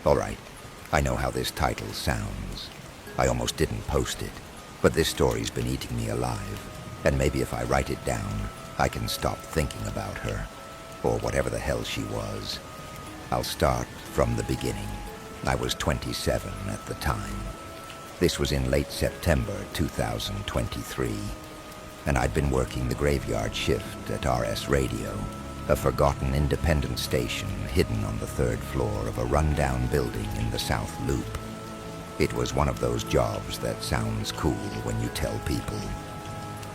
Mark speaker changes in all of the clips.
Speaker 1: All right, I know how this title sounds. I almost didn't post it, but this story's been eating me alive, and maybe if I write it down, I can stop thinking about her, or whatever the hell she was. I'll start from the beginning. I was 27 at the time. This was in late September 2023, and I'd been working the graveyard shift at RS Radio, a forgotten independent station hidden on the third floor of a rundown building in the South Loop. It was one of those jobs that sounds cool when you tell people,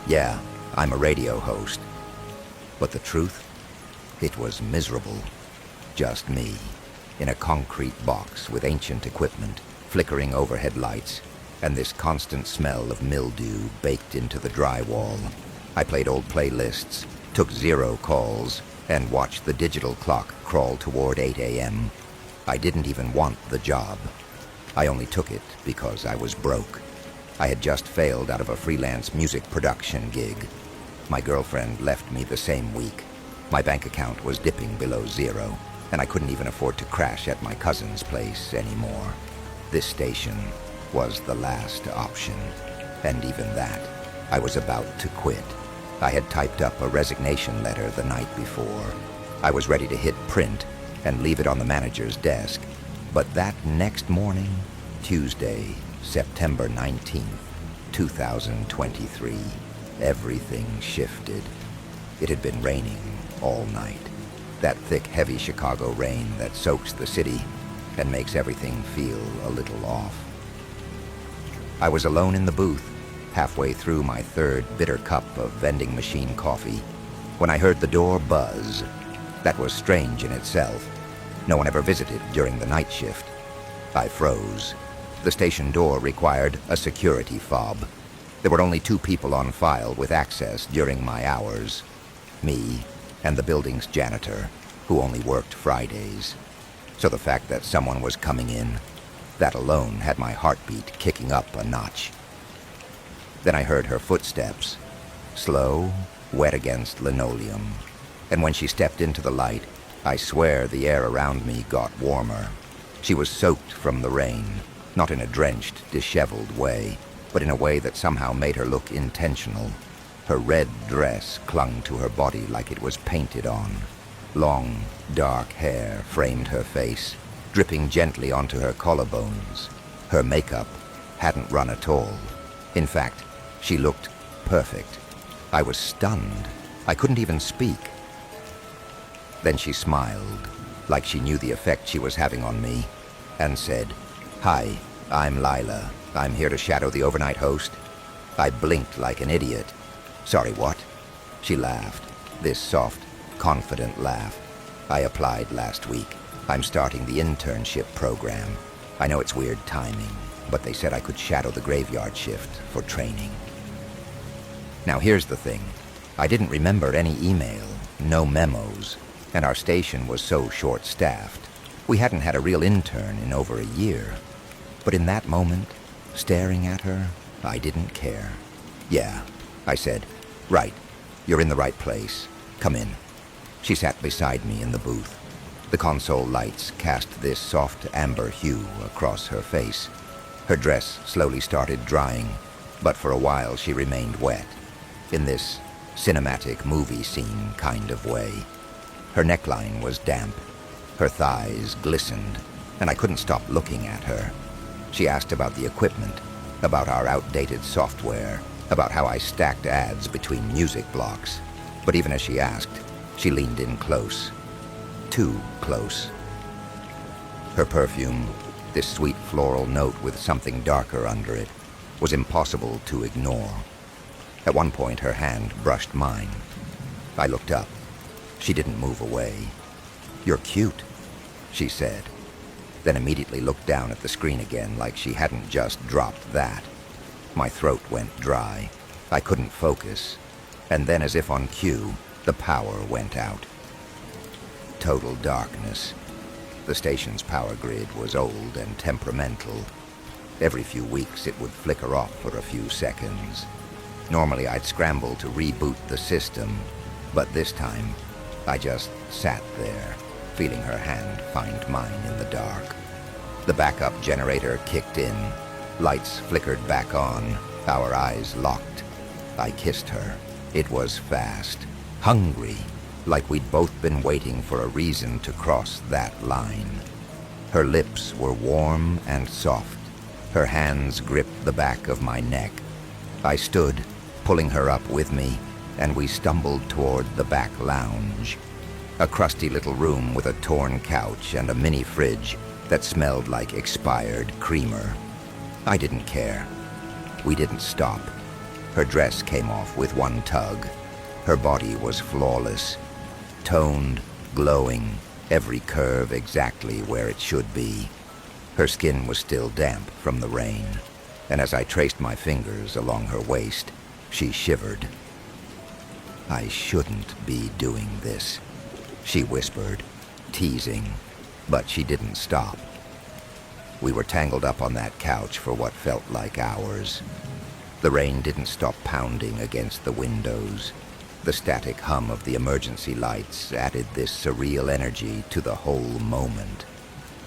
Speaker 1: yeah, I'm a radio host. But the truth? It was miserable. Just me, in a concrete box with ancient equipment, flickering overhead lights, and this constant smell of mildew baked into the drywall. I played old playlists, took 0 calls, and watched the digital clock crawl toward 8 a.m. I didn't even want the job. I only took it because I was broke. I had just failed out of a freelance music production gig. My girlfriend left me the same week. My bank account was dipping below 0, and I couldn't even afford to crash at my cousin's place anymore. This station was the last option, and even that, I was about to quit. I had typed up a resignation letter the night before. I was ready to hit print and leave it on the manager's desk. But that next morning, Tuesday, September 19th, 2023, everything shifted. It had been raining all night. That thick, heavy Chicago rain that soaks the city and makes everything feel a little off. I was alone in the booth, halfway through my third bitter cup of vending machine coffee, when I heard the door buzz. That was strange in itself. No one ever visited during the night shift. I froze. The station door required a security fob. There were only 2 people on file with access during my hours. Me and the building's janitor, who only worked Fridays. So the fact that someone was coming in, that alone had my heartbeat kicking up a notch. Then I heard her footsteps, slow, wet against linoleum. And when she stepped into the light, I swear the air around me got warmer. She was soaked from the rain, not in a drenched, disheveled way, but in a way that somehow made her look intentional. Her red dress clung to her body like it was painted on. Long, dark hair framed her face, dripping gently onto her collarbones. Her makeup hadn't run at all. In fact, she looked perfect. I was stunned. I couldn't even speak. Then she smiled, like she knew the effect she was having on me, and said, "Hi, I'm Lila. I'm here to shadow the overnight host." I blinked like an idiot. "Sorry, what?" She laughed, this soft, confident laugh. "I applied last week. I'm starting the internship program. I know it's weird timing, but they said I could shadow the graveyard shift for training." Now here's the thing. I didn't remember any email, no memos, and our station was so short-staffed. We hadn't had a real intern in over a year. But in that moment, staring at her, I didn't care. "Yeah," I said. "Right. You're in the right place. Come in." She sat beside me in the booth. The console lights cast this soft amber hue across her face. Her dress slowly started drying, but for a while she remained wet, in this cinematic movie scene kind of way. Her neckline was damp. Her thighs glistened, and I couldn't stop looking at her. She asked about the equipment, about our outdated software, about how I stacked ads between music blocks. But even as she asked, she leaned in close. Too close. Her perfume, this sweet floral note with something darker under it, was impossible to ignore. At one point, her hand brushed mine. I looked up. She didn't move away. "You're cute," she said, then immediately looked down at the screen again like she hadn't just dropped that. My throat went dry. I couldn't focus. And then, as if on cue, the power went out. Total darkness. The station's power grid was old and temperamental. Every few weeks it would flicker off for a few seconds. Normally I'd scramble to reboot the system, but this time I just sat there, feeling her hand find mine in the dark. The backup generator kicked in. Lights flickered back on. Our eyes locked. I kissed her. It was fast. Hungry. Like we'd both been waiting for a reason to cross that line. Her lips were warm and soft. Her hands gripped the back of my neck. I stood, pulling her up with me, and we stumbled toward the back lounge. A crusty little room with a torn couch and a mini fridge that smelled like expired creamer. I didn't care. We didn't stop. Her dress came off with one tug. Her body was flawless, toned, glowing, every curve exactly where it should be. Her skin was still damp from the rain, and as I traced my fingers along her waist, she shivered. "I shouldn't be doing this," she whispered, teasing, but she didn't stop. We were tangled up on that couch for what felt like hours. The rain didn't stop pounding against the windows. The static hum of the emergency lights added this surreal energy to the whole moment,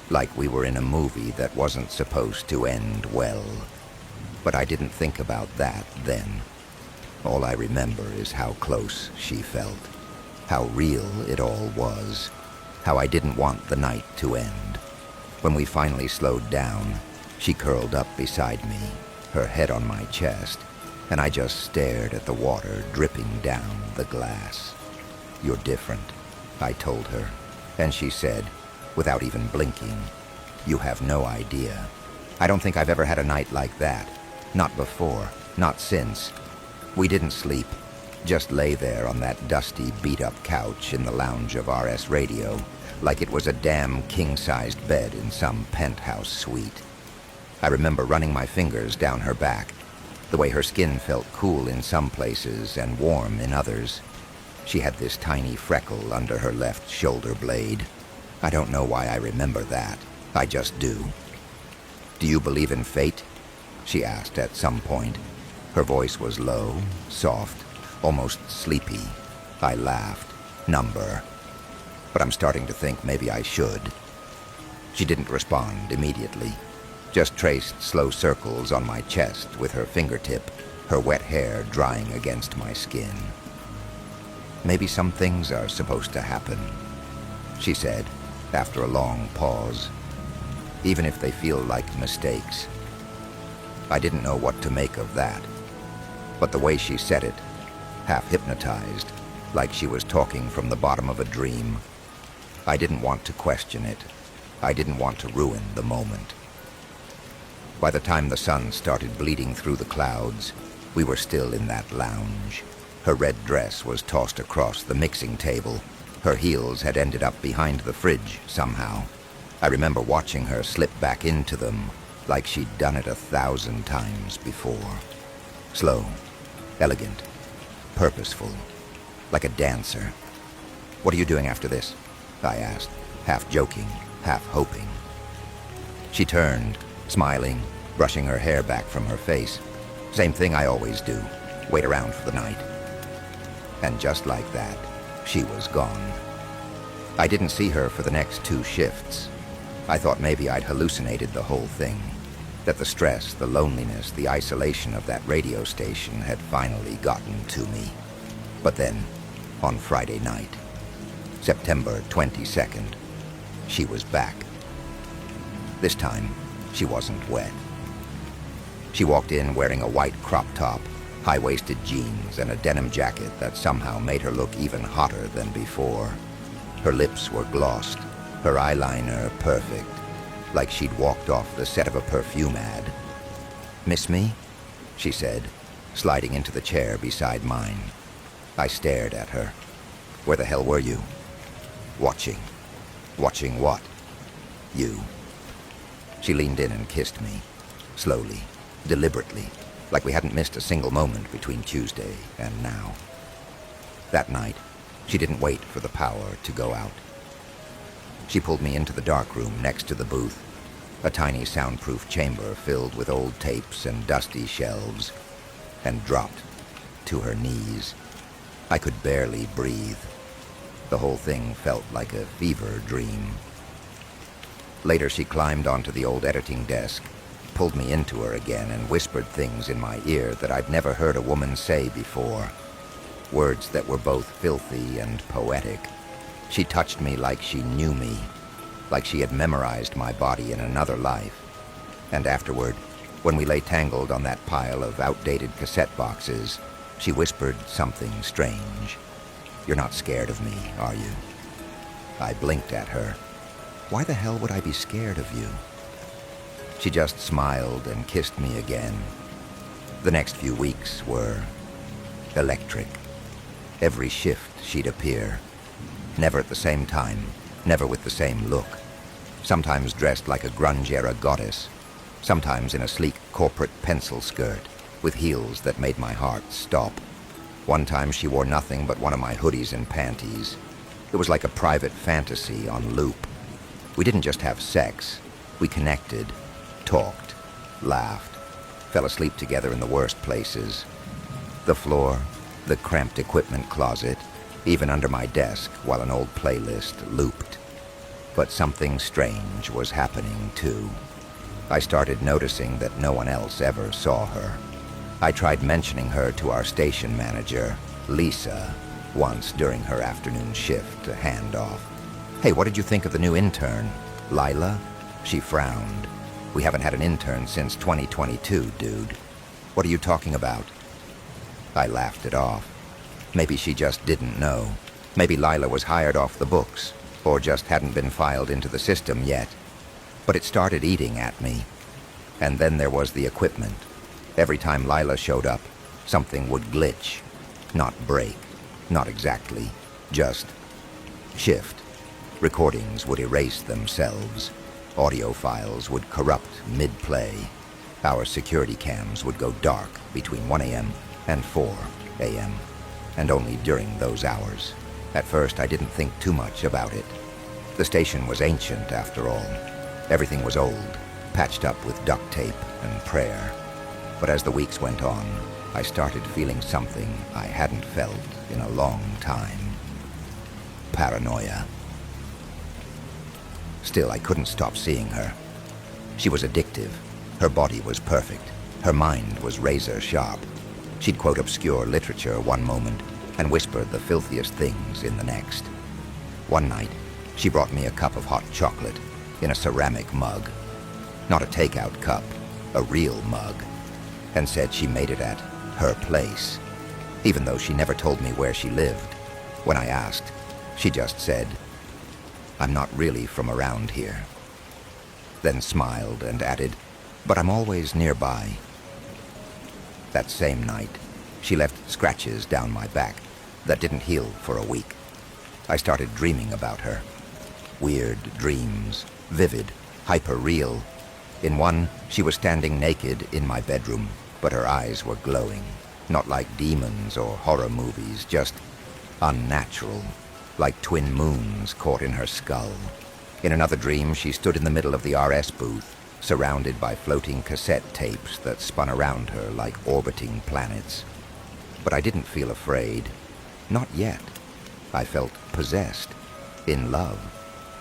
Speaker 1: like we were in a movie that wasn't supposed to end well. But I didn't think about that then. All I remember is how close she felt, how real it all was, how I didn't want the night to end. When we finally slowed down, she curled up beside me, her head on my chest, and I just stared at the water dripping down the glass. "You're different," I told her, and she said, without even blinking, "You have no idea. I don't think I've ever had a night like that. Not before, not since." We didn't sleep, just lay there on that dusty, beat-up couch in the lounge of RS Radio, like it was a damn king-sized bed in some penthouse suite. I remember running my fingers down her back, the way her skin felt cool in some places and warm in others. She had this tiny freckle under her left shoulder blade. I don't know why I remember that. I just do. "Do you believe in fate?" she asked at some point. Her voice was low, soft, almost sleepy. I laughed. "Number. But I'm starting to think maybe I should." She didn't respond immediately, just traced slow circles on my chest with her fingertip, her wet hair drying against my skin. "Maybe some things are supposed to happen," she said, after a long pause, "even if they feel like mistakes." I didn't know what to make of that, but the way she said it, half hypnotized, like she was talking from the bottom of a dream, I didn't want to question it. I didn't want to ruin the moment. By the time the sun started bleeding through the clouds, we were still in that lounge. Her red dress was tossed across the mixing table. Her heels had ended up behind the fridge somehow. I remember watching her slip back into them, like she'd done it 1,000 times before. Slow, elegant, purposeful, like a dancer. "What are you doing after this?" I asked, half joking, half hoping. She turned, smiling, brushing her hair back from her face. "Same thing I always do, wait around for the night." And just like that, she was gone. I didn't see her for the next 2 shifts. I thought maybe I'd hallucinated the whole thing, that the stress, the loneliness, the isolation of that radio station had finally gotten to me. But then, on Friday night, September 22nd, she was back. This time, she wasn't wet. She walked in wearing a white crop top, high-waisted jeans, and a denim jacket that somehow made her look even hotter than before. Her lips were glossed, her eyeliner perfect, like she'd walked off the set of a perfume ad. "Miss me?" she said, sliding into the chair beside mine. I stared at her. "Where the hell were you?" "Watching." "Watching what?" "You." She leaned in and kissed me, slowly, deliberately, like we hadn't missed a single moment between Tuesday and now. That night, she didn't wait for the power to go out. She pulled me into the dark room next to the booth, a tiny soundproof chamber filled with old tapes and dusty shelves, and dropped to her knees. I could barely breathe. The whole thing felt like a fever dream. Later, she climbed onto the old editing desk, pulled me into her again, and whispered things in my ear that I'd never heard a woman say before. Words that were both filthy and poetic. She touched me like she knew me, like she had memorized my body in another life. And afterward, when we lay tangled on that pile of outdated cassette boxes, she whispered something strange. "You're not scared of me, are you?" I blinked at her. Why the hell would I be scared of you? She just smiled and kissed me again. The next few weeks were electric. Every shift she'd appear. Never at the same time, never with the same look. Sometimes dressed like a grunge-era goddess, sometimes in a sleek corporate pencil skirt with heels that made my heart stop. One time she wore nothing but one of my hoodies and panties. It was like a private fantasy on loop. We didn't just have sex. We connected, talked, laughed, fell asleep together in the worst places. The floor, the cramped equipment closet, even under my desk while an old playlist looped. But something strange was happening too. I started noticing that no one else ever saw her. I tried mentioning her to our station manager, Lisa, once during her afternoon shift to hand off. "Hey, what did you think of the new intern, Lila?" She frowned. "We haven't had an intern since 2022, dude." "What are you talking about?" I laughed it off. Maybe she just didn't know. Maybe Lila was hired off the books, or just hadn't been filed into the system yet. But it started eating at me. And then there was the equipment. Every time Lila showed up, something would glitch. Not break. Not exactly. Just shift. Recordings would erase themselves. Audio files would corrupt mid-play. Our security cams would go dark between 1 a.m. and 4 a.m. And only during those hours. At first, I didn't think too much about it. The station was ancient, after all. Everything was old, patched up with duct tape and prayer. But as the weeks went on, I started feeling something I hadn't felt in a long time. Paranoia. Still, I couldn't stop seeing her. She was addictive. Her body was perfect. Her mind was razor sharp. She'd quote obscure literature one moment and whisper the filthiest things in the next. One night, she brought me a cup of hot chocolate in a ceramic mug. Not a takeout cup, a real mug. And said she made it at her place, even though she never told me where she lived. When I asked, she just said, "I'm not really from around here." Then smiled and added, "But I'm always nearby." That same night, she left scratches down my back that didn't heal for a week. I started dreaming about her. Weird dreams, vivid, hyper-real. In one, she was standing naked in my bedroom, but her eyes were glowing. Not like demons or horror movies, just unnatural, like twin moons caught in her skull. In another dream, she stood in the middle of the RS booth, surrounded by floating cassette tapes that spun around her like orbiting planets. But I didn't feel afraid. Not yet. I felt possessed, in love,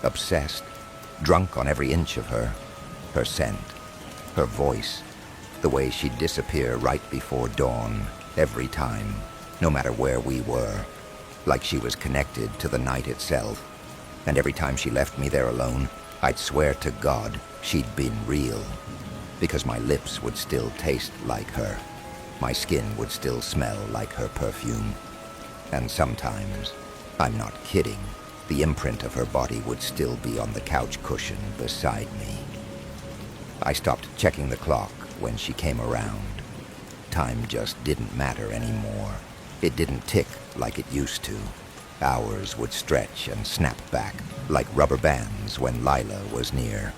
Speaker 1: obsessed, drunk on every inch of her. Her scent, her voice, the way she'd disappear right before dawn, every time, no matter where we were, like she was connected to the night itself. And every time she left me there alone, I'd swear to God she'd been real, because my lips would still taste like her. My skin would still smell like her perfume. And sometimes, I'm not kidding, the imprint of her body would still be on the couch cushion beside me. I stopped checking the clock when she came around. Time just didn't matter anymore. It didn't tick like it used to. Hours would stretch and snap back like rubber bands when Lila was near.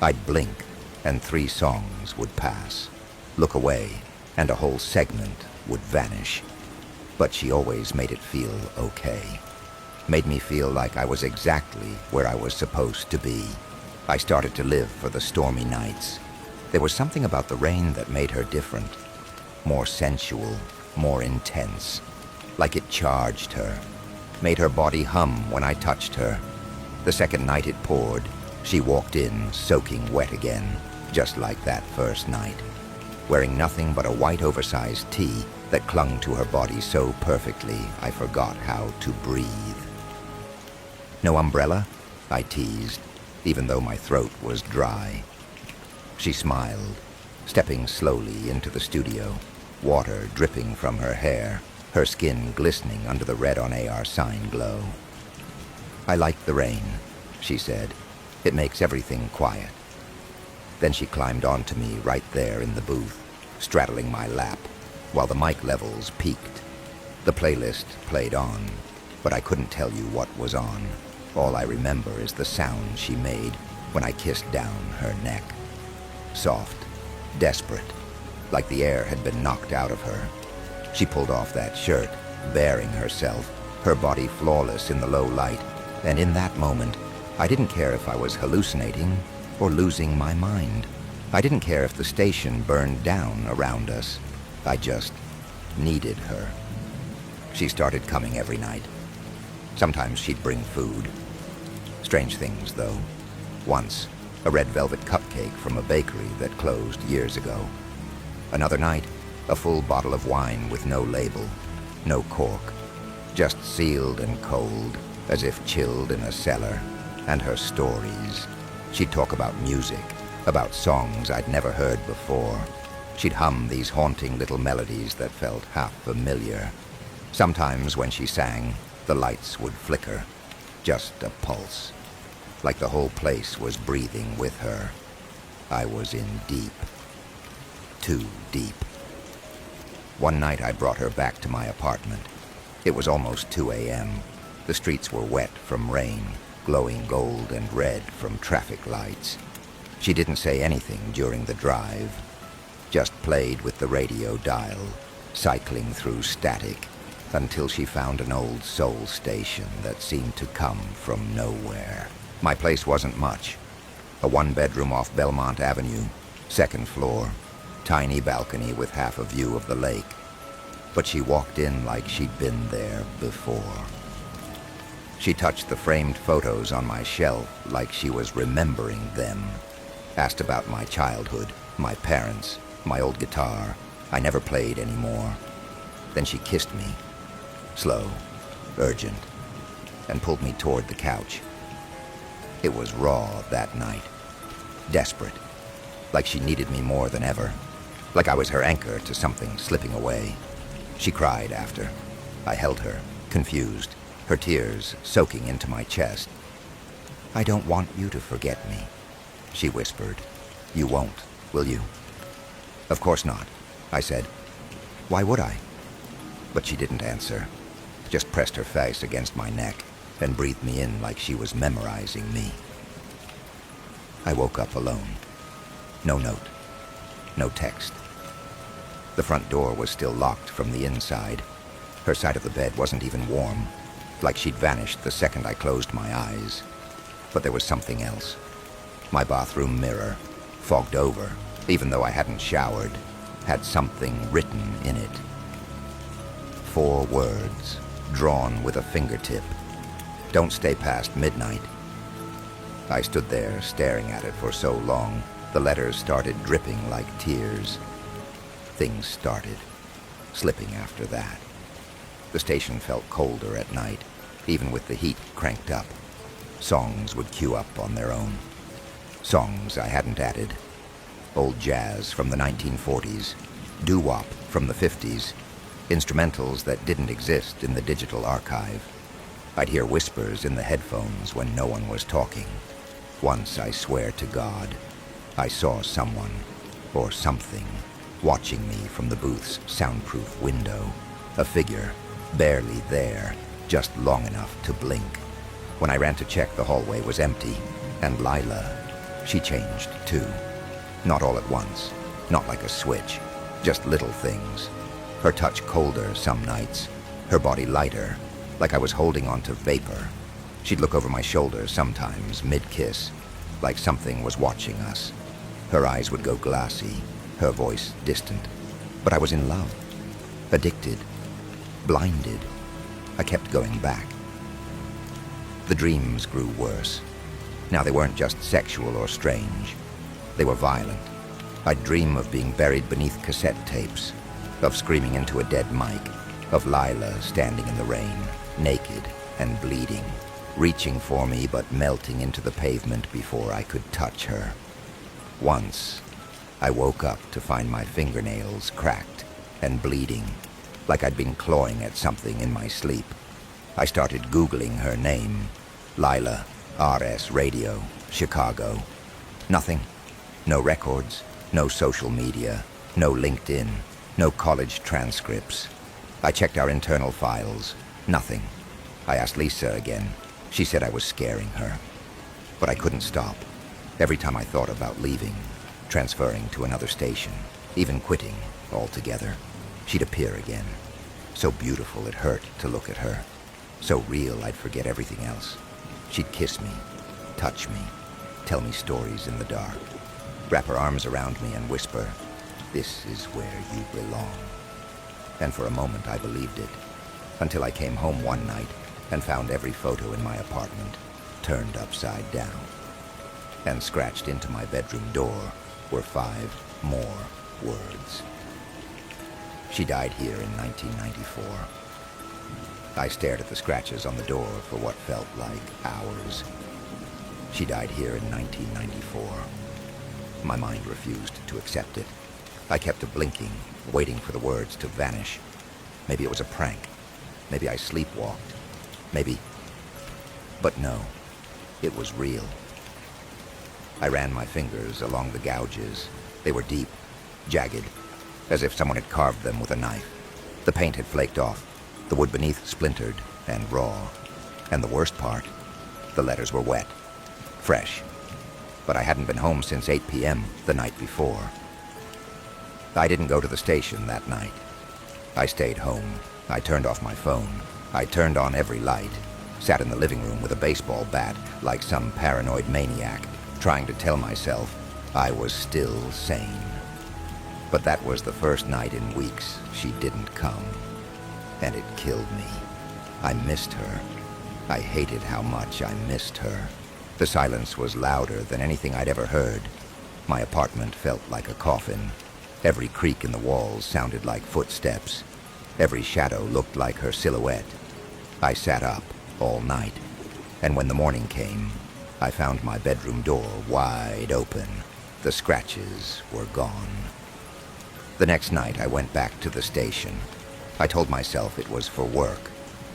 Speaker 1: I'd blink, and 3 songs would pass. Look away, and a whole segment would vanish. But she always made it feel okay. Made me feel like I was exactly where I was supposed to be. I started to live for the stormy nights. There was something about the rain that made her different. More sensual, more intense. Like it charged her. Made her body hum when I touched her. The second night it poured, She walked in, soaking wet again, just like that first night, wearing nothing but a white oversized tee that clung to her body so perfectly I forgot how to breathe. "No umbrella?" I teased, even though my throat was dry. She smiled, stepping slowly into the studio, water dripping from her hair, her skin glistening under the red on AR sign glow. "I like the rain," she said. "It makes everything quiet." Then she climbed onto me right there in the booth, straddling my lap, while the mic levels peaked. The playlist played on, but I couldn't tell you what was on. All I remember is the sound she made when I kissed down her neck. Soft, desperate, like the air had been knocked out of her. She pulled off that shirt, baring herself, her body flawless in the low light, and in that moment, I didn't care if I was hallucinating or losing my mind. I didn't care if the station burned down around us. I just needed her. She started coming every night. Sometimes she'd bring food. Strange things, though. Once, a red velvet cupcake from a bakery that closed years ago. Another night, a full bottle of wine with no label, no cork, just sealed and cold, as if chilled in a cellar. And her stories. She'd talk about music, about songs I'd never heard before. She'd hum these haunting little melodies that felt half familiar. Sometimes when she sang, the lights would flicker, just a pulse, like the whole place was breathing with her. I was in deep, too deep. One night I brought her back to my apartment. It was almost 2 a.m. The streets were wet from rain, glowing gold and red from traffic lights. She didn't say anything during the drive, just played with the radio dial, cycling through static, until she found an old soul station that seemed to come from nowhere. My place wasn't much. A one-bedroom off Belmont Avenue, 2nd floor, tiny balcony with half a view of the lake. But she walked in like she'd been there before. She touched the framed photos on my shelf like she was remembering them. Asked about my childhood, my parents, my old guitar. I never played anymore. Then she kissed me, slow, urgent, and pulled me toward the couch. It was raw that night, desperate, like she needed me more than ever, like I was her anchor to something slipping away. She cried after. I held her, confused, her tears soaking into my chest. "I don't want you to forget me," she whispered. "You won't, will you?" "Of course not," I said. "Why would I?" But she didn't answer, just pressed her face against my neck and breathed me in like she was memorizing me. I woke up alone. No note, no text. The front door was still locked from the inside. Her side of the bed wasn't even warm, like she'd vanished the second I closed my eyes. But there was something else. My bathroom mirror, fogged over, even though I hadn't showered, had something written in it. 4 words, drawn with a fingertip. "Don't stay past midnight." I stood there staring at it for so long, the letters started dripping like tears. Things started slipping after that. The station felt colder at night, even with the heat cranked up. Songs would queue up on their own. Songs I hadn't added. Old jazz from the 1940s, doo-wop from the 50s, instrumentals that didn't exist in the digital archive. I'd hear whispers in the headphones when no one was talking. Once, I swear to God, I saw someone, or something, watching me from the booth's soundproof window. A figure, barely there, just long enough to blink. When I ran to check, the hallway was empty, and Lila, she changed too. Not all at once, not like a switch, just little things. Her touch colder some nights, her body lighter, like I was holding on to vapor. She'd look over my shoulder sometimes, mid-kiss, like something was watching us. Her eyes would go glassy, her voice distant. But I was in love, addicted, blinded. I kept going back. The dreams grew worse. Now, they weren't just sexual or strange. They were violent. I'd dream of being buried beneath cassette tapes, of screaming into a dead mic, of Lila standing in the rain, naked and bleeding, reaching for me but melting into the pavement before I could touch her. Once, I woke up to find my fingernails cracked and bleeding, like I'd been clawing at something in my sleep. I started Googling her name. Lila, RS Radio, Chicago. Nothing. No records, no social media, no LinkedIn, no college transcripts. I checked our internal files. Nothing. I asked Lisa again. She said I was scaring her. But I couldn't stop. Every time I thought about leaving, transferring to another station, even quitting altogether, she'd appear again. So beautiful it hurt to look at her. So real I'd forget everything else. She'd kiss me, touch me, tell me stories in the dark, wrap her arms around me and whisper, "This is where you belong." And for a moment I believed it, until I came home one night and found every photo in my apartment turned upside down. And scratched into my bedroom door were 5 more words. She died here in 1994. I stared at the scratches on the door for what felt like hours. She died here in 1994. My mind refused to accept it. I kept blinking, waiting for the words to vanish. Maybe it was a prank. Maybe I sleepwalked. Maybe... But no, it was real. I ran my fingers along the gouges. They were deep, jagged, as if someone had carved them with a knife. The paint had flaked off. The wood beneath splintered and raw. And the worst part, the letters were wet, fresh. But I hadn't been home since 8 p.m. the night before. I didn't go to the station that night. I stayed home. I turned off my phone. I turned on every light, sat in the living room with a baseball bat like some paranoid maniac, trying to tell myself I was still sane. But that was the first night in weeks she didn't come. And it killed me. I missed her. I hated how much I missed her. The silence was louder than anything I'd ever heard. My apartment felt like a coffin. Every creak in the walls sounded like footsteps. Every shadow looked like her silhouette. I sat up all night, and when the morning came, I found my bedroom door wide open. The scratches were gone. The next night, I went back to the station. I told myself it was for work,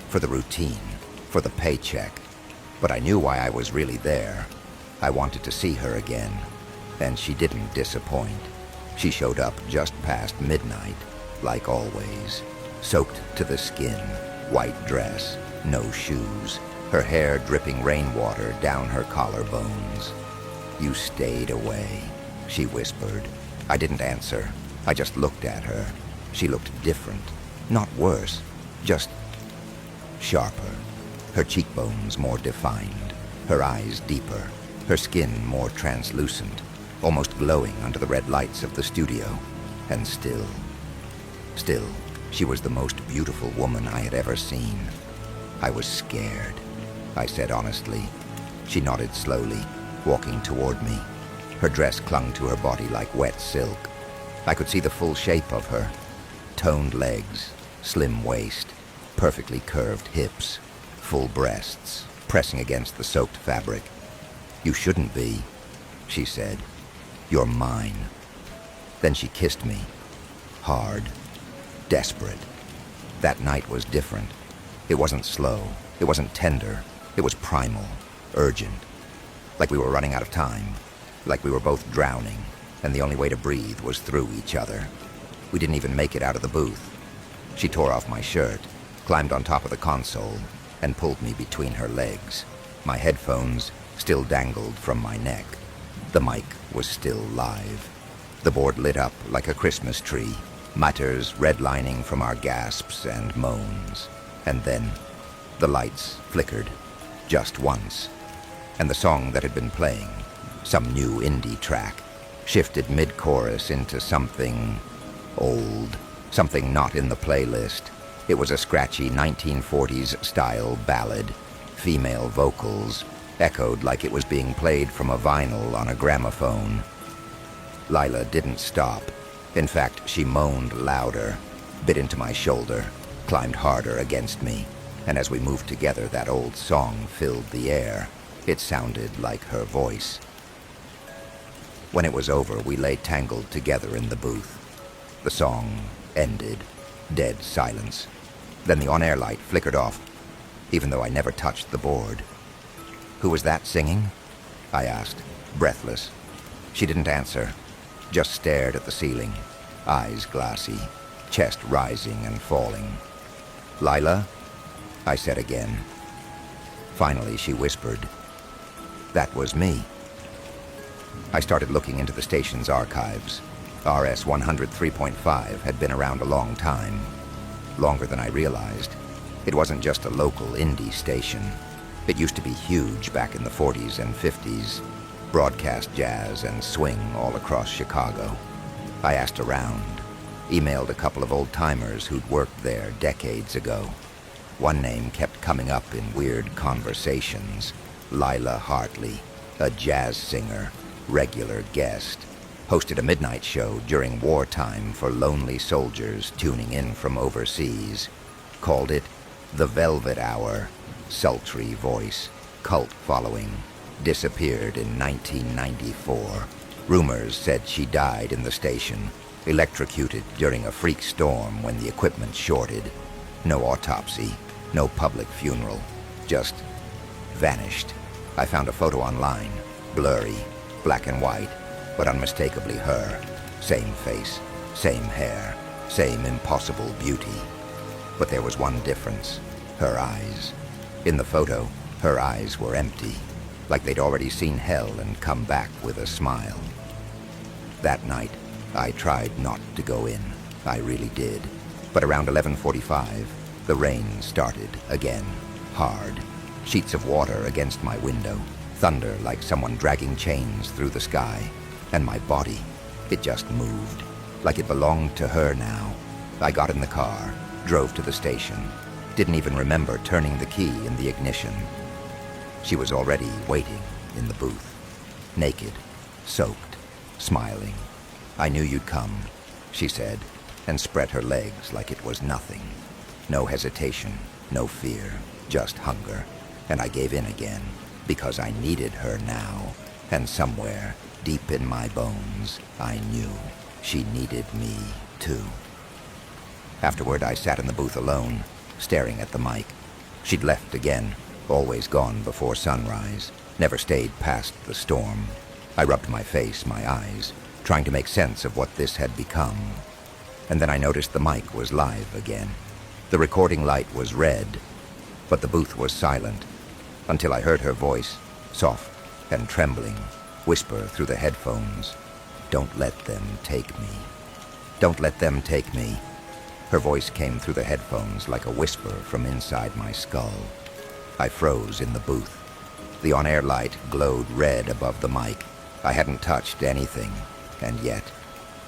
Speaker 1: for the routine, for the paycheck. But I knew why I was really there. I wanted to see her again, and she didn't disappoint. She showed up just past midnight, like always, soaked to the skin, white dress, no shoes, her hair dripping rainwater down her collarbones. "You stayed away," she whispered. I didn't answer. I just looked at her. She looked different. Not worse, just sharper. Her cheekbones more defined, her eyes deeper, her skin more translucent, almost glowing under the red lights of the studio. And still, she was the most beautiful woman I had ever seen. I was scared, I said honestly. She nodded slowly, walking toward me. Her dress clung to her body like wet silk. I could see the full shape of her. Toned legs, slim waist, perfectly curved hips, full breasts, pressing against the soaked fabric. "You shouldn't be," she said. "You're mine." Then she kissed me, hard, desperate. That night was different. It wasn't slow, it wasn't tender, it was primal, urgent. Like we were running out of time, like we were both drowning, and the only way to breathe was through each other. We didn't even make it out of the booth. She tore off my shirt, climbed on top of the console, and pulled me between her legs. My headphones still dangled from my neck. The mic was still live. The board lit up like a Christmas tree, matters redlining from our gasps and moans. And then the lights flickered, just once, and the song that had been playing, some new indie track, shifted mid-chorus into something old, something not in the playlist. It was a scratchy 1940s style ballad, female vocals, echoed like it was being played from a vinyl on a gramophone. Lila didn't stop. In fact, she moaned louder, bit into my shoulder, climbed harder against me, and as we moved together, that old song filled the air. It sounded like her voice. When it was over, we lay tangled together in the booth. The song ended. Dead silence. Then the on-air light flickered off, even though I never touched the board. "Who was that singing?" I asked, breathless. She didn't answer, just stared at the ceiling, eyes glassy, chest rising and falling. "Lila?" I said again. Finally, she whispered, "That was me." I started looking into the station's archives. RS 103.5 had been around a long time, longer than I realized. It wasn't just a local indie station. It used to be huge back in the 40s and 50s, broadcast jazz and swing all across Chicago. I asked around, emailed a couple of old-timers who'd worked there decades ago. One name kept coming up in weird conversations: Lila Hartley, a jazz singer, regular guest. Hosted a midnight show during wartime for lonely soldiers tuning in from overseas. Called it The Velvet Hour. Sultry voice, cult following. Disappeared in 1994. Rumors said she died in the station, electrocuted during a freak storm when the equipment shorted. No autopsy, no public funeral, just vanished. I found a photo online, blurry, black and white, but unmistakably her. Same face, same hair, same impossible beauty. But there was one difference: her eyes. In the photo, her eyes were empty, like they'd already seen hell and come back with a smile. That night, I tried not to go in. I really did. But around 11:45, the rain started again, hard. Sheets of water against my window, thunder like someone dragging chains through the sky. And my body, it just moved, like it belonged to her now. I got in the car, drove to the station, didn't even remember turning the key in the ignition. She was already waiting in the booth, naked, soaked, smiling. "I knew you'd come," she said, and spread her legs like it was nothing. No hesitation, no fear, just hunger. And I gave in again, because I needed her now, and somewhere, deep in my bones, I knew she needed me too. Afterward, I sat in the booth alone, staring at the mic. She'd left again, always gone before sunrise, never stayed past the storm. I rubbed my face, my eyes, trying to make sense of what this had become. And then I noticed the mic was live again. The recording light was red, but the booth was silent, until I heard her voice, soft and trembling, whisper through the headphones, "Don't let them take me. Don't let them take me." Her voice came through the headphones like a whisper from inside my skull. I froze in the booth. The on-air light glowed red above the mic. I hadn't touched anything, and yet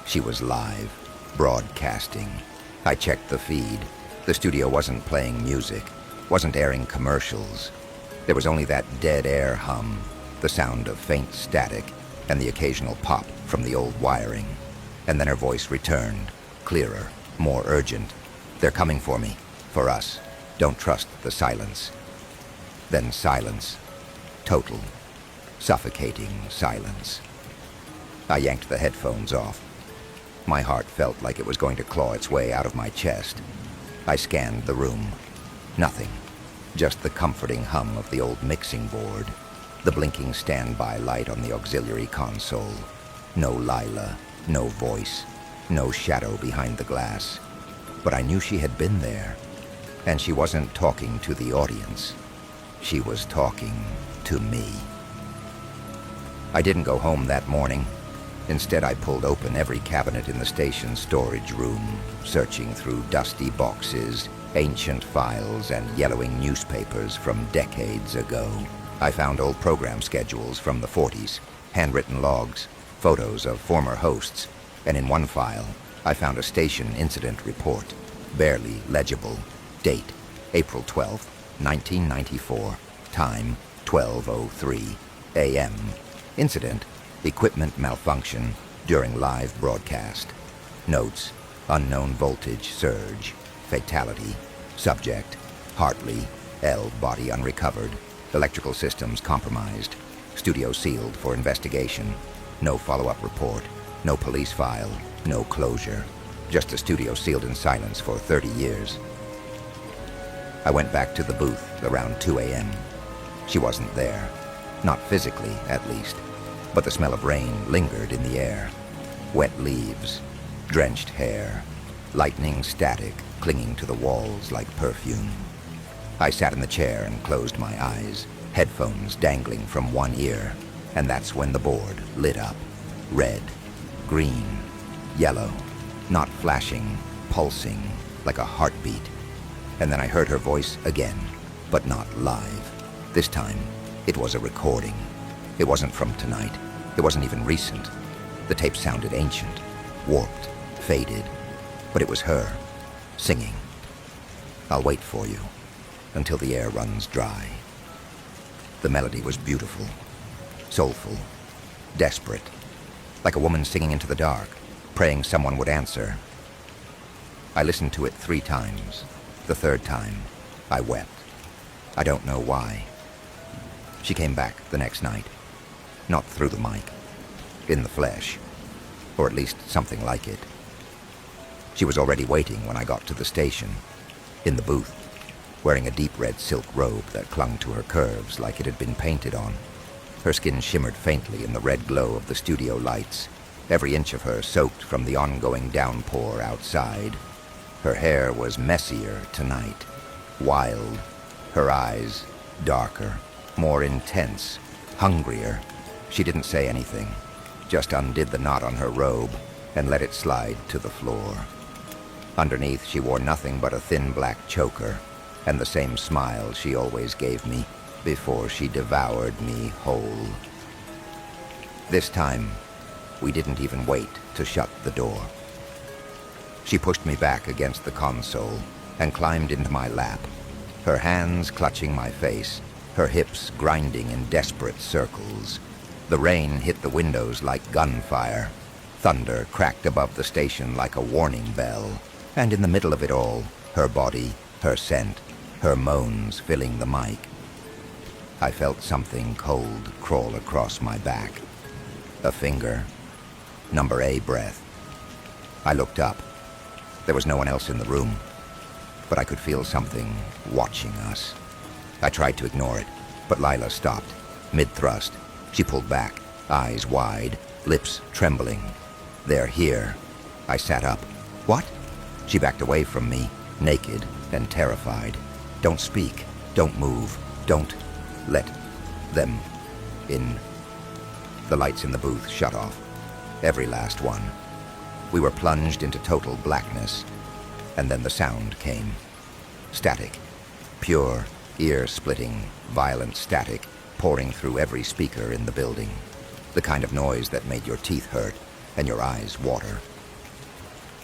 Speaker 1: she was live, broadcasting. I checked the feed. The studio wasn't playing music, wasn't airing commercials. There was only that dead air hum, the sound of faint static, and the occasional pop from the old wiring. And then her voice returned, clearer, more urgent. "They're coming for me, for us. Don't trust the silence." Then silence. Total, suffocating silence. I yanked the headphones off. My heart felt like it was going to claw its way out of my chest. I scanned the room. Nothing. Just the comforting hum of the old mixing board, the blinking standby light on the auxiliary console. No Lila, no voice, no shadow behind the glass. But I knew she had been there, and she wasn't talking to the audience. She was talking to me. I didn't go home that morning. Instead, I pulled open every cabinet in the station's storage room, searching through dusty boxes, ancient files, and yellowing newspapers from decades ago. I found old program schedules from the 40s, handwritten logs, photos of former hosts, and in one file, I found a station incident report, barely legible. Date, April 12th, 1994. Time, 12:03 a.m. Incident: equipment malfunction during live broadcast. Notes: unknown voltage surge. Fatality. Subject: Hartley. L. Body unrecovered. Electrical systems compromised. Studio sealed for investigation. No follow-up report. No police file. No closure. Just a studio sealed in silence for 30 years. I went back to the booth around 2 a.m. She wasn't there. Not physically, at least. But the smell of rain lingered in the air. Wet leaves, drenched hair, lightning static clinging to the walls like perfume. I sat in the chair and closed my eyes, headphones dangling from one ear, and that's when the board lit up. Red, green, yellow, not flashing, pulsing, like a heartbeat. And then I heard her voice again, but not live. This time, it was a recording. It wasn't from tonight. It wasn't even recent. The tape sounded ancient, warped, faded, but it was her, singing. I'll wait for you, until the air runs dry. The melody was beautiful, soulful, desperate, like a woman singing into the dark, praying someone would answer. I listened to it 3 times. The 3rd time, I wept. I don't know why. She came back the next night. Not through the mic. In the flesh. Or at least something like it. She was already waiting when I got to the station. In the booth. Wearing a deep red silk robe that clung to her curves like it had been painted on. Her skin shimmered faintly in the red glow of the studio lights. Every inch of her soaked from the ongoing downpour outside. Her hair was messier tonight. Wild. Her eyes darker. More intense. Hungrier. She didn't say anything. Just undid the knot on her robe and let it slide to the floor. Underneath, she wore nothing but a thin black choker and the same smile she always gave me before she devoured me whole. This time, we didn't even wait to shut the door. She pushed me back against the console and climbed into my lap, her hands clutching my face, her hips grinding in desperate circles. The rain hit the windows like gunfire. Thunder cracked above the station like a warning bell. And in the middle of it all, her body, her scent, her moans filling the mic. I felt something cold crawl across my back. A finger. Number A breath. I looked up. There was no one else in the room, but I could feel something watching us. I tried to ignore it, but Lila stopped, mid-thrust. She pulled back, eyes wide, lips trembling. They're here. I sat up. What? She backed away from me, naked and terrified. Don't speak. Don't move. Don't let them in. The lights in the booth shut off. Every last one. We were plunged into total blackness. And then the sound came. Static. Pure, ear-splitting, violent static pouring through every speaker in the building. The kind of noise that made your teeth hurt and your eyes water.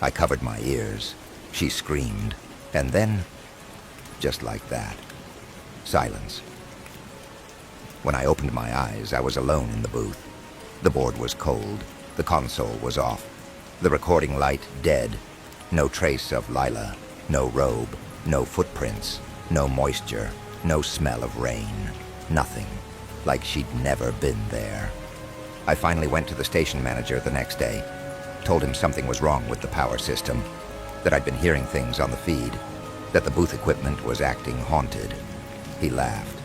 Speaker 1: I covered my ears. She screamed. And then, just like that, silence. When I opened my eyes, I was alone in the booth. The board was cold. The console was off. The recording light dead. No trace of Lila. No robe. No footprints. No moisture. No smell of rain. Nothing. Like she'd never been there. I finally went to the station manager the next day. Told him something was wrong with the power system. That I'd been hearing things on the feed. That the booth equipment was acting haunted. He laughed.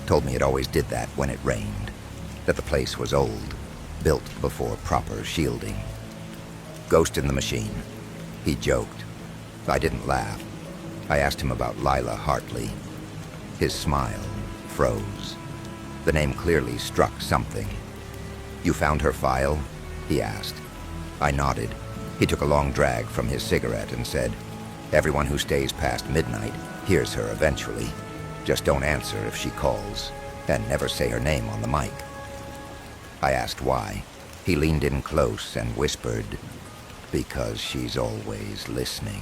Speaker 1: Told me it always did that when it rained. That the place was old. Built before proper shielding. Ghost in the machine. He joked. I didn't laugh. I asked him about Lila Hartley. His smile froze. The name clearly struck something. You found her file? He asked. I nodded. He took a long drag from his cigarette and said, everyone who stays past midnight hears her eventually. Just don't answer if she calls, and never say her name on the mic. I asked why. He leaned in close and whispered, because she's always listening.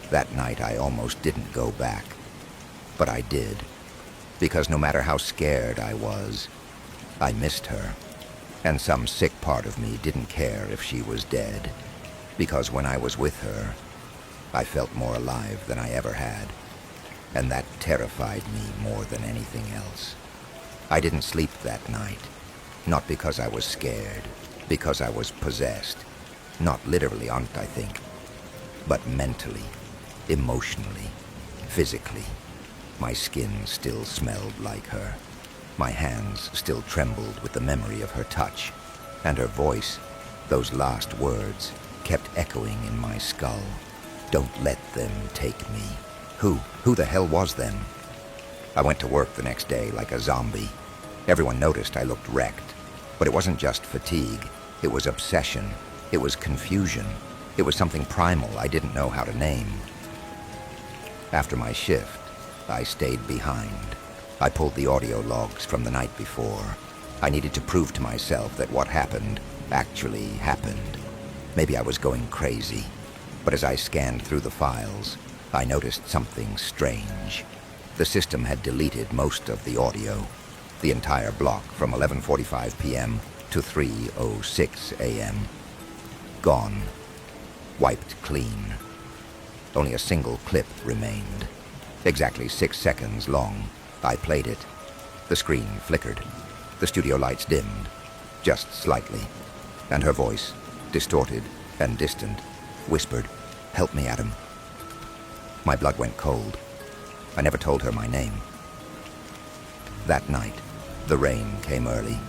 Speaker 1: That night I almost didn't go back, but I did. Because no matter how scared I was, I missed her. And some sick part of me didn't care if she was dead. Because when I was with her, I felt more alive than I ever had. And that terrified me more than anything else. I didn't sleep that night. Not because I was scared. Because I was possessed. Not literally, I think. But mentally, emotionally, physically. My skin still smelled like her. My hands still trembled with the memory of her touch. And her voice, those last words, kept echoing in my skull. Don't let them take me. Who the hell was them? I went to work the next day like a zombie. Everyone noticed I looked wrecked. But it wasn't just fatigue. It was obsession. It was confusion. It was something primal I didn't know how to name. After my shift, I stayed behind. I pulled the audio logs from the night before. I needed to prove to myself that what happened actually happened. Maybe I was going crazy. But as I scanned through the files, I noticed something strange. The system had deleted most of the audio. The entire block from 11:45 p.m. to 3:06 a.m. Gone. Wiped clean. Only a single clip remained. Exactly 6 seconds long. I played it. The screen flickered. The studio lights dimmed. Just slightly. And her voice, distorted and distant, whispered, "Help me, Adam." My blood went cold. I never told her my name. That night, the rain came early.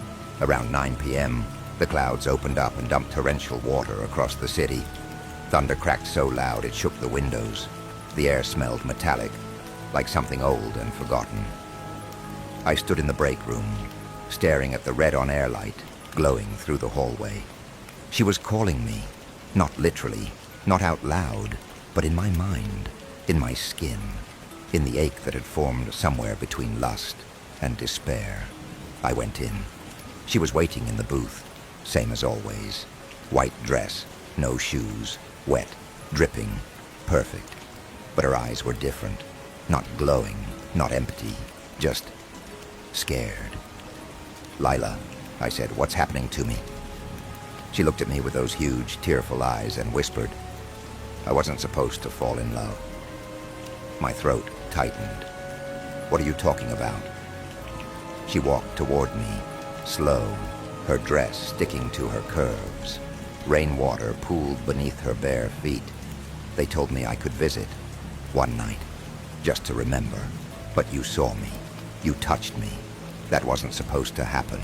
Speaker 1: Around 9 p.m., the clouds opened up and dumped torrential water across the city. Thunder cracked so loud it shook the windows. The air smelled metallic, like something old and forgotten. I stood in the break room, staring at the red-on-air light glowing through the hallway. She was calling me, not literally, not out loud, but in my mind, in my skin, in the ache that had formed somewhere between lust and despair. I went in. She was waiting in the booth, same as always. White dress, no shoes, wet, dripping, perfect. But her eyes were different, not glowing, not empty, just scared. "Lila," I said, "what's happening to me?" She looked at me with those huge, tearful eyes and whispered, "I wasn't supposed to fall in love." My throat tightened. "What are you talking about?" She walked toward me, slow, her dress sticking to her curves. Rainwater pooled beneath her bare feet. They told me I could visit one night, just to remember. But you saw me. You touched me. That wasn't supposed to happen.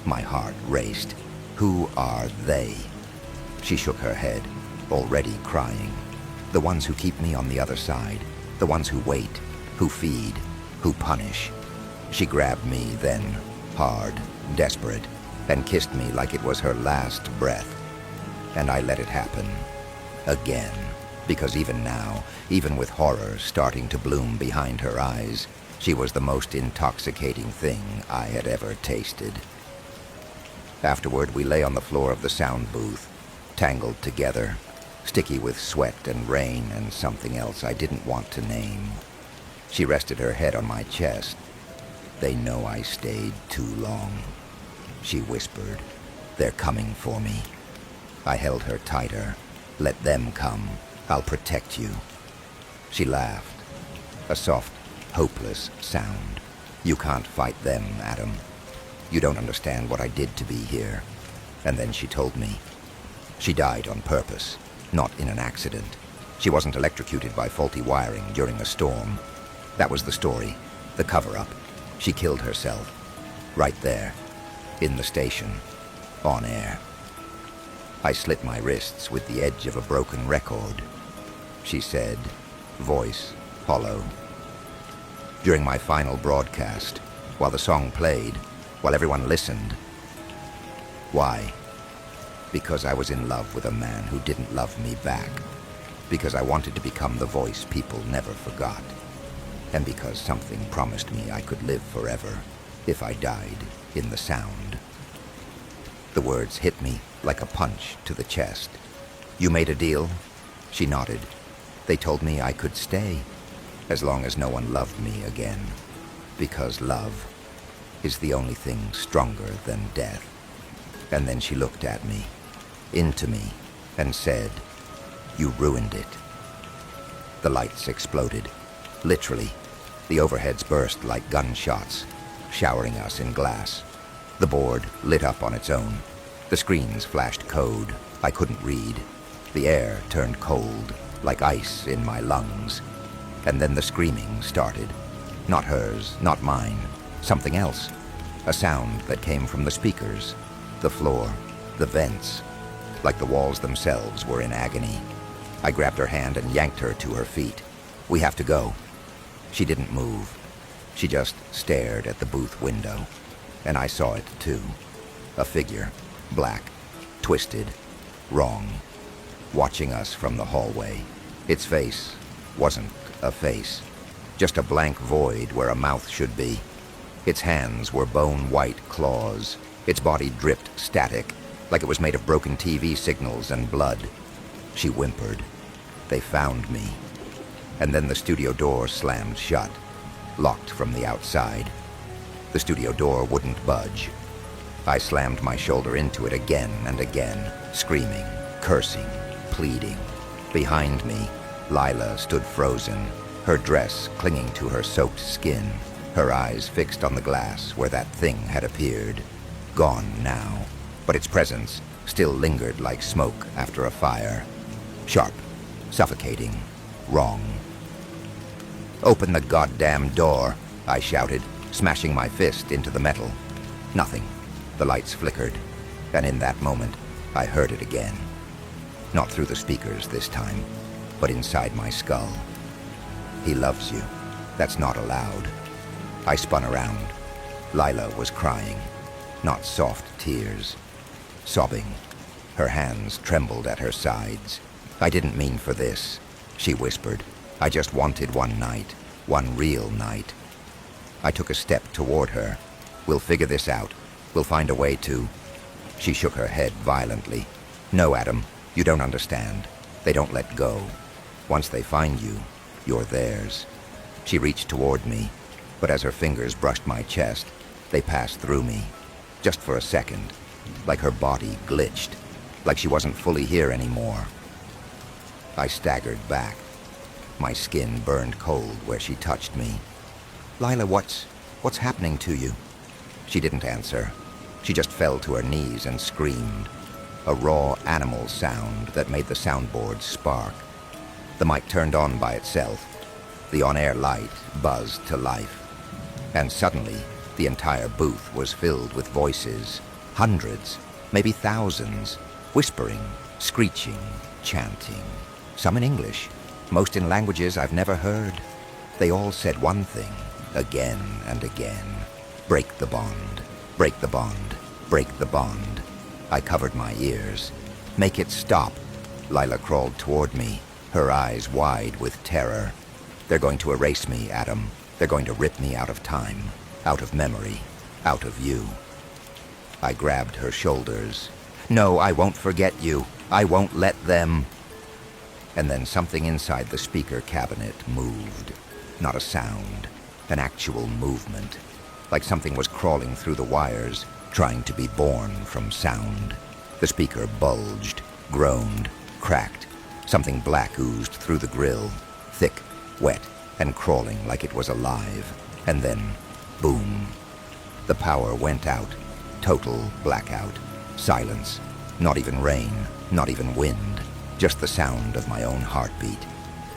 Speaker 1: My heart raced. Who are they? She shook her head, already crying. The ones who keep me on the other side. The ones who wait, who feed, who punish. She grabbed me then, hard, desperate, and kissed me like it was her last breath. And I let it happen. Again. Because even now, even with horror starting to bloom behind her eyes, she was the most intoxicating thing I had ever tasted. Afterward, we lay on the floor of the sound booth, tangled together, sticky with sweat and rain and something else I didn't want to name. She rested her head on my chest. "They know I stayed too long," she whispered. "They're coming for me." I held her tighter. "Let them come. I'll protect you." She laughed. A soft, hopeless sound. "You can't fight them, Adam. You don't understand what I did to be here." And then she told me. She died on purpose, not in an accident. She wasn't electrocuted by faulty wiring during a storm. That was the story, the cover-up. She killed herself. Right there, in the station, on air. I slit my wrists with the edge of a broken record. She said, voice hollow. During my final broadcast, while the song played, while everyone listened. Why? Because I was in love with a man who didn't love me back. Because I wanted to become the voice people never forgot. And because something promised me I could live forever if I died in the sound. The words hit me like a punch to the chest. "You made a deal?" She nodded. "They told me I could stay, as long as no one loved me again." because love is the only thing stronger than death. And then she looked at me, into me, and said, "You ruined it." The lights exploded. Literally, the overheads burst like gunshots, showering us in glass. The board lit up on its own. The screens flashed code I couldn't read. The air turned cold, like ice in my lungs. And then the screaming started. Not hers, not mine, something else. A sound that came from the speakers, the floor, the vents, like the walls themselves were in agony. I grabbed her hand and yanked her to her feet. "We have to go." She didn't move. She just stared at the booth window. And I saw it too. A figure, black, twisted, wrong, watching us from the hallway. Its face wasn't a face, just a blank void where a mouth should be. Its hands were bone-white claws. Its body dripped static, like it was made of broken TV signals and blood. She whimpered. They found me. And then the studio door slammed shut, locked from the outside. The studio door wouldn't budge. I slammed my shoulder into it again and again, screaming, cursing, pleading. Behind me, Lila stood frozen, her dress clinging to her soaked skin, her eyes fixed on the glass where that thing had appeared. Gone now, but its presence still lingered like smoke after a fire. Sharp, suffocating, wrong. "Open the goddamn door," I shouted, smashing my fist into the metal. Nothing. The lights flickered, and in that moment, I heard it again. Not through the speakers this time, but inside my skull. "He loves you. That's not allowed." I spun around. Lila was crying, not soft tears, sobbing. Her hands trembled at her sides. "I didn't mean for this," she whispered. "I just wanted one night, one real night." I took a step toward her. "We'll figure this out. We'll find a way to..." She shook her head violently. "No, Adam, you don't understand. They don't let go. Once they find you, you're theirs." She reached toward me, but as her fingers brushed my chest, they passed through me. Just for a second, like her body glitched, like she wasn't fully here anymore. I staggered back. My skin burned cold where she touched me. "Lila, what's happening to you?" She didn't answer. She just fell to her knees and screamed. A raw animal sound that made the soundboard spark. The mic turned on by itself. The on-air light buzzed to life. And suddenly, the entire booth was filled with voices. Hundreds, maybe thousands, whispering, screeching, chanting. Some in English, most in languages I've never heard. They all said one thing, again and again. "Break the bond, break the bond, break the bond." I covered my ears. "Make it stop." Lila crawled toward me, her eyes wide with terror. "They're going to erase me, Adam. They're going to rip me out of time, out of memory, out of you." I grabbed her shoulders. "No, I won't forget you. I won't let them." And then something inside the speaker cabinet moved. Not a sound, an actual movement. Like something was crawling through the wires, trying to be born from sound. The speaker bulged, groaned, cracked. Something black oozed through the grill, thick, wet, and crawling like it was alive. And then, boom. The power went out. Total blackout. Silence. Not even rain, not even wind. Just the sound of my own heartbeat.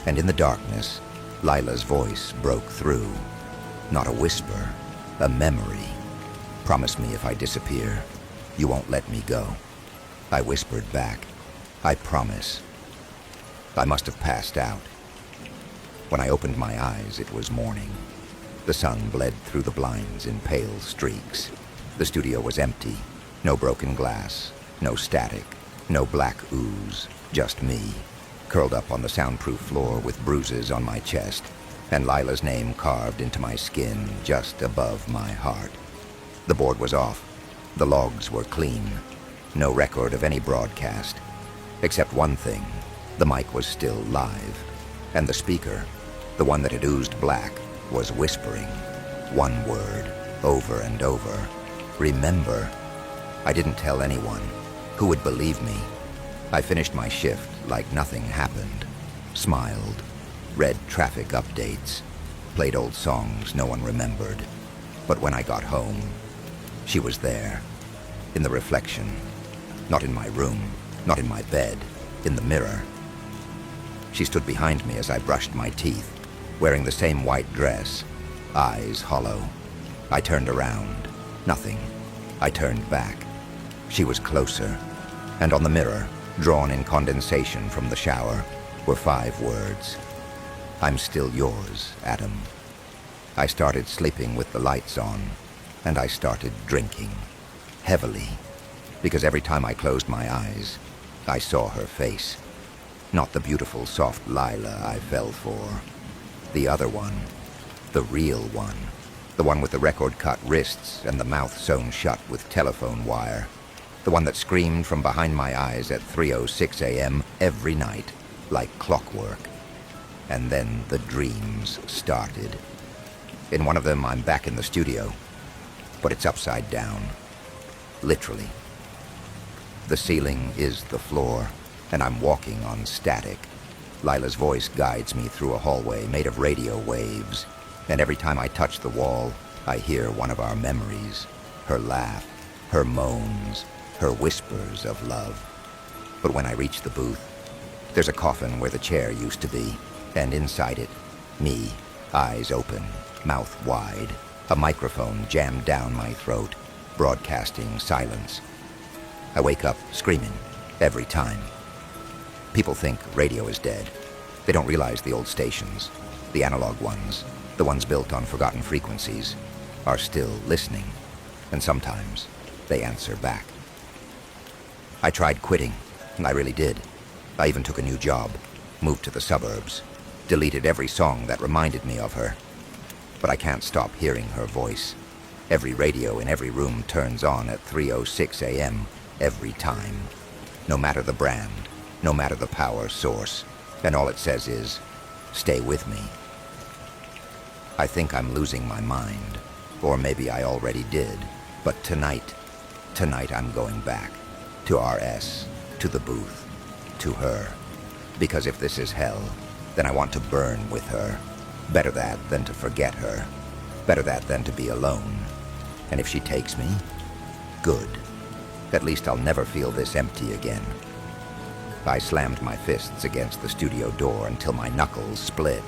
Speaker 1: And in the darkness, Lila's voice broke through. Not a whisper, a memory. "Promise me if I disappear, you won't let me go." I whispered back, "I promise." I must have passed out. When I opened my eyes, it was morning. The sun bled through the blinds in pale streaks. The studio was empty. No broken glass, no static, no black ooze, just me, curled up on the soundproof floor with bruises on my chest, and Lila's name carved into my skin just above my heart. The board was off. The logs were clean. No record of any broadcast. Except one thing. The mic was still live. And the speaker, the one that had oozed black, was whispering. One word, over and over. Remember. I didn't tell anyone. Who would believe me? I finished my shift like nothing happened. Smiled. Read traffic updates. Played old songs no one remembered. But when I got home, she was there. In the reflection. Not in my room. Not in my bed. In the mirror. She stood behind me as I brushed my teeth, wearing the same white dress, eyes hollow. I turned around. Nothing. I turned back. She was closer, and on the mirror, drawn in condensation from the shower, were 5 words. I'm still yours, Adam. I started sleeping with the lights on, and I started drinking, heavily, because every time I closed my eyes, I saw her face. Not the beautiful, soft Lila I fell for. The other one. The real one. The one with the record-cut wrists and the mouth sewn shut with telephone wire. The one that screamed from behind my eyes at 3:06 a.m. every night, like clockwork. And then the dreams started. In one of them, I'm back in the studio, but it's upside down. Literally. The ceiling is the floor, and I'm walking on static. Lila's voice guides me through a hallway made of radio waves, and every time I touch the wall, I hear one of our memories. Her laugh, her moans, her whispers of love. But when I reach the booth, there's a coffin where the chair used to be, and inside it, me, eyes open, mouth wide, a microphone jammed down my throat, broadcasting silence. I wake up screaming, every time. People think radio is dead. They don't realize the old stations, the analog ones, the ones built on forgotten frequencies, are still listening, and sometimes they answer back. I tried quitting, and I really did. I even took a new job, moved to the suburbs, deleted every song that reminded me of her. But I can't stop hearing her voice. Every radio in every room turns on at 3:06 a.m. every time. No matter the brand, no matter the power source, and all it says is, stay with me. I think I'm losing my mind, or maybe I already did, but tonight I'm going back, to RS, to the booth, to her. Because if this is hell, then I want to burn with her. Better that than to forget her. Better that than to be alone. And if she takes me, good. At least I'll never feel this empty again. I slammed my fists against the studio door until my knuckles split.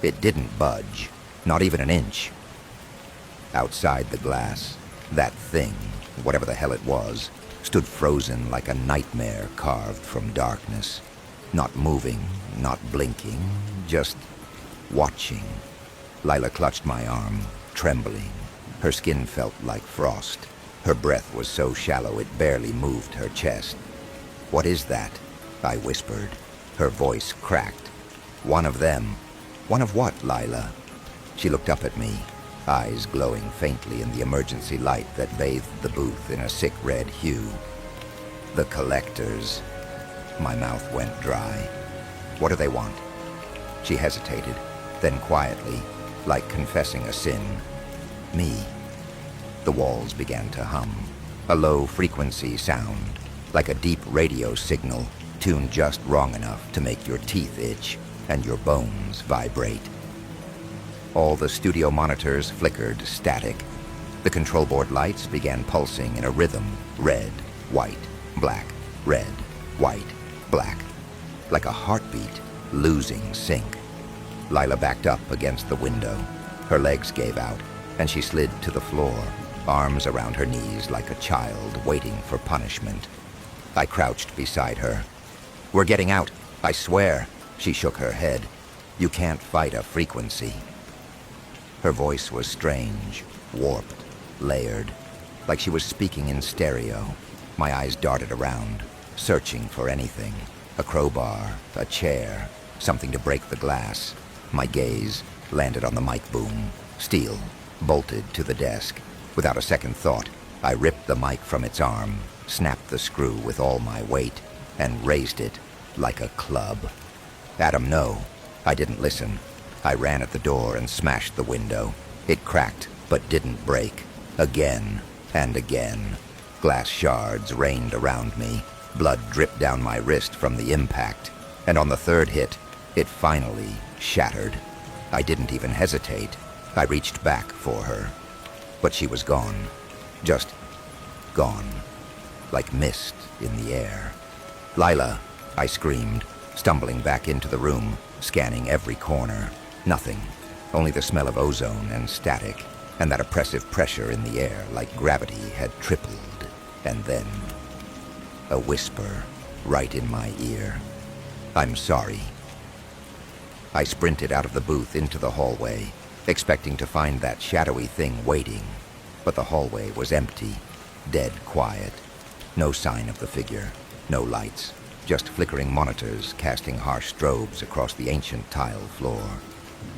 Speaker 1: It didn't budge, not even an inch. Outside the glass, that thing, whatever the hell it was, stood frozen like a nightmare carved from darkness. Not moving, not blinking, just watching. Lila clutched my arm, trembling. Her skin felt like frost. Her breath was so shallow it barely moved her chest. What is that? I whispered. Her voice cracked. One of them. One of what, Lila? She looked up at me, eyes glowing faintly in the emergency light that bathed the booth in a sick red hue. The collectors. My mouth went dry. What do they want? She hesitated, then quietly, like confessing a sin. Me. The walls began to hum, a low-frequency sound, like a deep radio signal, tuned just wrong enough to make your teeth itch and your bones vibrate. All the studio monitors flickered static. The control board lights began pulsing in a rhythm, red, white, black, red, white, black, like a heartbeat, losing sync. Lila backed up against the window. Her legs gave out, and she slid to the floor, arms around her knees like a child waiting for punishment. I crouched beside her. We're getting out, I swear. She shook her head. You can't fight a frequency. Her voice was strange, warped, layered, like she was speaking in stereo. My eyes darted around, searching for anything. A crowbar, a chair, something to break the glass. My gaze landed on the mic boom, steel, bolted to the desk. Without a second thought, I ripped the mic from its arm, snapped the screw with all my weight, and raised it like a club. Adam, no. I didn't listen. I ran at the door and smashed the window. It cracked but didn't break. Again and again. Glass shards rained around me. Blood dripped down my wrist from the impact. And on the third hit, it finally shattered. I didn't even hesitate. I reached back for her. But she was gone. Just gone. Like mist in the air. "Lila," I screamed, stumbling back into the room, scanning every corner. Nothing. Only the smell of ozone and static, and that oppressive pressure in the air like gravity had tripled. And then a whisper right in my ear. "I'm sorry." I sprinted out of the booth into the hallway, expecting to find that shadowy thing waiting. But the hallway was empty, dead quiet. No sign of the figure, no lights, just flickering monitors casting harsh strobes across the ancient tile floor.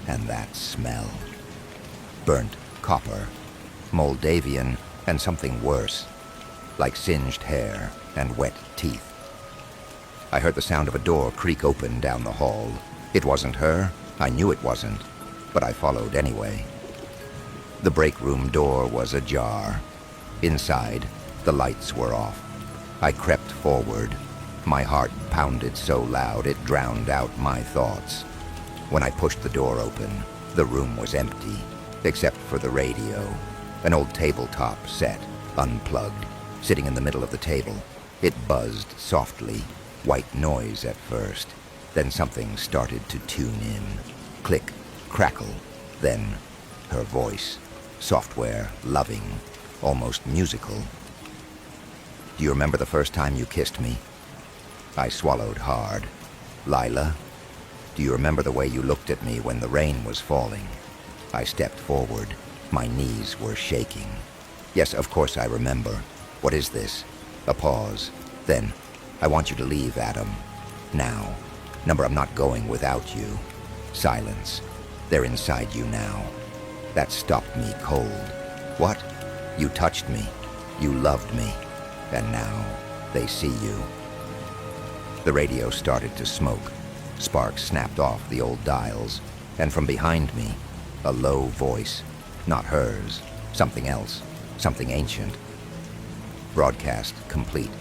Speaker 1: And that smell. Burnt copper, Moldavian, and something worse, like singed hair and wet teeth. I heard the sound of a door creak open down the hall. It wasn't her. I knew it wasn't, but I followed anyway. The break room door was ajar. Inside, the lights were off. I crept forward. My heart pounded so loud it drowned out my thoughts. When I pushed the door open, the room was empty, except for the radio. An old tabletop set, unplugged, sitting in the middle of the table. It buzzed softly, white noise at first. Then something started to tune in. Click, crackle, then her voice. Software, loving, almost musical. "Do you remember the first time you kissed me?" I swallowed hard. "Lila, do you remember the way you looked at me when the rain was falling?" I stepped forward. My knees were shaking. "Yes, of course I remember. What is this?" A pause. Then, "I want you to leave, Adam. Now. Number, I'm not going without you." Silence. "They're inside you now." That stopped me cold. "What? You touched me. You loved me. And now they see you." The radio started to smoke. Sparks snapped off the old dials. And from behind me, a low voice. Not hers. Something else. Something ancient. Broadcast complete.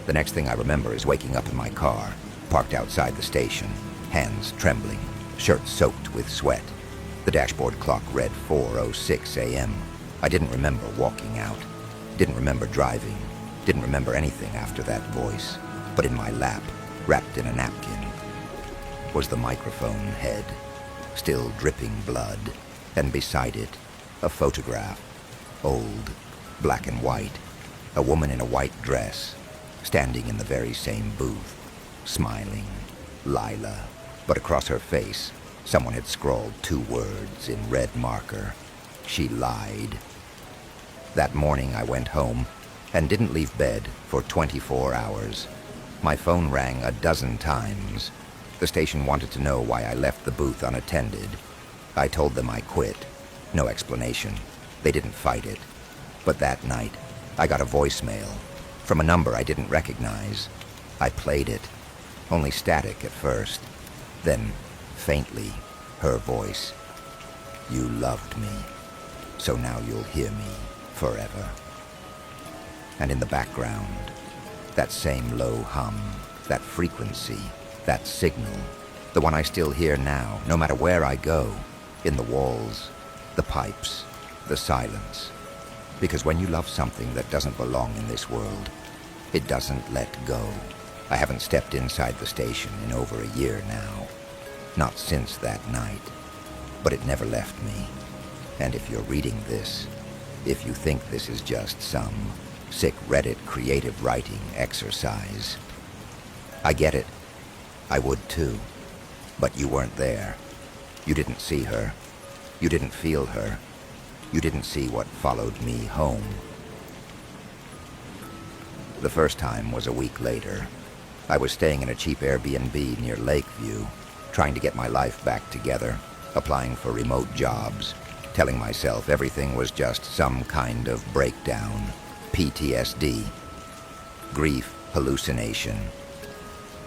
Speaker 1: The next thing I remember is waking up in my car, parked outside the station, hands trembling, shirt soaked with sweat. The dashboard clock read 4:06 a.m. I didn't remember walking out. Didn't remember driving. Didn't remember anything after that voice. But in my lap, wrapped in a napkin, was the microphone head, still dripping blood, and beside it, a photograph, old, black and white, a woman in a white dress, standing in the very same booth, smiling, Lila. But across her face, someone had scrawled 2 words in red marker. She lied. That morning I went home and didn't leave bed for 24 hours. My phone rang a dozen times. The station wanted to know why I left the booth unattended. I told them I quit. No explanation. They didn't fight it. But that night, I got a voicemail from a number I didn't recognize. I played it. Only static at first. Then, faintly, her voice. "You loved me, so now you'll hear me forever." And in the background, that same low hum, that frequency, that signal, the one I still hear now, no matter where I go, in the walls, the pipes, the silence. Because when you love something that doesn't belong in this world, it doesn't let go. I haven't stepped inside the station in over a year now. Not since that night. But it never left me. And if you're reading this, if you think this is just some sick Reddit creative writing exercise, I get it. I would too. But you weren't there. You didn't see her. You didn't feel her. You didn't see what followed me home. The first time was a week later. I was staying in a cheap Airbnb near Lakeview, trying to get my life back together, applying for remote jobs, telling myself everything was just some kind of breakdown, PTSD, grief hallucination.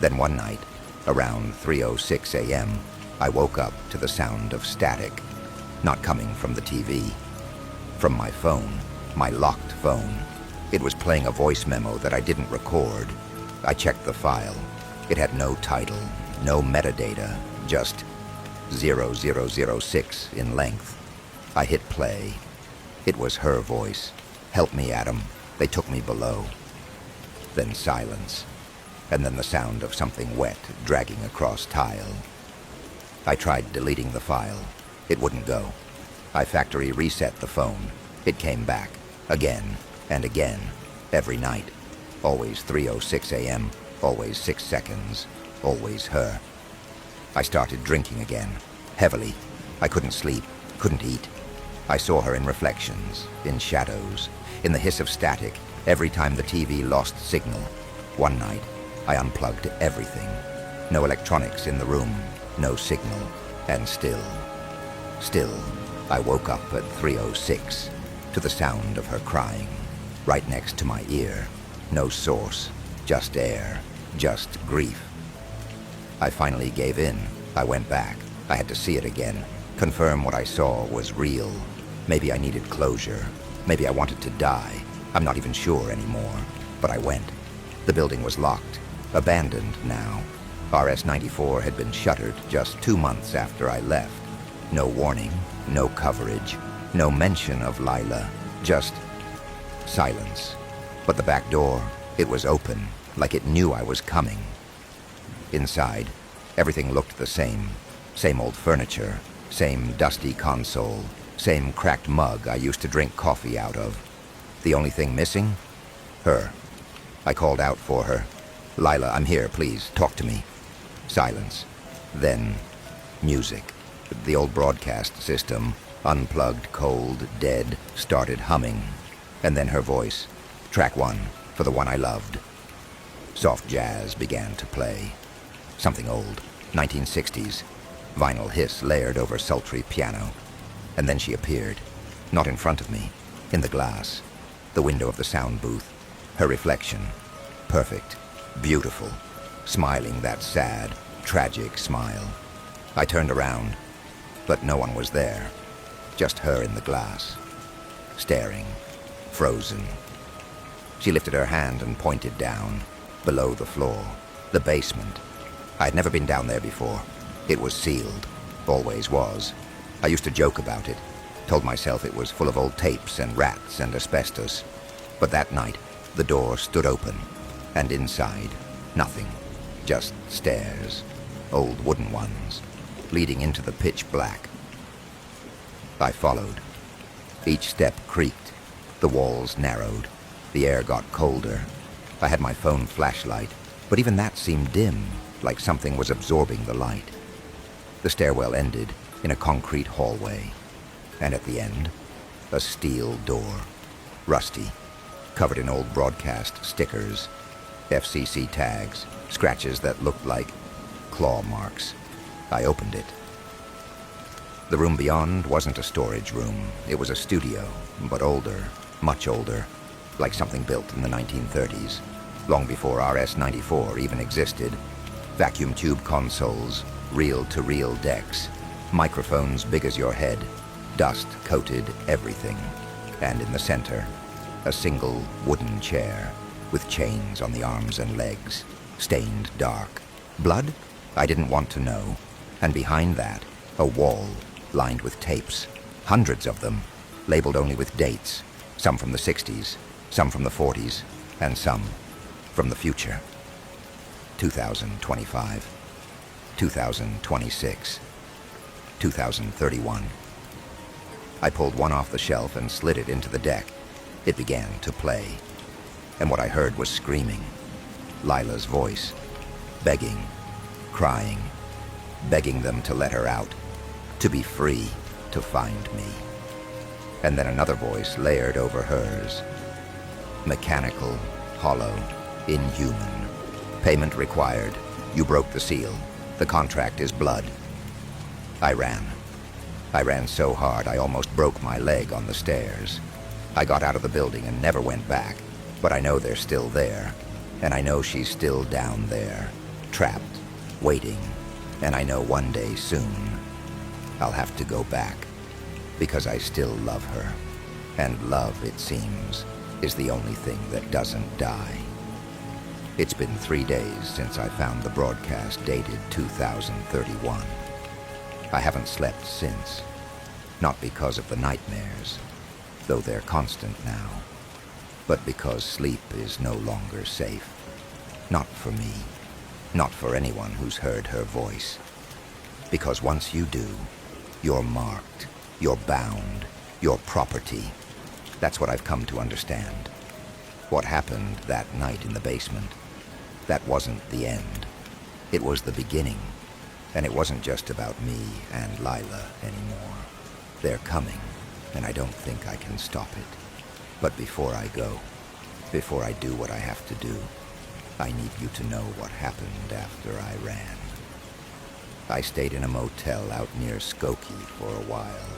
Speaker 1: Then one night, around 3:06 a.m., I woke up to the sound of static, not coming from the TV, from my phone, my locked phone. It was playing a voice memo that I didn't record. I checked the file. It had no title, no metadata, just 0006 in length. I hit play. It was her voice. "Help me, Adam. They took me below." Then silence, and then the sound of something wet dragging across tile. I tried deleting the file. It wouldn't go. I factory reset the phone. It came back, again and again, every night. Always 3:06 a.m., always 6 seconds, always her. I started drinking again, heavily. I couldn't sleep, couldn't eat. I saw her in reflections, in shadows, in the hiss of static, every time the TV lost signal. One night, I unplugged everything. No electronics in the room, no signal, and still, I woke up at 3:06 to the sound of her crying, right next to my ear. No source, just air, just grief. I finally gave in. I went back. I had to see it again, confirm what I saw was real. Maybe I needed closure. Maybe I wanted to die. I'm not even sure anymore. But I went. The building was locked, abandoned now. RS-94 had been shuttered just 2 months after I left. No warning, no coverage, no mention of Lila, just silence. But the back door, it was open, like it knew I was coming. Inside, everything looked the same. Same old furniture, same dusty console, same cracked mug I used to drink coffee out of. The only thing missing? Her. I called out for her. "Lila, I'm here, please, talk to me." Silence. Then, music. The old broadcast system, unplugged, cold, dead, started humming. And then her voice. Track 1, for the one I loved. Soft jazz began to play. Something old, 1960s. Vinyl hiss layered over sultry piano. And then she appeared. Not in front of me, in the glass. The window of the sound booth. Her reflection. Perfect. Beautiful. Smiling that sad, tragic smile. I turned around, but no one was there. Just her in the glass. Staring. Frozen. She lifted her hand and pointed down, below the floor, the basement. I'd never been down there before. It was sealed. Always was. I used to joke about it. Told myself it was full of old tapes and rats and asbestos. But that night, the door stood open, and inside, nothing. Just stairs, old wooden ones, leading into the pitch black. I followed. Each step creaked. The walls narrowed. The air got colder. I had my phone flashlight, but even that seemed dim, like something was absorbing the light. The stairwell ended in a concrete hallway, and at the end, a steel door, rusty, covered in old broadcast stickers, FCC tags, scratches that looked like claw marks. I opened it. The room beyond wasn't a storage room. It was a studio, but older, much older, like something built in the 1930s, long before RS-94 even existed. Vacuum tube consoles, reel-to-reel decks, microphones big as your head, dust coated everything. And in the center, a single wooden chair with chains on the arms and legs, stained dark. Blood? I didn't want to know. And behind that, a wall lined with tapes, hundreds of them, labeled only with dates, some from the 60s, some from the 40s, and some from the future. 2025, 2026, 2031. I pulled one off the shelf and slid it into the deck. It began to play. And what I heard was screaming. Lila's voice, begging, crying, begging them to let her out, to be free, to find me. And then another voice layered over hers. Mechanical, hollow, inhuman. Payment required. You broke the seal. The contract is blood. I ran. I ran so hard I almost broke my leg on the stairs. I got out of the building and never went back, but I know they're still there. And I know she's still down there, trapped, waiting. And I know one day soon, I'll have to go back, because I still love her. And love, it seems, is the only thing that doesn't die. It's been 3 days since I found the broadcast dated 2031. I haven't slept since. Not because of the nightmares, though they're constant now, but because sleep is no longer safe. Not for me, not for anyone who's heard her voice. Because once you do, you're marked, you're bound, you're property. That's what I've come to understand. What happened that night in the basement, that wasn't the end. It was the beginning, and it wasn't just about me and Lila anymore. They're coming, and I don't think I can stop it. But before I go, before I do what I have to do, I need you to know what happened after I ran. I stayed in a motel out near Skokie for a while.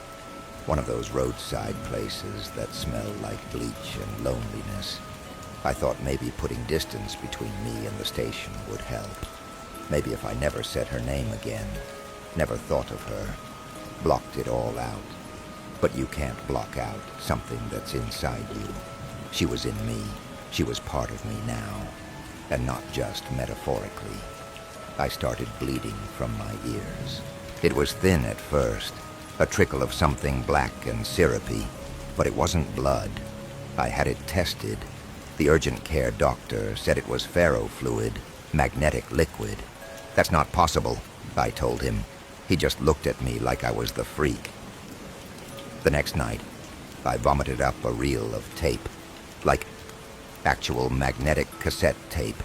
Speaker 1: One of those roadside places that smell like bleach and loneliness. I thought maybe putting distance between me and the station would help. Maybe if I never said her name again, never thought of her, blocked it all out. But you can't block out something that's inside you. She was in me. She was part of me now. And not just metaphorically. I started bleeding from my ears. It was thin at first, a trickle of something black and syrupy, but it wasn't blood. I had it tested. The urgent care doctor said it was ferrofluid, magnetic liquid. That's not possible, I told him. He just looked at me like I was the freak. The next night, I vomited up a reel of tape, like actual magnetic cassette tape,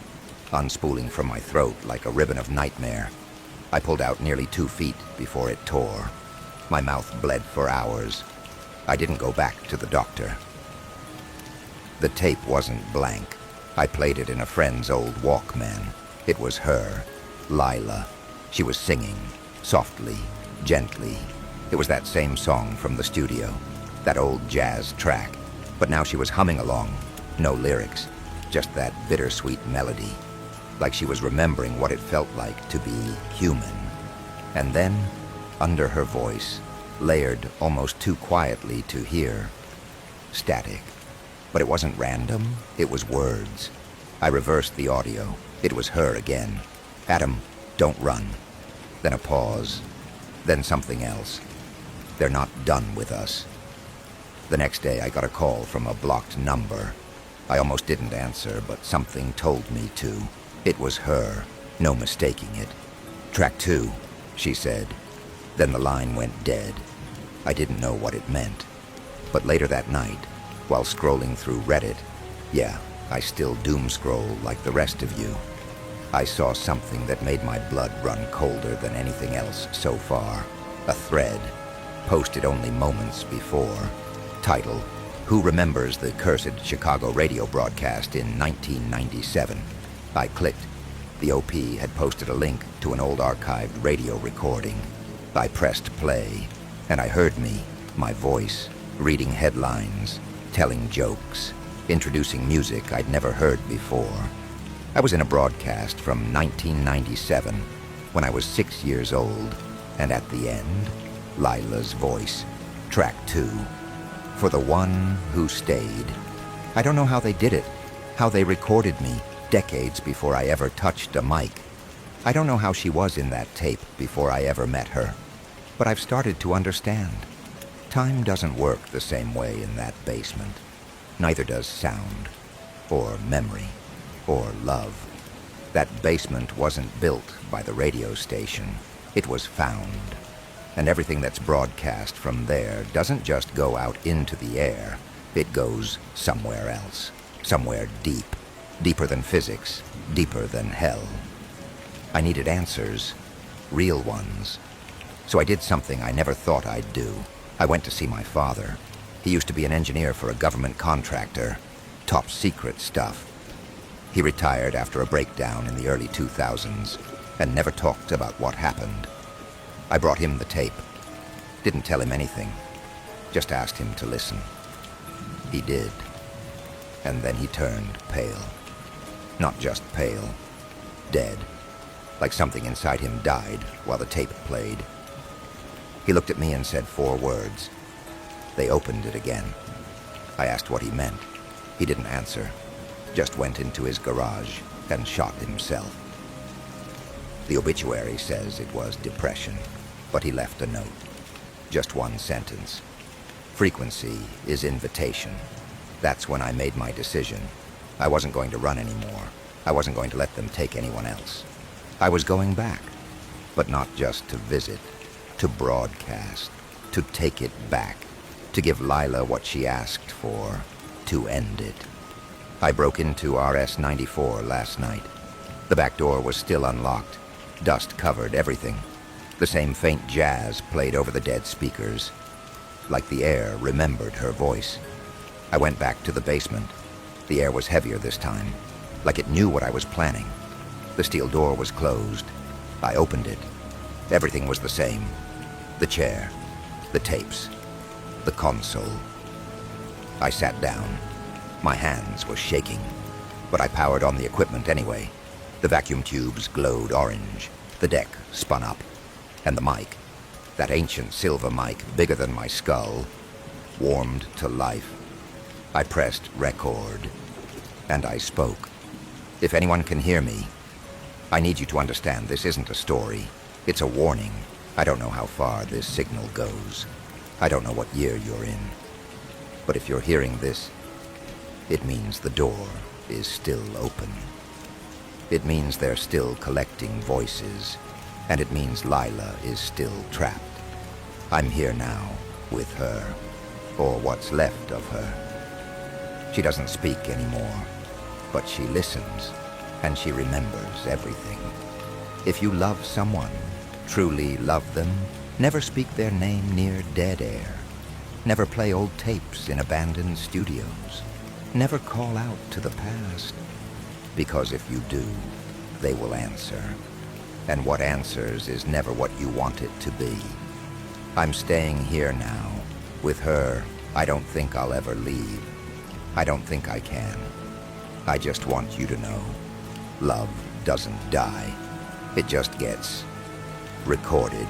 Speaker 1: unspooling from my throat like a ribbon of nightmare. I pulled out nearly 2 feet before it tore. My mouth bled for hours. I didn't go back to the doctor. The tape wasn't blank. I played it in a friend's old Walkman. It was her, Lila. She was singing, softly, gently. It was that same song from the studio, that old jazz track. But now she was humming along, no lyrics, just that bittersweet melody, like she was remembering what it felt like to be human. And then, under her voice, layered almost too quietly to hear, static. But it wasn't random, it was words. I reversed the audio. It was her again. Adam, don't run. Then a pause. Then something else. They're not done with us. The next day I got a call from a blocked number. I almost didn't answer, but something told me to. It was her. No mistaking it. Track 2, she said. Then the line went dead. I didn't know what it meant. But later that night, while scrolling through Reddit, yeah, I still doom scroll like the rest of you, I saw something that made my blood run colder than anything else so far. A thread, posted only moments before. Title, Who Remembers the Cursed Chicago Radio Broadcast in 1997? I clicked. The OP had posted a link to an old archived radio recording. I pressed play, and I heard me, my voice, reading headlines, telling jokes, introducing music I'd never heard before. I was in a broadcast from 1997, when I was 6 years old, and at the end, Lila's voice, track 2, for the one who stayed. I don't know how they did it, how they recorded me decades before I ever touched a mic. I don't know how she was in that tape before I ever met her, but I've started to understand. Time doesn't work the same way in that basement. Neither does sound, or memory, or love. That basement wasn't built by the radio station. It was found. And everything that's broadcast from there doesn't just go out into the air. It goes somewhere else. Somewhere deep. Deeper than physics. Deeper than hell. I needed answers. Real ones. So I did something I never thought I'd do. I went to see my father. He used to be an engineer for a government contractor. Top secret stuff. He retired after a breakdown in the early 2000s and never talked about what happened. I brought him the tape. Didn't tell him anything. Just asked him to listen. He did. And then he turned pale. Not just pale. Dead. Like something inside him died while the tape played. He looked at me and said 4 words. They opened it again. I asked what he meant. He didn't answer, just went into his garage and shot himself. The obituary says it was depression, but he left a note. Just one sentence. Frequency is invitation. That's when I made my decision. I wasn't going to run anymore. I wasn't going to let them take anyone else. I was going back, but not just to visit, to broadcast, to take it back, to give Lila what she asked for, to end it. I broke into RS 94 last night. The back door was still unlocked. Dust covered everything. The same faint jazz played over the dead speakers. Like the air remembered her voice. I went back to the basement. The air was heavier this time, like it knew what I was planning. The steel door was closed. I opened it. Everything was the same. The chair, the tapes, the console. I sat down. My hands were shaking, but I powered on the equipment anyway. The vacuum tubes glowed orange. The deck spun up. And the mic, that ancient silver mic bigger than my skull, warmed to life. I pressed record, and I spoke. If anyone can hear me, I need you to understand this isn't a story. It's a warning. I don't know how far this signal goes. I don't know what year you're in. But if you're hearing this, it means the door is still open. It means they're still collecting voices. And it means Lila is still trapped. I'm here now, with her, or what's left of her. She doesn't speak anymore, but she listens, and she remembers everything. If you love someone, truly love them, never speak their name near dead air. Never play old tapes in abandoned studios. Never call out to the past, because if you do, they will answer. And what answers is never what you want it to be. I'm staying here now. With her, I don't think I'll ever leave. I don't think I can. I just want you to know, love doesn't die. It just gets recorded.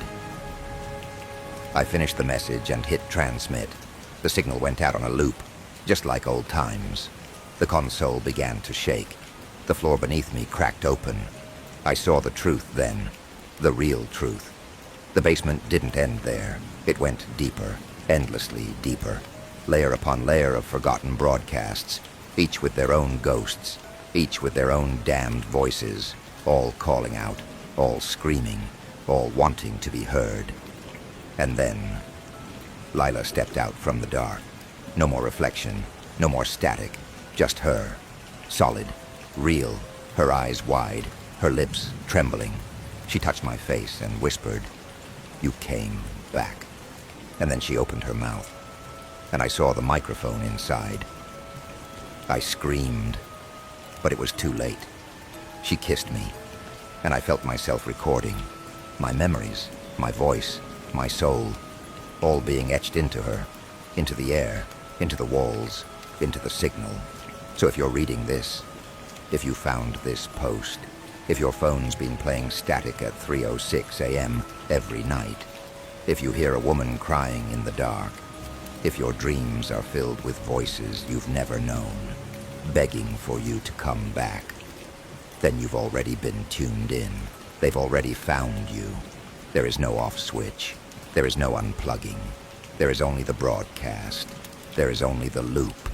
Speaker 1: I finished the message and hit transmit. The signal went out on a loop, just like old times. The console began to shake. The floor beneath me cracked open. I saw the truth then, the real truth. The basement didn't end there. It went deeper, endlessly deeper. Layer upon layer of forgotten broadcasts, each with their own ghosts, each with their own damned voices, all calling out, all screaming, all wanting to be heard. And then, Lila stepped out from the dark. No more reflection, no more static, just her. Solid, real, her eyes wide, her lips trembling. She touched my face and whispered, "You came back." And then she opened her mouth, and I saw the microphone inside. I screamed, but it was too late. She kissed me, and I felt myself recording. My memories, my voice, my soul, all being etched into her, into the air, into the walls, into the signal. So if you're reading this, if you found this post, if your phone's been playing static at 3:06 a.m. every night, if you hear a woman crying in the dark, if your dreams are filled with voices you've never known, begging for you to come back, then you've already been tuned in. They've already found you. There is no off switch. There is no unplugging. There is only the broadcast. There is only the loop.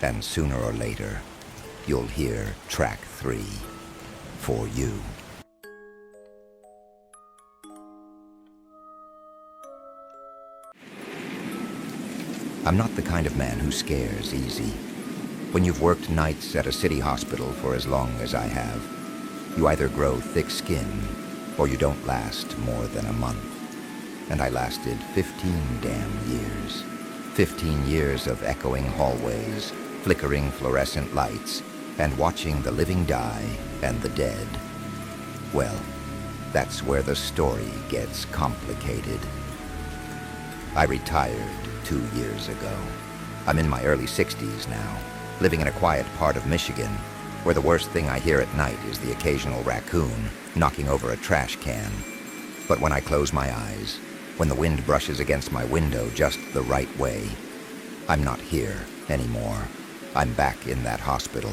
Speaker 1: And sooner or later, you'll hear track 3 for you. I'm not the kind of man who scares easy. When you've worked nights at a city hospital for as long as I have, you either grow thick skin or you don't last more than a month. And I lasted 15 damn years. 15 years of echoing hallways, flickering fluorescent lights, and watching the living die and the dead. Well, that's where the story gets complicated. I retired 2 years ago. I'm in my early 60s now, living in a quiet part of Michigan, where the worst thing I hear at night is the occasional raccoon knocking over a trash can. But when I close my eyes, when the wind brushes against my window just the right way, I'm not here anymore. I'm back in that hospital,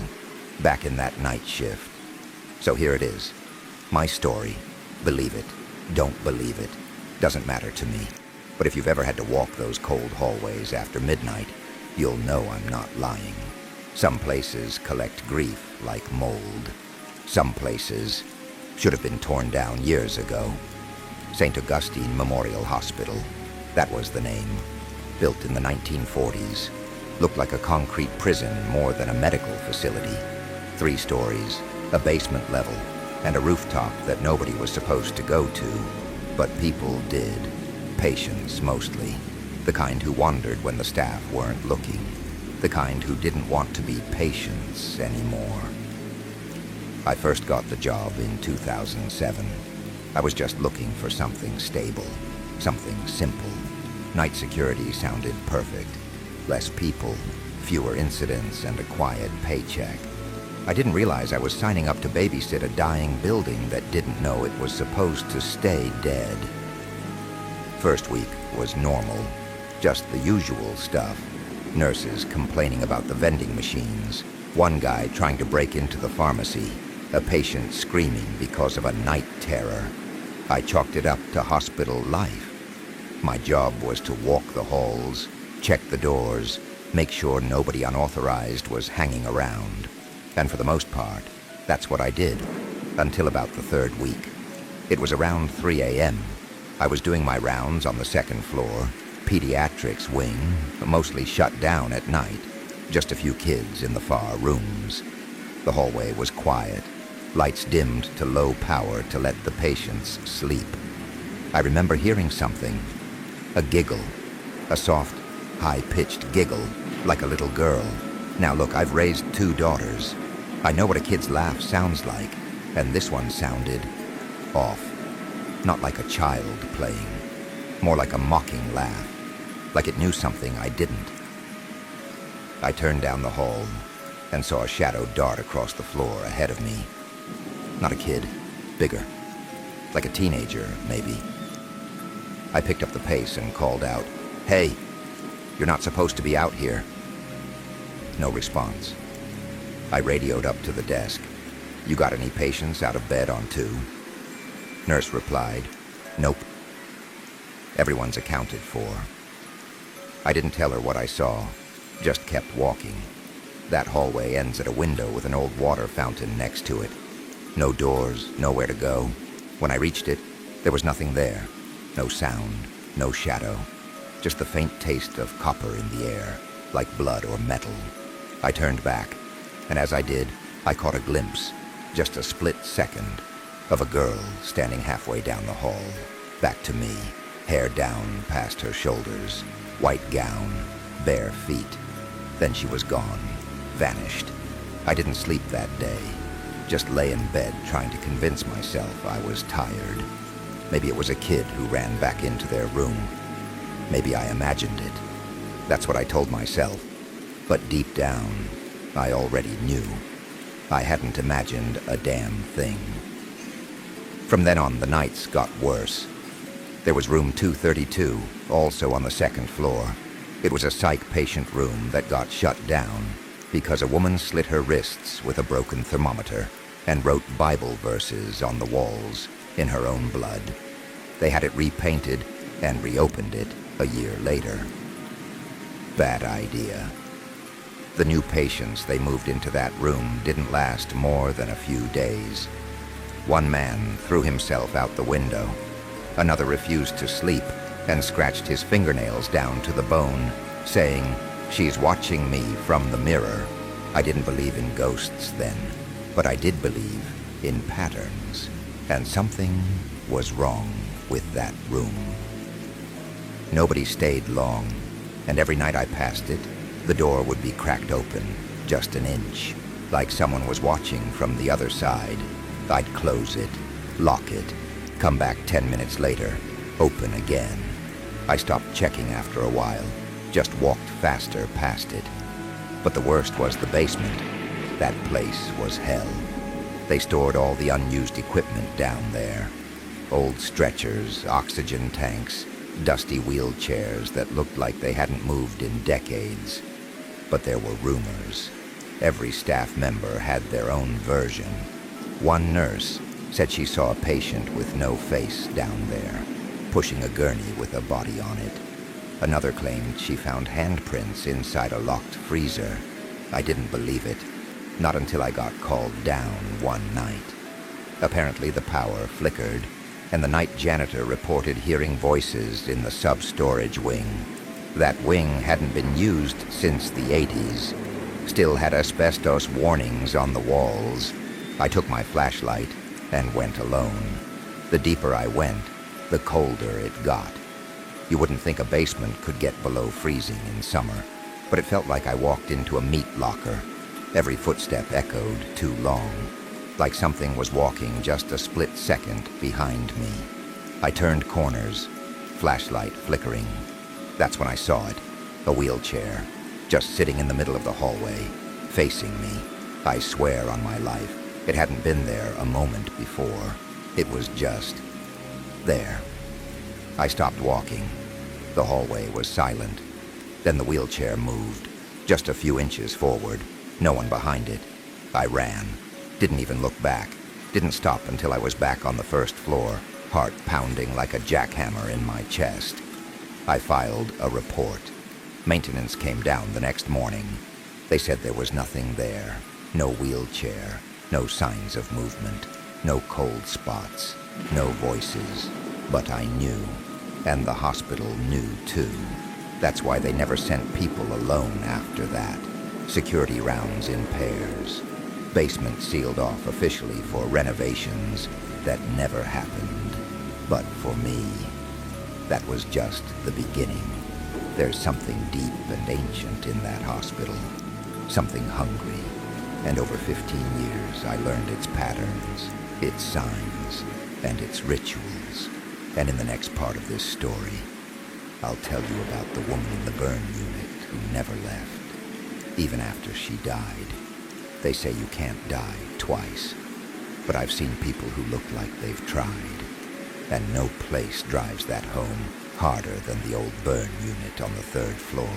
Speaker 1: back in that night shift. So here it is. My story. Believe it. Don't believe it. Doesn't matter to me. But if you've ever had to walk those cold hallways after midnight, you'll know I'm not lying. Some places collect grief like mold. Some places should have been torn down years ago. St. Augustine Memorial Hospital. That was the name. Built in the 1940s. Looked like a concrete prison more than a medical facility. 3 stories, a basement level, and a rooftop that nobody was supposed to go to. But people did. Patients, mostly. The kind who wandered when the staff weren't looking. The kind who didn't want to be patients anymore. I first got the job in 2007. I was just looking for something stable, something simple. Night security sounded perfect. Less people, fewer incidents, and a quiet paycheck. I didn't realize I was signing up to babysit a dying building that didn't know it was supposed to stay dead. First week was normal, just the usual stuff. Nurses complaining about the vending machines, one guy trying to break into the pharmacy, a patient screaming because of a night terror. I chalked it up to hospital life. My job was to walk the halls, check the doors, make sure nobody unauthorized was hanging around. And for the most part, that's what I did, until about the 3rd week. It was around 3 a.m. I was doing my rounds on the 2nd floor, pediatrics wing, mostly shut down at night, just a few kids in the far rooms. The hallway was quiet, lights dimmed to low power to let the patients sleep. I remember hearing something, a giggle, a soft, high-pitched giggle, like a little girl. Now look, I've raised 2 daughters. I know what a kid's laugh sounds like, and this one sounded off. Not like a child playing, more like a mocking laugh, like it knew something I didn't. I turned down the hall and saw a shadow dart across the floor ahead of me. Not a kid, bigger, like a teenager, maybe. I picked up the pace and called out, "Hey, you're not supposed to be out here." No response. I radioed up to the desk. "You got any patients out of bed on 2?" Nurse replied, "Nope. Everyone's accounted for." I didn't tell her what I saw, just kept walking. That hallway ends at a window with an old water fountain next to it. No doors, nowhere to go. When I reached it, there was nothing there. No sound, no shadow. Just the faint taste of copper in the air, like blood or metal. I turned back, and as I did, I caught a glimpse, just a split second, of a girl standing halfway down the hall, back to me, hair down past her shoulders, white gown, bare feet. Then she was gone, vanished. I didn't sleep that day, just lay in bed trying to convince myself I was tired. Maybe it was a kid who ran back into their room. Maybe I imagined it. That's what I told myself. But deep down, I already knew. I hadn't imagined a damn thing. From then on, the nights got worse. There was room 232, also on the 2nd floor. It was a psych patient room that got shut down because a woman slit her wrists with a broken thermometer and wrote Bible verses on the walls in her own blood. They had it repainted and reopened it a year later. Bad idea. The new patients they moved into that room didn't last more than a few days. One man threw himself out the window. Another refused to sleep and scratched his fingernails down to the bone, saying, "She's watching me from the mirror." I didn't believe in ghosts then, but I did believe in patterns, and something was wrong with that room. Nobody stayed long, and every night I passed it, the door would be cracked open, just an inch, like someone was watching from the other side. I'd close it, lock it, come back 10 minutes later, open again. I stopped checking after a while, just walked faster past it. But the worst was the basement. That place was hell. They stored all the unused equipment down there. Old stretchers, oxygen tanks, dusty wheelchairs that looked like they hadn't moved in decades. But there were rumors. Every staff member had their own version. One nurse said she saw a patient with no face down there, pushing a gurney with a body on it. Another claimed she found handprints inside a locked freezer. I didn't believe it, not until I got called down one night. Apparently the power flickered, and the night janitor reported hearing voices in the sub-storage wing. That wing hadn't been used since the 80s, still had asbestos warnings on the walls. I took my flashlight and went alone. The deeper I went, the colder it got. You wouldn't think a basement could get below freezing in summer, but it felt like I walked into a meat locker. Every footstep echoed too long, like something was walking just a split second behind me. I turned corners, flashlight flickering. That's when I saw it, a wheelchair, just sitting in the middle of the hallway, facing me. I swear on my life, it hadn't been there a moment before. It was just there. I stopped walking. The hallway was silent. Then the wheelchair moved, just a few inches forward, no one behind it. I ran, didn't even look back, didn't stop until I was back on the first floor, heart pounding like a jackhammer in my chest. I filed a report. Maintenance came down the next morning. They said there was nothing there. No wheelchair, no signs of movement, no cold spots, no voices. But I knew, and the hospital knew too. That's why they never sent people alone after that. Security rounds in pairs. Basement sealed off officially for renovations that never happened. But for me, that was just the beginning. There's something deep and ancient in that hospital. Something hungry. And over 15 years, I learned its patterns, its signs, and its rituals. And in the next part of this story, I'll tell you about the woman in the burn unit who never left, even after she died. They say you can't die twice, but I've seen people who look like they've tried, and no place drives that home harder than the old burn unit on the 3rd floor.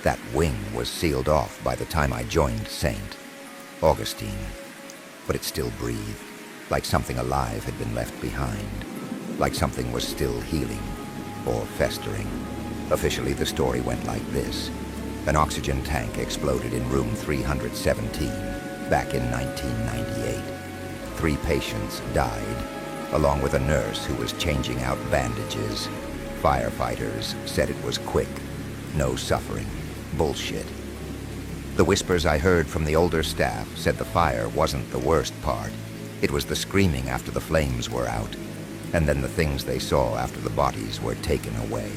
Speaker 1: That wing was sealed off by the time I joined St. Augustine, but it still breathed, like something alive had been left behind, like something was still healing or festering. Officially, the story went like this. An oxygen tank exploded in room 317 back in 1998. 3 patients died, along with a nurse who was changing out bandages. Firefighters said it was quick, no suffering. Bullshit. The whispers I heard from the older staff said the fire wasn't the worst part. It was the screaming after the flames were out, and then the things they saw after the bodies were taken away.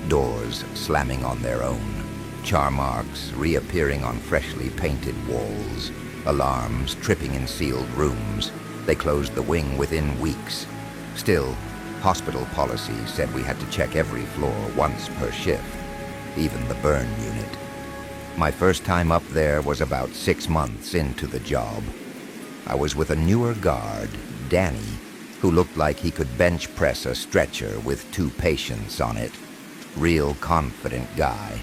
Speaker 1: Doors slamming on their own, char marks reappearing on freshly painted walls, alarms tripping in sealed rooms. They closed the wing within weeks. Still, hospital policy said we had to check every floor once per shift, even the burn unit. My first time up there was about 6 months into the job. I was with a newer guard, Danny, who looked like he could bench press a stretcher with 2 patients on it. Real confident guy.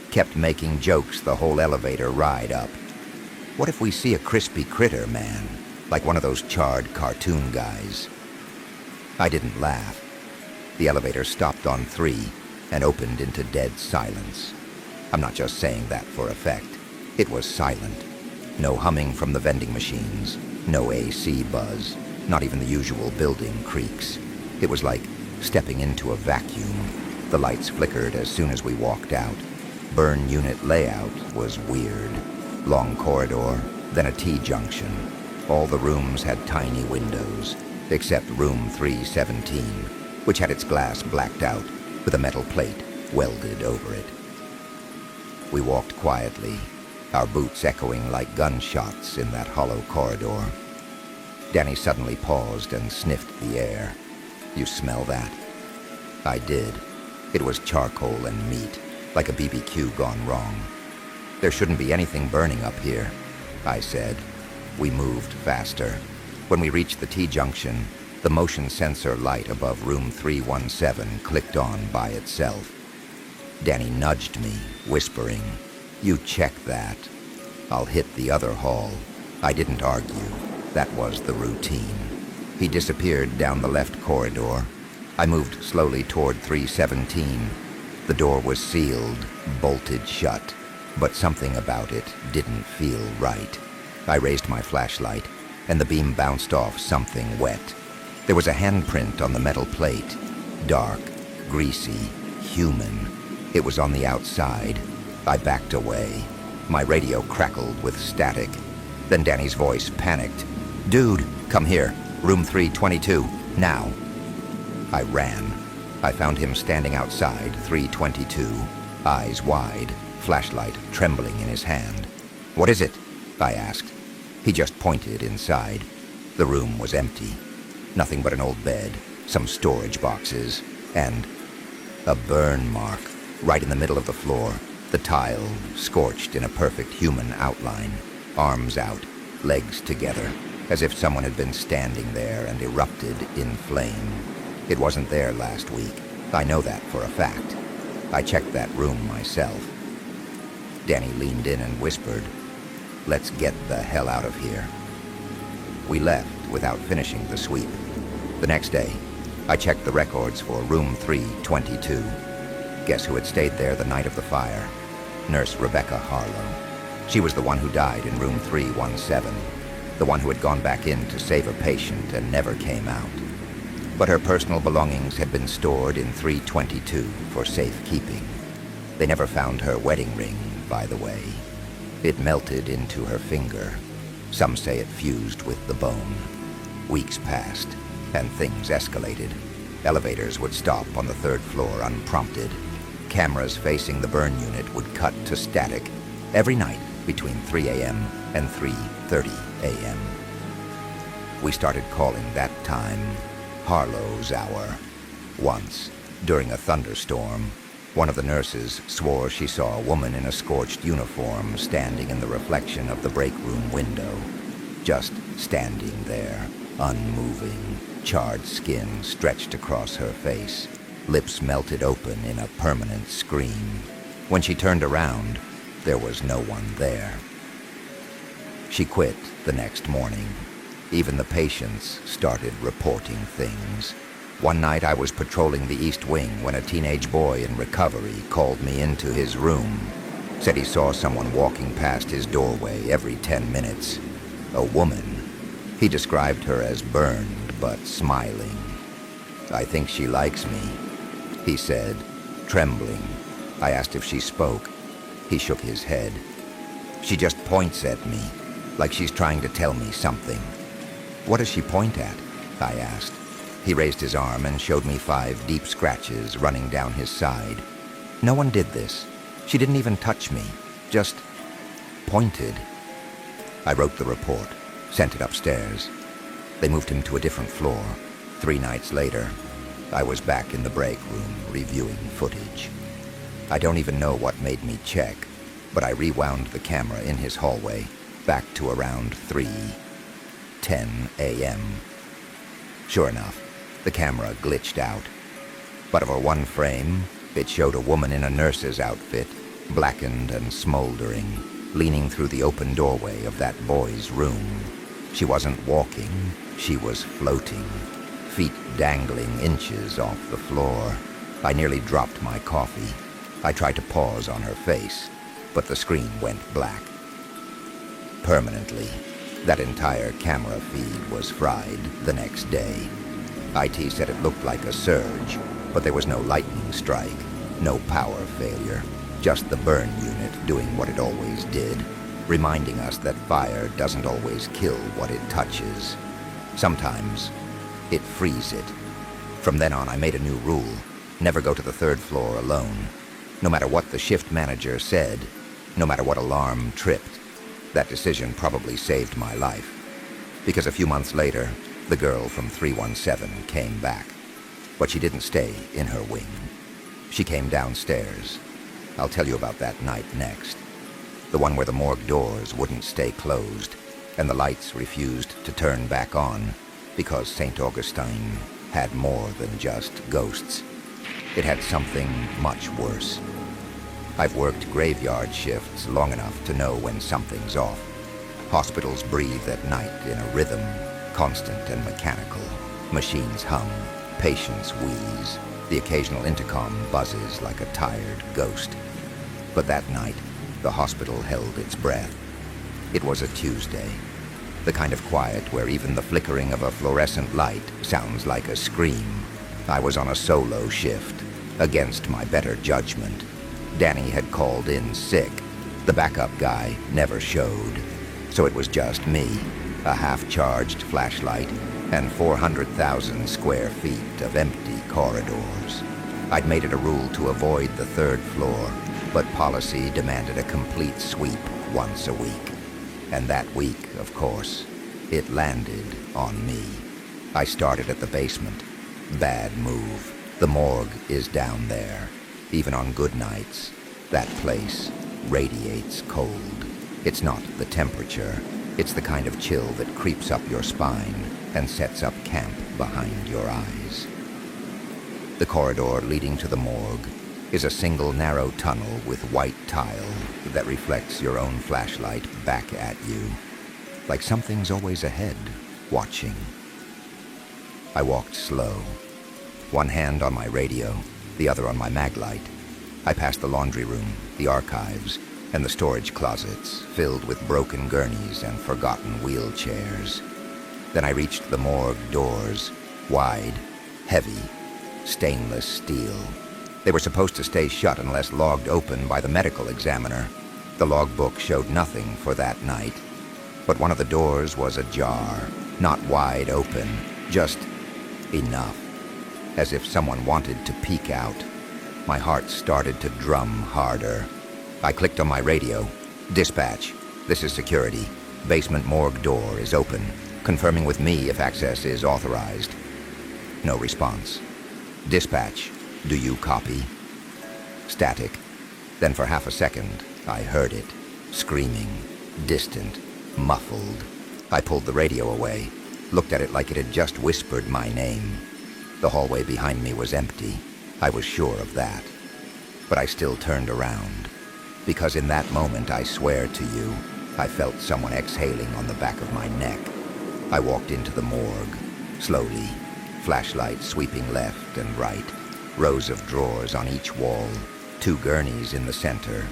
Speaker 1: Kept making jokes the whole elevator ride up. What if we see a crispy critter, man? Like one of those charred cartoon guys. I didn't laugh. The elevator stopped on 3 and opened into dead silence. I'm not just saying that for effect. It was silent. No humming from the vending machines. No AC buzz. Not even the usual building creaks. It was like stepping into a vacuum. The lights flickered as soon as we walked out. Burn unit layout was weird. Long corridor, then a T-junction. All the rooms had tiny windows, except room 317, which had its glass blacked out with a metal plate welded over it. We walked quietly, our boots echoing like gunshots in that hollow corridor. Danny suddenly paused and sniffed the air. You smell that? I did. It was charcoal and meat, like a BBQ gone wrong. There shouldn't be anything burning up here, I said. We moved faster. When we reached the T-junction, Danny said, "We're almost there." I nodded. It was 2 blocks. I was with a newer guard, Danny, who looked like he could bench press a stretcher with 2 patients on it. 3 patients died, along with a nurse who was changing out bandages. Firefighters said it was quick, no suffering. But for me, that was just the beginning. There's something deep and ancient in that hospital. Something hungry. And over 15 years, I learned its patterns. It was the screaming after the flames were out. The motion sensor light above room 317 clicked on by itself. Danny nudged me, whispering, "You check that. I'll hit the other hall." I didn't argue. That was the routine. He disappeared down the left corridor. I moved slowly toward 317. The door was sealed, bolted shut, but something about it didn't feel right. I raised my flashlight, and the beam bounced off something wet. There was a handprint on the metal plate. Dark, greasy, human. It was on the outside. I backed away. My radio crackled with static. Then Danny's voice panicked. "Dude, come here. Room 322. Now." I ran. I found him standing outside 322, eyes wide, flashlight trembling in his hand. "What is it?" I asked. He just pointed inside. The room was empty. Nothing but an old bed, some storage boxes, and a burn mark right in the middle of the floor. The tile scorched in a perfect human outline, arms out, legs together, as if someone had been standing there and erupted in flame. It wasn't there last week. I know that for a fact. I checked that room myself. Danny leaned in and whispered, "Let's get the hell out of here." We left without finishing the sweep. The next day, I checked the records for room 322. Guess who had stayed there the night of the fire? Nurse Rebecca Harlow. She was the one who died in room 317, the one who had gone back in to save a patient and never came out. But her personal belongings had been stored in 322 for safekeeping. They never found her wedding ring, by the way. It melted into her finger. Some say it fused with the bone. Weeks passed, and things escalated. Elevators would stop on the third floor unprompted. Cameras facing the burn unit would cut to static every night between 3 a.m. and 3:30 a.m. We started calling that time Harlow's Hour. Once, during a thunderstorm, one of the nurses swore she saw a woman in a scorched uniform standing in the reflection of the break room window. Just standing there, unmoving, charred skin stretched across her face, lips melted open in a permanent scream. When she turned around, there was no one there. She quit the next morning. Even the patients started reporting things. One night I was patrolling the East Wing when a teenage boy in recovery called me into his room. Said he saw someone walking past his doorway every 10 minutes. A woman. He described her as burned but smiling. "I think she likes me," he said, trembling. I asked if she spoke. He shook his head. "She just points at me, like she's trying to tell me something." "What does she point at?" I asked. He raised his arm and showed me 5 deep scratches running down his side. "No one did this. She didn't even touch me. Just pointed." I wrote the report, sent it upstairs. They moved him to a different floor. 3 nights later, I was back in the break room reviewing footage. I don't even know what made me check, but I rewound the camera in his hallway back to around 3:10 a.m. Sure enough, the camera glitched out. But over one frame, it showed a woman in a nurse's outfit, blackened and smoldering, leaning through the open doorway of that boy's room. She wasn't walking, she was floating, feet dangling inches off the floor. I nearly dropped my coffee. I tried to pause on her face, but the screen went black. Permanently. That entire camera feed was fried the next day. IT said it looked like a surge, but there was no lightning strike, no power failure, just the burn unit doing what it always did, reminding us that fire doesn't always kill what it touches. Sometimes it frees it. From then on, I made a new rule: never go to the 3rd floor alone. No matter what the shift manager said, no matter what alarm tripped. That decision probably saved my life, because a few months later, the girl from 317 came back. But she didn't stay in her wing. She came downstairs. I'll tell you about that night next. The one where the morgue doors wouldn't stay closed, and the lights refused to turn back on. because St. Augustine had more than just ghosts. It had something much worse. I've worked graveyard shifts long enough to know when something's off. Hospitals breathe at night in a rhythm, constant and mechanical. Machines hum, patients wheeze. The occasional intercom buzzes like a tired ghost. But that night, the hospital held its breath. It was a Tuesday, the kind of quiet where even the flickering of a fluorescent light sounds like a scream. I was on a solo shift, against my better judgment. Danny had called in sick. The backup guy never showed. So it was just me, a half-charged flashlight, and 400,000 square feet of empty corridors. I'd made it a rule to avoid the third floor, but policy demanded a complete sweep once a week. And that week, of course, it landed on me. I started at the basement. Bad move. The morgue is down there. Even on good nights, that place radiates cold. It's not the temperature. It's the kind of chill that creeps up your spine and sets up camp behind your eyes. The corridor leading to the morgue is a single narrow tunnel with white tile that reflects your own flashlight back at you, like something's always ahead, watching. I walked slow, one hand on my radio, the other on my mag light. I passed the laundry room, the archives, and the storage closets filled with broken gurneys and forgotten wheelchairs. Then I reached the morgue doors, wide, heavy, stainless steel. They were supposed to stay shut unless logged open by the medical examiner. The logbook showed nothing for that night, but one of the doors was ajar, not wide open, just enough, as if someone wanted to peek out. My heart started to drum harder. I clicked on my radio. Dispatch, this is security. Basement morgue door is open. Confirming with me if access is authorized. No response. Dispatch, do you copy? Static. Then for half a second, I heard it. Screaming. Distant. Muffled. I pulled the radio away. Looked at it like it had just whispered my name. The hallway behind me was empty. I was sure of that. But I still turned around. Because in that moment, I swear to you, I felt someone exhaling on the back of my neck. I walked into the morgue, slowly, flashlight sweeping left and right, rows of drawers on each wall, 2 gurneys in the center,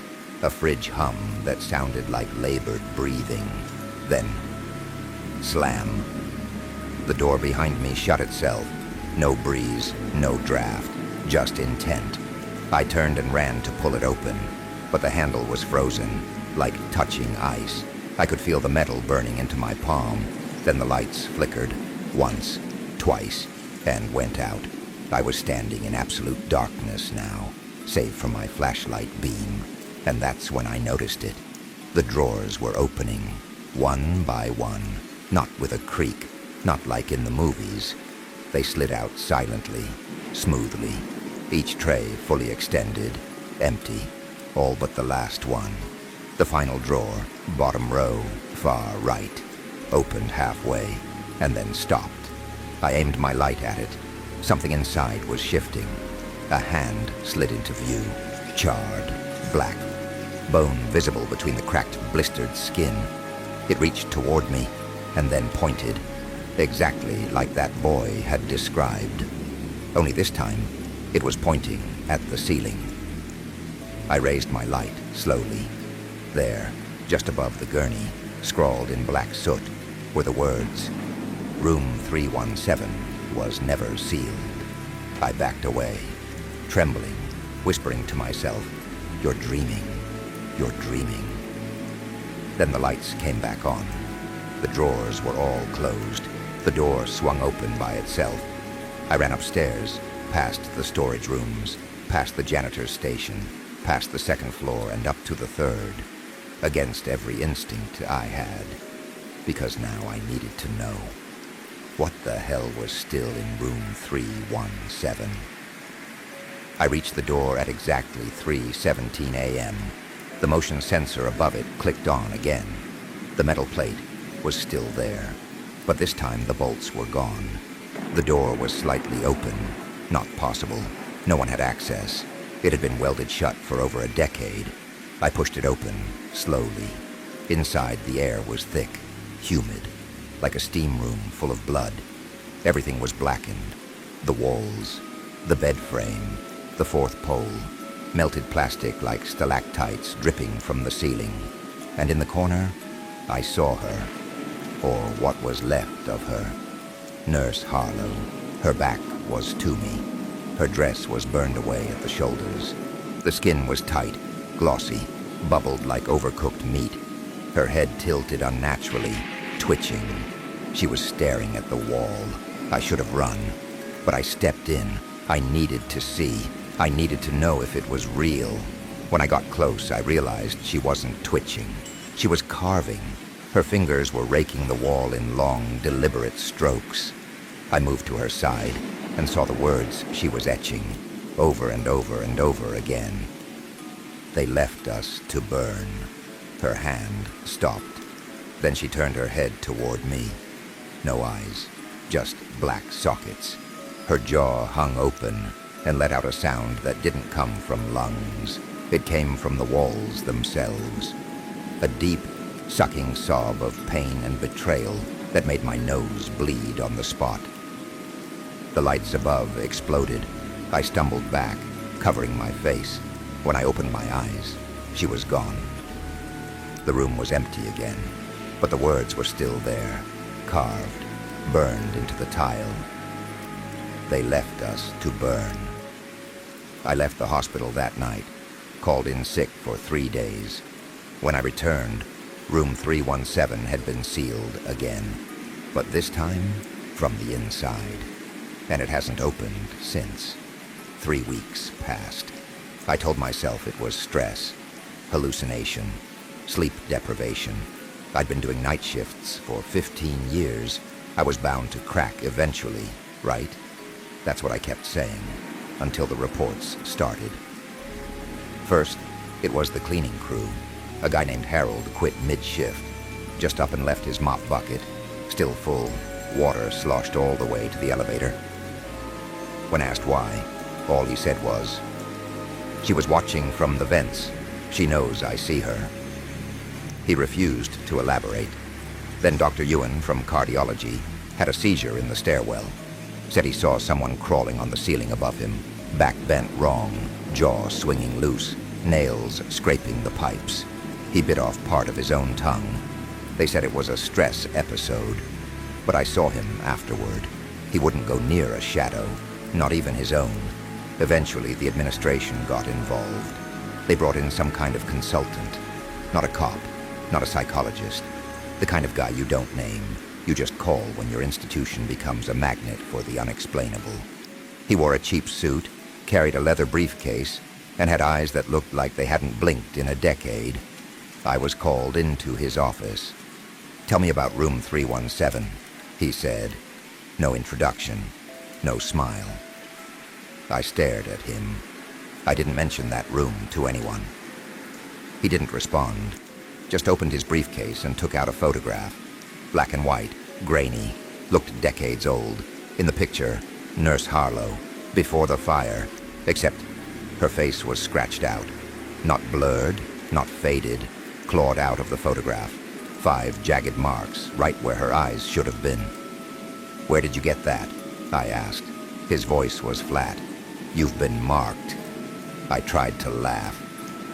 Speaker 1: a fridge hum that sounded like labored breathing. Then, slam. The door behind me shut itself. No breeze, no draft, just intent. I turned and ran to pull it open, but the handle was frozen, like touching ice. I could feel the metal burning into my palm. Then the lights flickered, once, twice, and went out. I was standing in absolute darkness now, save for my flashlight beam, and that's when I noticed it. The drawers were opening, one by one, not with a creak, not like in the movies. They slid out silently, smoothly, each tray fully extended, empty. All but the last one. The final drawer, bottom row, far right, opened halfway, and then stopped. I aimed my light at it. Something inside was shifting. A hand slid into view, charred, black, bone visible between the cracked, blistered skin. It reached toward me, and then pointed, exactly like that boy had described. Only this time, it was pointing at the ceiling. I raised my light, slowly. There, just above the gurney, scrawled in black soot, were the words, "Room 317 was never sealed." I backed away, trembling, whispering to myself, "You're dreaming, you're dreaming." Then the lights came back on. The drawers were all closed. The door swung open by itself. I ran upstairs, past the storage rooms, past the janitor's station, past the second floor and up to the third, against every instinct I had, because now I needed to know. What the hell was still in room 317? I reached the door at exactly 3:17 a.m. The motion sensor above it clicked on again. The metal plate was still there, But this time the bolts were gone. The door was slightly open. Not possible. No one had access. It had been welded shut for over a decade. I pushed it open, slowly. Inside, the air was thick, humid, like a steam room full of blood. Everything was blackened. The walls, the bed frame, the fourth pole, melted plastic like stalactites dripping from the ceiling. And in the corner, I saw her, or what was left of her. Nurse Harlow. Her back was to me. Her dress was burned away at the shoulders. The skin was tight, glossy, bubbled like overcooked meat. Her head tilted unnaturally, twitching. She was staring at the wall. I should have run, but I stepped in. I needed to see. I needed to know if it was real. When I got close, I realized she wasn't twitching. She was carving. Her fingers were raking the wall in long, deliberate strokes. I moved to her side and saw the words she was etching, over and over and over again. They left us to burn. Her hand stopped. Then she turned her head toward me. No eyes, just black sockets. Her jaw hung open and let out a sound that didn't come from lungs. It came from the walls themselves. A deep, sucking sob of pain and betrayal that made my nose bleed on the spot. The lights above exploded. I stumbled back, covering my face. When I opened my eyes, she was gone. The room was empty again, but the words were still there, carved, burned into the tile. They left us to burn. I left the hospital that night, called in sick for 3 days. When I returned, room 317 had been sealed again, but this time from the inside. And it hasn't opened since. 3 weeks passed. I told myself it was stress, hallucination, sleep deprivation. I'd been doing night shifts for 15 years. I was bound to crack eventually, right? That's what I kept saying, until the reports started. First, it was the cleaning crew. A guy named Harold quit mid-shift, just up and left his mop bucket, still full, water sloshed all the way to the elevator. When asked why, all he said was, "She was watching from the vents. She knows I see her." He refused to elaborate. Then Dr. Ewan from cardiology had a seizure in the stairwell. Said he saw someone crawling on the ceiling above him, back bent wrong, jaw swinging loose, nails scraping the pipes. He bit off part of his own tongue. They said it was a stress episode, but I saw him afterward. He wouldn't go near a shadow, not even his own. Eventually, the administration got involved. They brought in some kind of consultant, not a cop, not a psychologist, the kind of guy you don't name. You just call when your institution becomes a magnet for the unexplainable. He wore a cheap suit, carried a leather briefcase, and had eyes that looked like they hadn't blinked in a decade. I was called into his office. "Tell me about room 317, he said. No introduction, no smile. I stared at him. I didn't mention that room to anyone. He didn't respond, just opened his briefcase and took out a photograph. Black and white, grainy, looked decades old. In the picture, Nurse Harlow, before the fire, except her face was scratched out. Not blurred, not faded, clawed out of the photograph. 5 jagged marks, right where her eyes should have been. "Where did you get that?" I asked. His voice was flat. "You've been marked." I tried to laugh.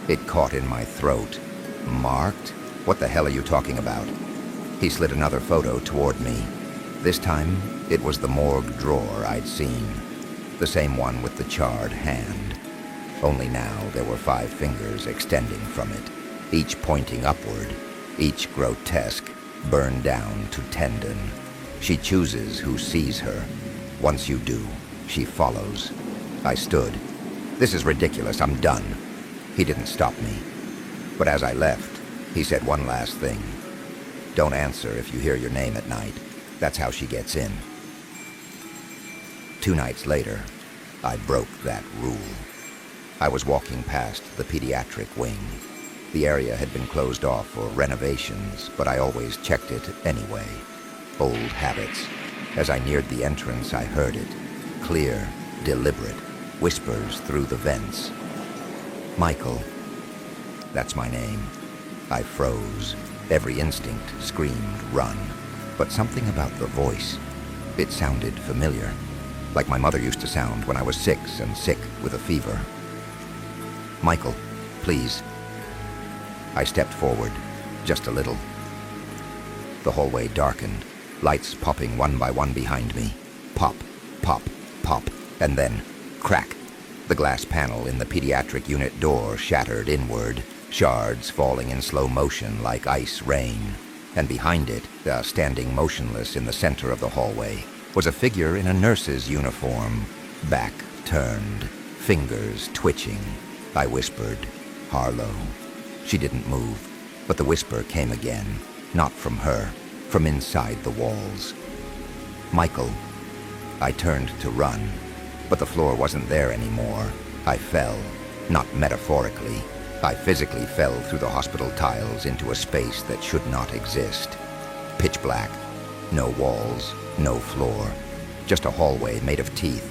Speaker 1: It caught in my throat. "Marked? What the hell are you talking about?" He slid another photo toward me. This time, it was the morgue drawer I'd seen. The same one with the charred hand. Only now there were 5 fingers extending from it, each pointing upward, each grotesque, burned down to tendon. She chooses who sees her. Once you do, she follows. I stood. "This is ridiculous. I'm done." He didn't stop me. But as I left, he said one last thing. "Don't answer if you hear your name at night. That's how she gets in." 2 nights later, I broke that rule. I was walking past the pediatric wing. The area had been closed off for renovations, but I always checked it anyway. old habits. As I neared the entrance, I heard it. Clear, deliberate, whispers through the vents. Michael. That's my name. I froze. Every instinct screamed, run. But something about the voice, it sounded familiar. Like my mother used to sound when I was 6 and sick with a fever. Michael, please. I stepped forward, just a little. The hallway darkened, lights popping one by one behind me. Pop, pop, pop, and then crack. The glass panel in the pediatric unit door shattered inward, shards falling in slow motion like ice rain. And behind it, standing motionless in the center of the hallway, was a figure in a nurse's uniform, back turned, fingers twitching. I whispered, "Harlow." She didn't move, but the whisper came again, not from her, from inside the walls. "Michael." I turned to run, but the floor wasn't there anymore. I fell, not metaphorically. I physically fell through the hospital tiles into a space that should not exist. Pitch black, no walls, no floor, just a hallway made of teeth,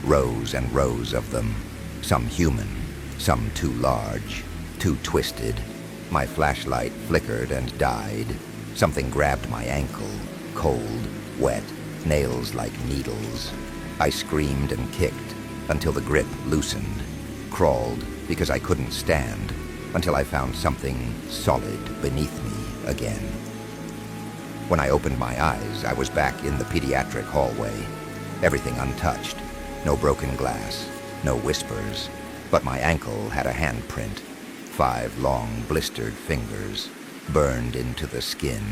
Speaker 1: rows and rows of them, some human, some too large, too twisted. My flashlight flickered and died. Something grabbed my ankle, cold, wet, nails like needles. I screamed and kicked until the grip loosened, crawled because I couldn't stand, until I found something solid beneath me again. When I opened my eyes, I was back in the pediatric hallway, everything untouched, no broken glass, no whispers, but my ankle had a handprint, 5 long blistered fingers, burned into the skin.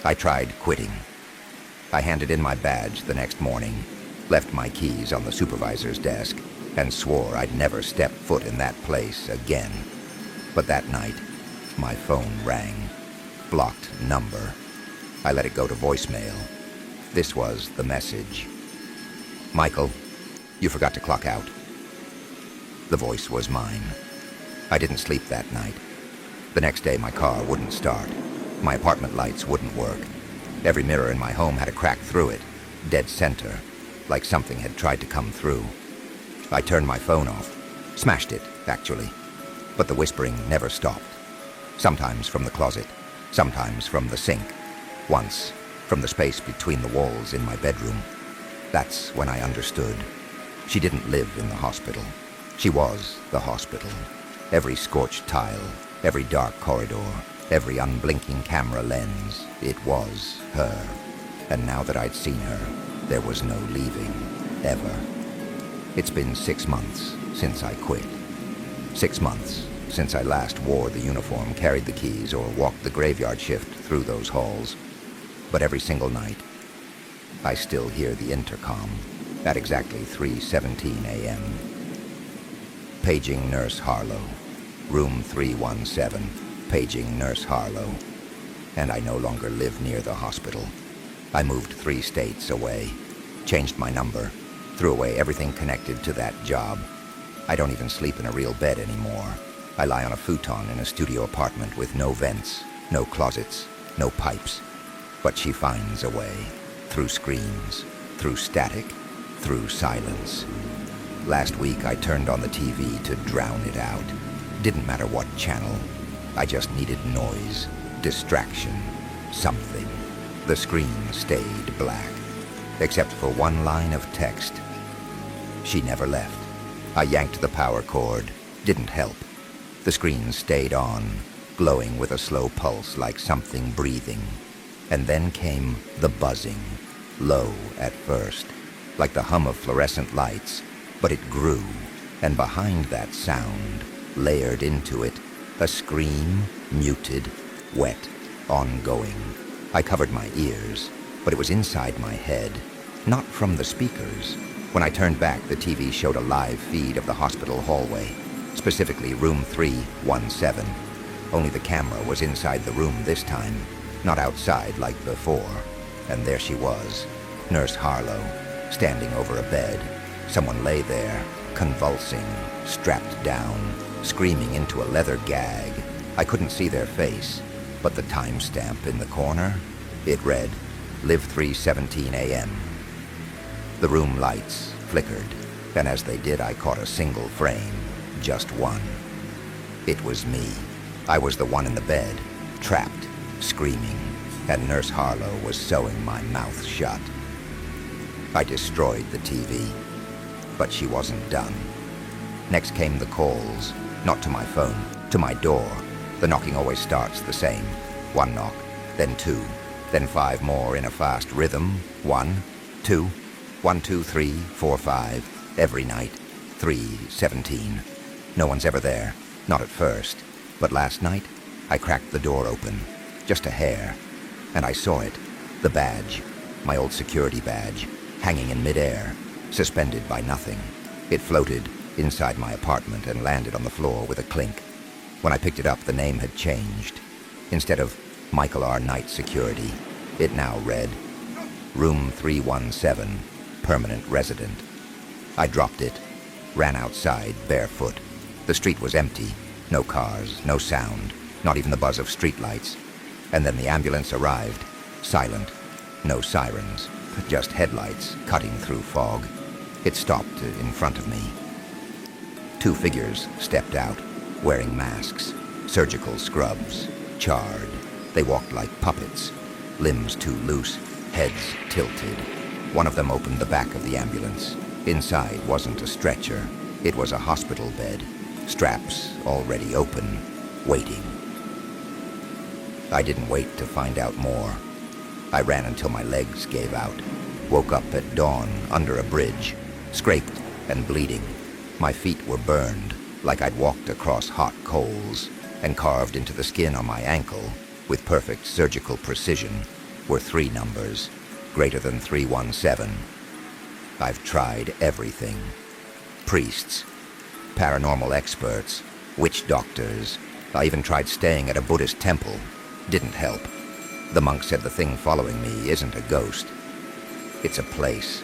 Speaker 1: I tried quitting. I handed in my badge the next morning, left my keys on the supervisor's desk, and swore I'd never step foot in that place again. But that night, my phone rang. Blocked number. I let it go to voicemail. This was the message. "Michael, you forgot to clock out." The voice was mine. I didn't sleep that night. The next day, my car wouldn't start. My apartment lights wouldn't work. Every mirror in my home had a crack through it, dead center, like something had tried to come through. I turned my phone off. Smashed it, actually. But the whispering never stopped. Sometimes from the closet, sometimes from the sink, once from the space between the walls in my bedroom. That's when I understood. She didn't live in the hospital. She was the hospital. Every scorched tile, every dark corridor, every unblinking camera lens, it was her. And now that I'd seen her, there was no leaving, ever. It's been 6 months since I quit. 6 months since I last wore the uniform, carried the keys, or walked the graveyard shift through those halls. But every single night, I still hear the intercom at exactly 3:17 a.m. Paging Nurse Harlow. Room 317. Paging Nurse Harlow. And I no longer live near the hospital. I moved 3 states away, changed my number, threw away everything connected to that job. I don't even sleep in a real bed anymore. I lie on a futon in a studio apartment with no vents, no closets, no pipes. But she finds a way, through screens, through static, through silence. Last week I turned on the TV to drown it out. Didn't matter what channel. I just needed noise, distraction, something. The screen stayed black, except for one line of text. She never left. I yanked the power cord. Didn't help. The screen stayed on, glowing with a slow pulse like something breathing. And then came the buzzing, low at first, like the hum of fluorescent lights, but it grew, and behind that sound, layered into it, a scream, muted, wet, ongoing. I covered my ears, but it was inside my head, not from the speakers. When I turned back, the TV showed a live feed of the hospital hallway, specifically room 317. Only the camera was inside the room this time, not outside like before. And there she was, Nurse Harlow, standing over a bed. Someone lay there, convulsing, strapped down, screaming into a leather gag. I couldn't see their face, but the timestamp in the corner, it read Live 3:17 a.m. The room lights flickered, and as they did, I caught a single frame, just one. It was me. I was the one in the bed, trapped, screaming, and Nurse Harlow was sewing my mouth shut. I destroyed the TV, but she wasn't done. Next came the calls, not to my phone, to my door. The knocking always starts the same. One knock, then two, then five more in a fast rhythm. 1, 2, 1, 2, 3, 4, 5. Every night. 3:17. No one's ever there. Not at first. But last night, I cracked the door open. Just a hair. And I saw it. The badge. My old security badge. Hanging in midair. Suspended by nothing. It floated inside my apartment and landed on the floor with a clink. When I picked it up, the name had changed. Instead of Michael R. Knight Security, it now read, Room 317, Permanent Resident. I dropped it, ran outside, barefoot. The street was empty. No cars, no sound, not even the buzz of streetlights. And then the ambulance arrived, silent. No sirens, just headlights cutting through fog. It stopped in front of me. Two figures stepped out, wearing masks, surgical scrubs, charred. They walked like puppets, limbs too loose, heads tilted. One of them opened the back of the ambulance. Inside wasn't a stretcher. It was a hospital bed, straps already open, waiting. I didn't wait to find out more. I ran until my legs gave out. Woke up at dawn under a bridge, scraped and bleeding. My feet were burned, like I'd walked across hot coals, and carved into the skin on my ankle, with perfect surgical precision, were 3 numbers, greater than 317. I've tried everything. Priests, paranormal experts, witch doctors. I even tried staying at a Buddhist temple. Didn't help. The monk said the thing following me isn't a ghost. It's a place,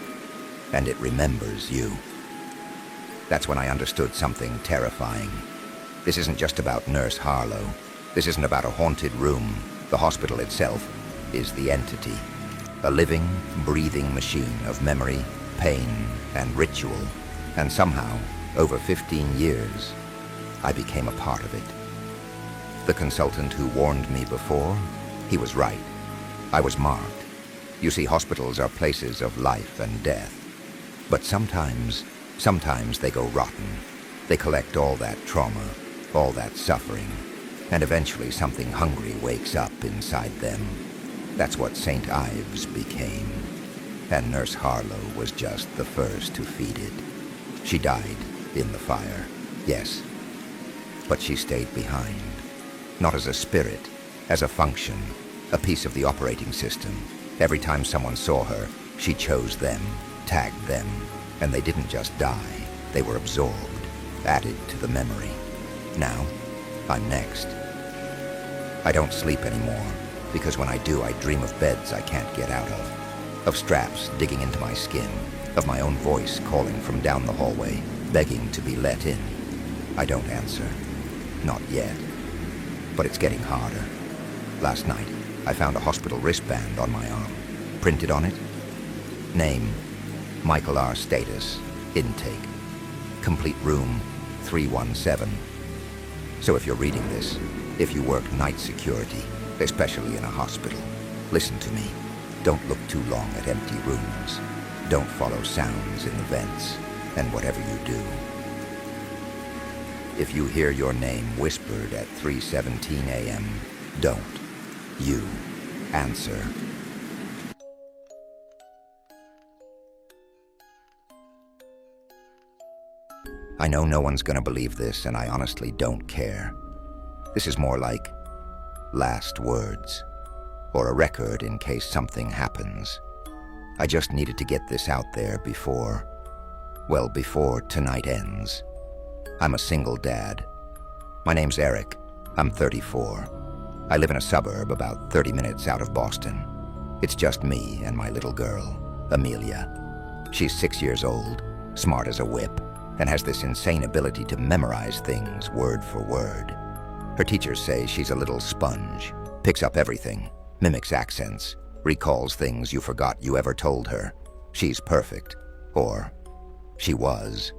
Speaker 1: and it remembers you. That's when I understood something terrifying. This isn't just about Nurse Harlow. This isn't about a haunted room. The hospital itself is the entity. A living, breathing machine of memory, pain, and ritual. And somehow, over 15 years, I became a part of it. The consultant who warned me before, he was right. I was marked. You see, hospitals are places of life and death. But sometimes they go rotten. They collect all that trauma, all that suffering, and eventually something hungry wakes up inside them. That's what St. Ives became. And Nurse Harlow was just the first to feed it. She died in the fire, yes, but she stayed behind. Not as a spirit, as a function, a piece of the operating system. Every time someone saw her, she chose them, tagged them, and they didn't just die. They were absorbed, added to the memory. Now, I'm next. I don't sleep anymore, because when I do, I dream of beds I can't get out of straps digging into my skin, of my own voice calling from down the hallway, begging to be let in. I don't answer. Not yet. But it's getting harder. Last night, I found a hospital wristband on my arm. Printed on it, name, Michael R. Status, intake. Complete room 317. So if you're reading this, if you work night security, especially in a hospital, listen to me. Don't look too long at empty rooms. Don't follow sounds in the vents, and whatever you do. If you hear your name whispered at 3:17 a.m., don't. You answer. I know no one's gonna believe this, and I honestly don't care. This is more like last words, or a record in case something happens. I just needed to get this out there before tonight ends. I'm a single dad. My name's Eric. I'm 34. I live in a suburb about 30 minutes out of Boston. It's just me and my little girl, Amelia. She's 6 years old, smart as a whip, and has this insane ability to memorize things word for word. Her teachers say she's a little sponge, picks up everything, mimics accents, recalls things you forgot you ever told her. She's perfect. Or she was.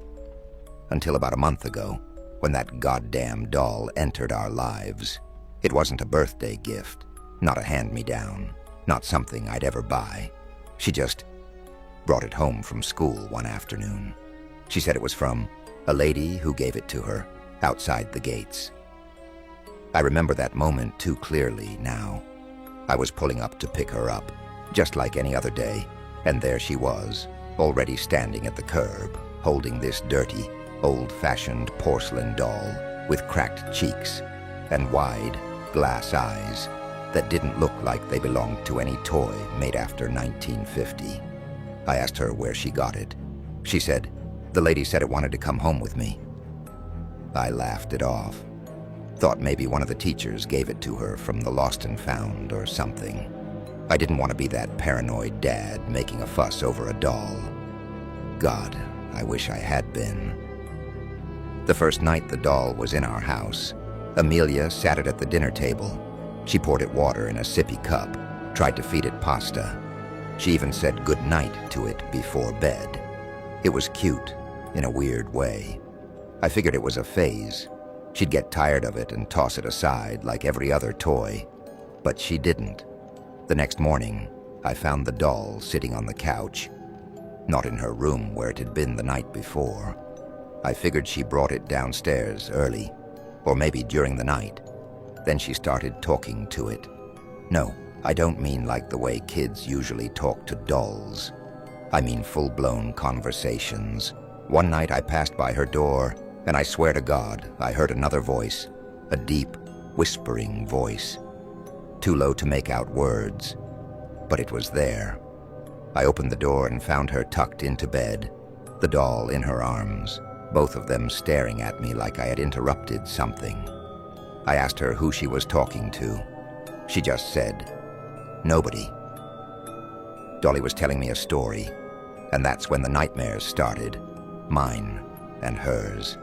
Speaker 1: Until about a month ago, when that goddamn doll entered our lives. It wasn't a birthday gift, not a hand-me-down, not something I'd ever buy. She just brought it home from school one afternoon. She said it was from a lady who gave it to her outside the gates. I remember that moment too clearly now. I was pulling up to pick her up, just like any other day, and there she was, already standing at the curb, holding this dirty, old-fashioned porcelain doll with cracked cheeks and wide, glass eyes that didn't look like they belonged to any toy made after 1950. I asked her where she got it. She said, "The lady said it wanted to come home with me." I laughed it off. Thought maybe one of the teachers gave it to her from the Lost and Found or something. I didn't want to be that paranoid dad making a fuss over a doll. God, I wish I had been. The first night the doll was in our house, Amelia sat it at the dinner table. She poured it water in a sippy cup, tried to feed it pasta. She even said good night to it before bed. It was cute, in a weird way. I figured it was a phase. She'd get tired of it and toss it aside like every other toy. But she didn't. The next morning, I found the doll sitting on the couch. Not in her room where it had been the night before. I figured she brought it downstairs early, or maybe during the night. Then she started talking to it. No, I don't mean like the way kids usually talk to dolls. I mean full-blown conversations. One night I passed by her door, and I swear to God, I heard another voice, a deep, whispering voice. Too low to make out words, but it was there. I opened the door and found her tucked into bed, the doll in her arms, both of them staring at me like I had interrupted something. I asked her who she was talking to. She just said, "Nobody." Dolly was telling me a story, and that's when the nightmares started, mine and hers.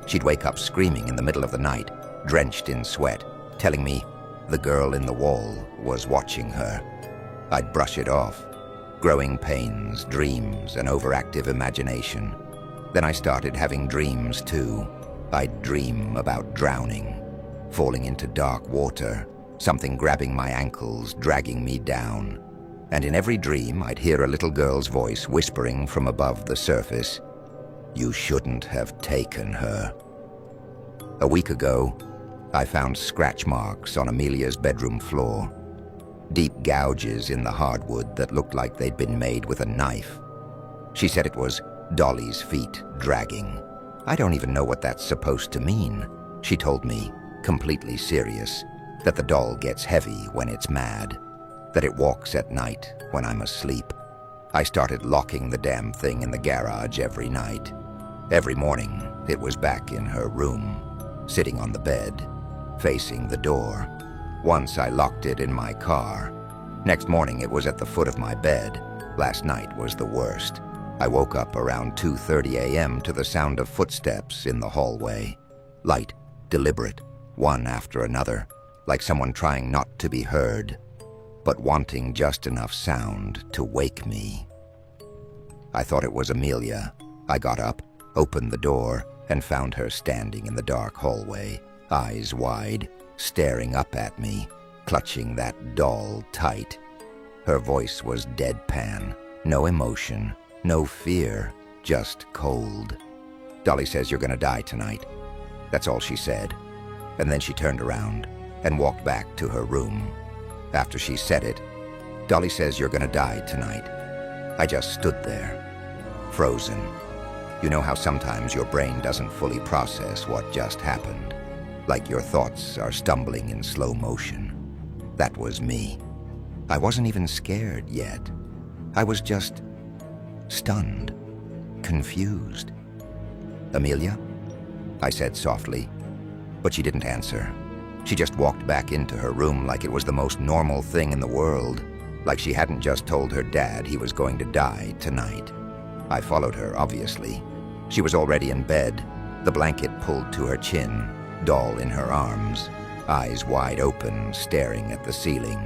Speaker 1: She'd wake up screaming in the middle of the night, drenched in sweat, telling me the girl in the wall was watching her. I'd brush it off. Growing pains, dreams, and overactive imagination. Then I started having dreams too. I'd dream about drowning, falling into dark water, something grabbing my ankles, dragging me down. And in every dream, I'd hear a little girl's voice whispering from above the surface, "You shouldn't have taken her." A week ago, I found scratch marks on Amelia's bedroom floor. Deep gouges in the hardwood that looked like they'd been made with a knife. She said it was Dolly's feet dragging. I don't even know what that's supposed to mean. She told me, completely serious, that the doll gets heavy when it's mad, that it walks at night when I'm asleep. I started locking the damn thing in the garage every night. Every morning, it was back in her room, sitting on the bed, facing the door. Once I locked it in my car. Next morning, it was at the foot of my bed. Last night was the worst. I woke up around 2:30 a.m. to the sound of footsteps in the hallway. Light, deliberate, one after another, like someone trying not to be heard, but wanting just enough sound to wake me. I thought it was Amelia. I got up, opened the door, and found her standing in the dark hallway, eyes wide, staring up at me, clutching that doll tight. Her voice was deadpan, no emotion, no fear, just cold. "Dolly says you're gonna die tonight." That's all she said. And then she turned around and walked back to her room. After she said it, "Dolly says you're gonna die tonight." I just stood there, frozen. You know how sometimes your brain doesn't fully process what just happened, like your thoughts are stumbling in slow motion. That was me. I wasn't even scared yet. I was just stunned, confused. "Amelia?" I said softly, but she didn't answer. She just walked back into her room like it was the most normal thing in the world, like she hadn't just told her dad he was going to die tonight. I followed her, obviously. She was already in bed, the blanket pulled to her chin, doll in her arms, eyes wide open, staring at the ceiling.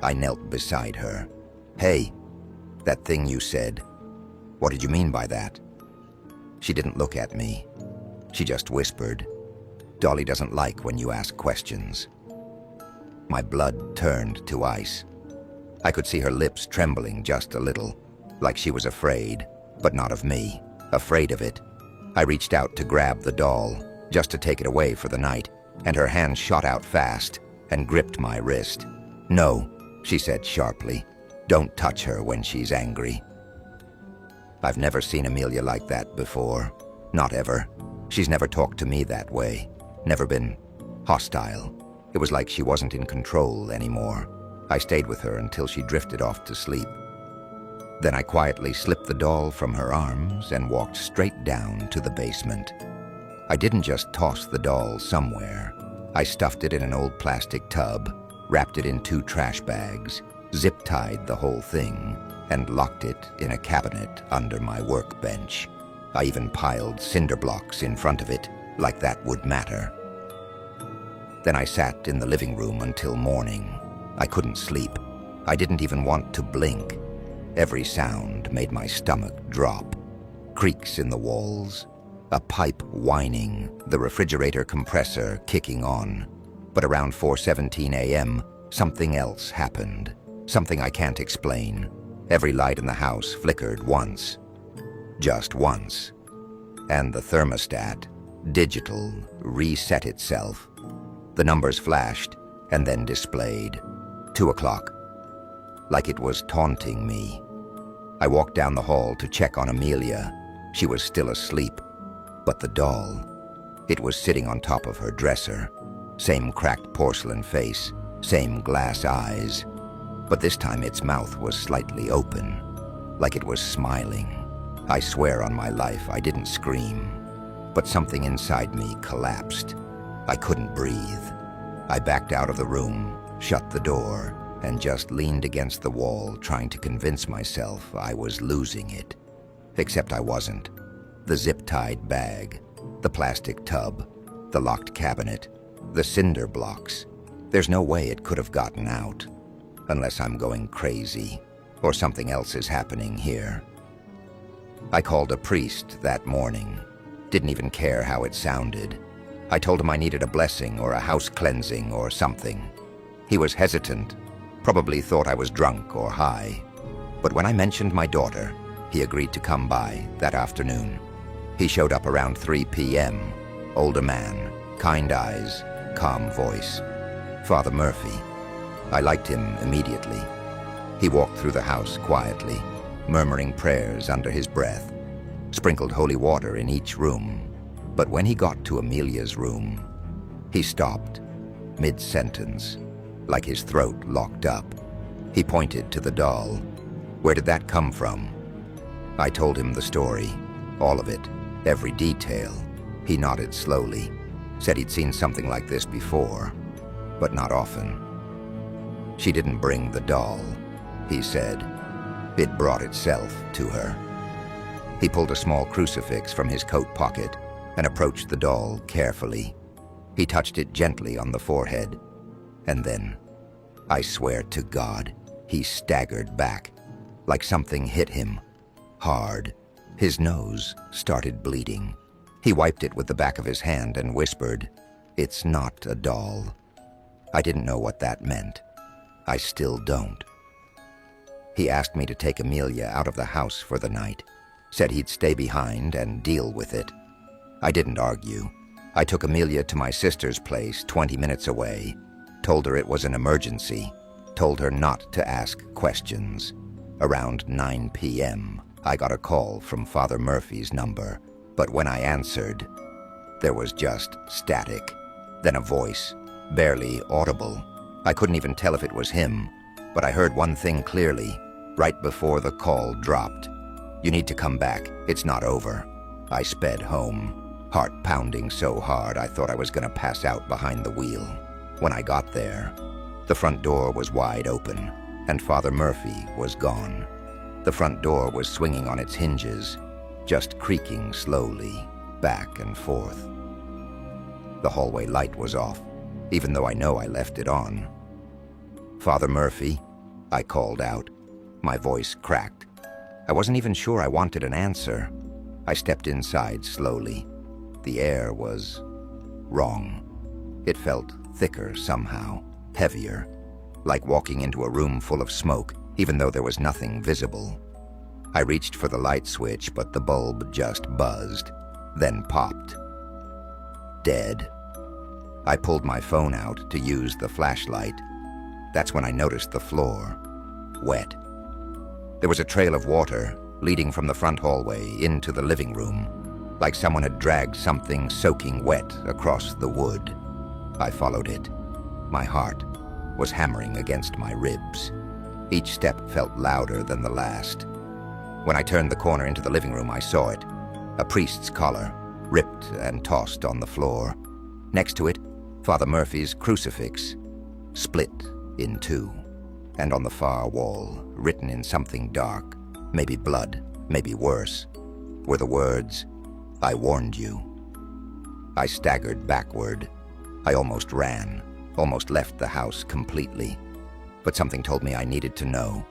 Speaker 1: I knelt beside her. "Hey, that thing you said, what did you mean by that?" She didn't look at me. She just whispered, "Dolly doesn't like when you ask questions." My blood turned to ice. I could see her lips trembling just a little, like she was afraid, but not of me, afraid of it. I reached out to grab the doll, just to take it away for the night, and her hand shot out fast and gripped my wrist. "No," she said sharply. "Don't touch her when she's angry." I've never seen Amelia like that before. Not ever. She's never talked to me that way. Never been hostile. It was like she wasn't in control anymore. I stayed with her until she drifted off to sleep. Then I quietly slipped the doll from her arms and walked straight down to the basement. I didn't just toss the doll somewhere. I stuffed it in an old plastic tub, wrapped it in 2 trash bags, zip-tied the whole thing, and locked it in a cabinet under my workbench. I even piled cinder blocks in front of it, like that would matter. Then I sat in the living room until morning. I couldn't sleep. I didn't even want to blink. Every sound made my stomach drop. Creaks in the walls, a pipe whining, the refrigerator compressor kicking on. But around 4:17 a.m., something else happened. Something I can't explain. Every light in the house flickered once. Just once. And the thermostat, digital, reset itself. The numbers flashed and then displayed. 2 o'clock. Like it was taunting me. I walked down the hall to check on Amelia. She was still asleep. But the doll, it was sitting on top of her dresser. Same cracked porcelain face, same glass eyes. But this time its mouth was slightly open, like it was smiling. I swear on my life I didn't scream, but something inside me collapsed. I couldn't breathe. I backed out of the room, shut the door, and just leaned against the wall trying to convince myself I was losing it. Except I wasn't. The zip-tied bag, the plastic tub, the locked cabinet, the cinder blocks. There's no way it could have gotten out. Unless I'm going crazy, or something else is happening here. I called a priest that morning. Didn't even care how it sounded. I told him I needed a blessing or a house cleansing or something. He was hesitant, probably thought I was drunk or high. But when I mentioned my daughter, he agreed to come by that afternoon. He showed up around 3 p.m. Older man, kind eyes, calm voice. Father Murphy. I liked him immediately. He walked through the house quietly, murmuring prayers under his breath, sprinkled holy water in each room. But when he got to Amelia's room, he stopped, mid-sentence, like his throat locked up. He pointed to the doll. "Where did that come from?" I told him the story, all of it, every detail. He nodded slowly, said he'd seen something like this before, but not often. "She didn't bring the doll," he said. "It brought itself to her." He pulled a small crucifix from his coat pocket and approached the doll carefully. He touched it gently on the forehead, and then, I swear to God, he staggered back, like something hit him, hard. His nose started bleeding. He wiped it with the back of his hand and whispered, "It's not a doll." I didn't know what that meant. I still don't. He asked me to take Amelia out of the house for the night, said he'd stay behind and deal with it. I didn't argue. I took Amelia to my sister's place 20 minutes away, told her it was an emergency, told her not to ask questions. Around 9 p.m., I got a call from Father Murphy's number, but when I answered, there was just static, then a voice, barely audible. I couldn't even tell if it was him, but I heard one thing clearly, right before the call dropped. "You need to come back. It's not over." I sped home, heart pounding so hard I thought I was going to pass out behind the wheel. When I got there, the front door was wide open, and Father Murphy was gone. The front door was swinging on its hinges, just creaking slowly, back and forth. The hallway light was off, even though I know I left it on. "Father Murphy," I called out. My voice cracked. I wasn't even sure I wanted an answer. I stepped inside slowly. The air was wrong. It felt thicker somehow, heavier, like walking into a room full of smoke, even though there was nothing visible. I reached for the light switch, but the bulb just buzzed, then popped. Dead. I pulled my phone out to use the flashlight. That's when I noticed the floor, wet. There was a trail of water leading from the front hallway into the living room, like someone had dragged something soaking wet across the wood. I followed it. My heart was hammering against my ribs. Each step felt louder than the last. When I turned the corner into the living room, I saw it. A priest's collar, ripped and tossed on the floor. Next to it, Father Murphy's crucifix, split in two. And on the far wall, written in something dark, maybe blood, maybe worse, were the words, "I warned you." I staggered backward. I almost ran, almost left the house completely. But something told me I needed to know.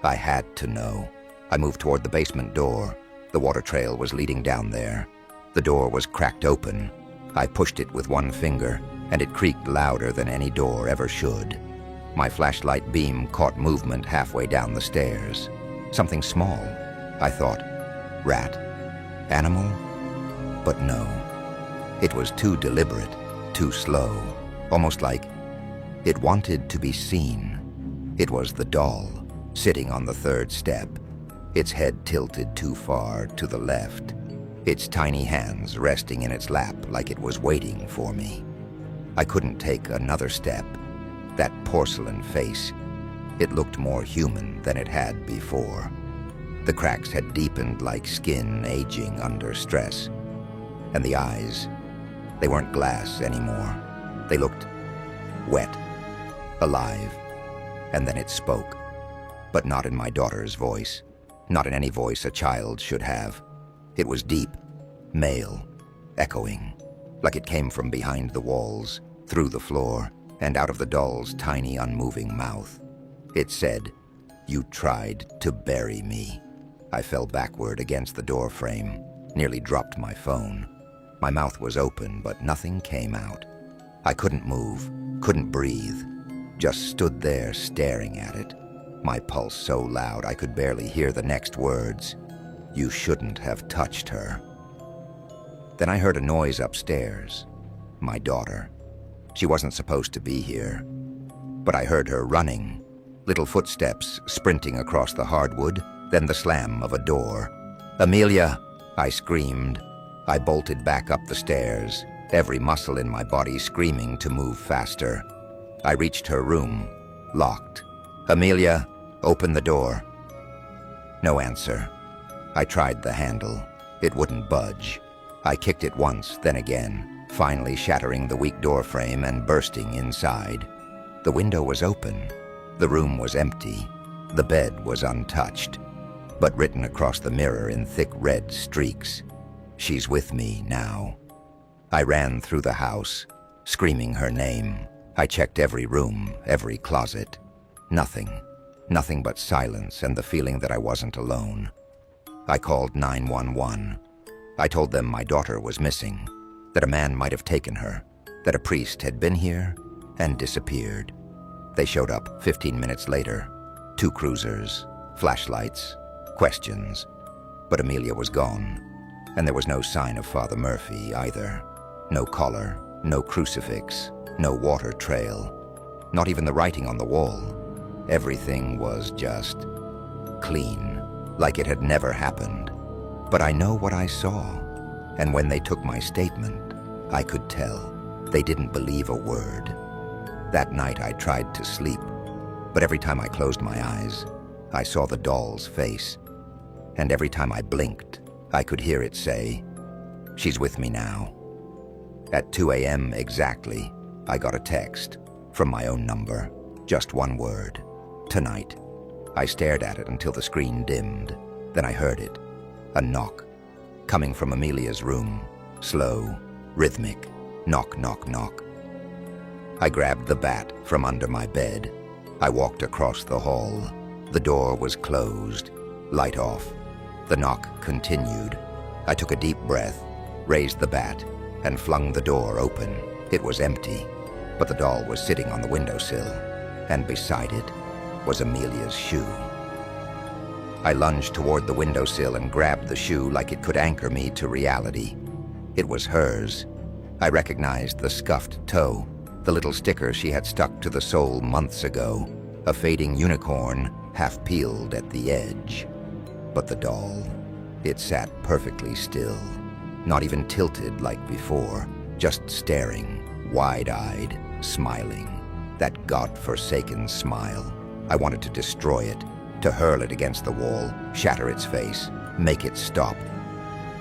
Speaker 1: I had to know. I moved toward the basement door. The water trail was leading down there. The door was cracked open. I pushed it with one finger, and it creaked louder than any door ever should. My flashlight beam caught movement halfway down the stairs. Something small, I thought. Rat? Animal? But no. It was too deliberate, too slow, almost like it wanted to be seen. It was the doll, sitting on the third step, its head tilted too far to the left, its tiny hands resting in its lap like it was waiting for me. I couldn't take another step. That porcelain face, it looked more human than it had before. The cracks had deepened like skin aging under stress. And the eyes, they weren't glass anymore. They looked wet, alive. And then it spoke. But not in my daughter's voice. Not in any voice a child should have. It was deep, male, echoing, like it came from behind the walls, through the floor, and out of the doll's tiny, unmoving mouth. It said, "You tried to bury me." I fell backward against the door frame, nearly dropped my phone. My mouth was open, but nothing came out. I couldn't move, couldn't breathe, just stood there staring at it, my pulse so loud I could barely hear the next words. "You shouldn't have touched her." Then I heard a noise upstairs. My daughter. She wasn't supposed to be here. But I heard her running, little footsteps sprinting across the hardwood, then the slam of a door. "Amelia!" I screamed. I bolted back up the stairs, every muscle in my body screaming to move faster. I reached her room, locked. "Amelia, open the door." No answer. I tried the handle. It wouldn't budge. I kicked it once, then again, finally shattering the weak door frame and bursting inside. The window was open. The room was empty. The bed was untouched. But written across the mirror in thick red streaks, "She's with me now." I ran through the house, screaming her name. I checked every room, every closet. Nothing. Nothing but silence and the feeling that I wasn't alone. I called 911. I told them my daughter was missing, that a man might have taken her, that a priest had been here and disappeared. They showed up 15 minutes later. 2 cruisers, flashlights, questions. But Amelia was gone, and there was no sign of Father Murphy either. No collar, no crucifix, no water trail, not even the writing on the wall. Everything was just clean, like it had never happened. But I know what I saw, and when they took my statement, I could tell they didn't believe a word. That night I tried to sleep, but every time I closed my eyes, I saw the doll's face. And every time I blinked, I could hear it say, "She's with me now." At 2 a.m. exactly, I got a text from my own number, just one word, "Tonight." I stared at it until the screen dimmed. Then I heard it, a knock, coming from Amelia's room, slow, rhythmic, knock, knock, knock. I grabbed the bat from under my bed. I walked across the hall. The door was closed, light off. The knock continued. I took a deep breath, raised the bat, and flung the door open. It was empty, but the doll was sitting on the windowsill, and beside it was Amelia's shoe. I lunged toward the windowsill and grabbed the shoe like it could anchor me to reality. It was hers. I recognized the scuffed toe, the little sticker she had stuck to the sole months ago, a fading unicorn half peeled at the edge. But the doll, it sat perfectly still, not even tilted like before, just staring, wide-eyed, smiling, that God-forsaken smile. I wanted to destroy it, to hurl it against the wall, shatter its face, make it stop.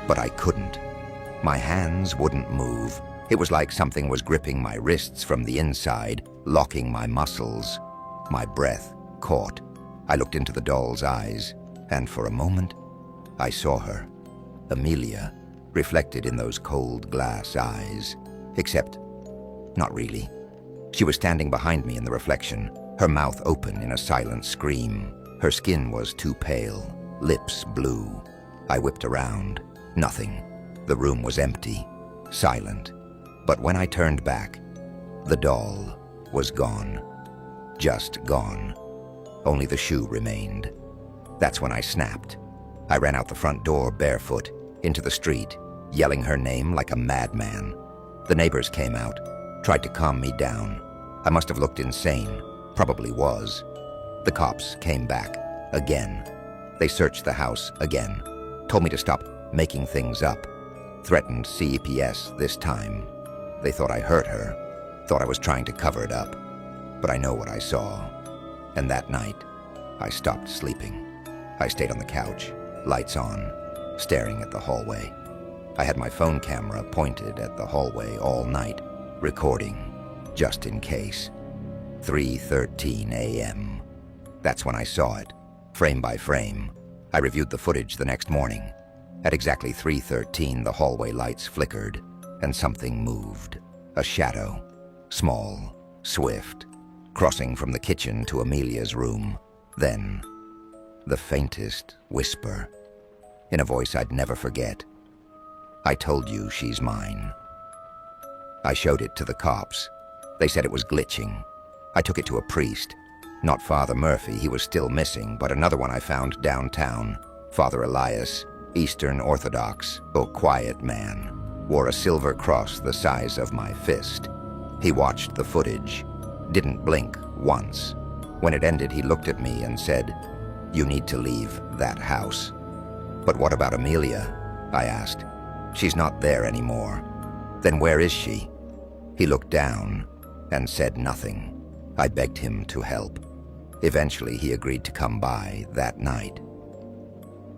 Speaker 1: But I couldn't. My hands wouldn't move. It was like something was gripping my wrists from the inside, locking my muscles. My breath caught. I looked into the doll's eyes, and for a moment, I saw her, Amelia, reflected in those cold glass eyes. Except, not really. She was standing behind me in the reflection, her mouth open in a silent scream. Her skin was too pale, lips blue. I whipped around. Nothing. The room was empty, silent. But when I turned back, the doll was gone. Just gone. Only the shoe remained. That's when I snapped. I ran out the front door barefoot, into the street, yelling her name like a madman. The neighbors came out, tried to calm me down. I must have looked insane, probably was. The cops came back, again. They searched the house again, told me to stop making things up, threatened CPS this time. They thought I hurt her, thought I was trying to cover it up. But I know what I saw. And that night, I stopped sleeping. I stayed on the couch, lights on, staring at the hallway. I had my phone camera pointed at the hallway all night, recording, just in case. 3:13 a.m. That's when I saw it, frame by frame. I reviewed the footage the next morning. At exactly 3:13, the hallway lights flickered, and something moved. A shadow, small, swift, crossing from the kitchen to Amelia's room. Then, the faintest whisper, in a voice I'd never forget. I told you she's mine. I showed it to the cops. They said it was glitching. I took it to a priest. Not Father Murphy, he was still missing, but another one I found downtown. Father Elias, Eastern Orthodox, quiet man, wore a silver cross the size of my fist. He watched the footage, didn't blink once. When it ended, he looked at me and said, "You need to leave that house." "But what about Amelia?" I asked. "She's not there anymore." "Then where is she?" He looked down and said nothing. I begged him to help. Eventually, he agreed to come by that night.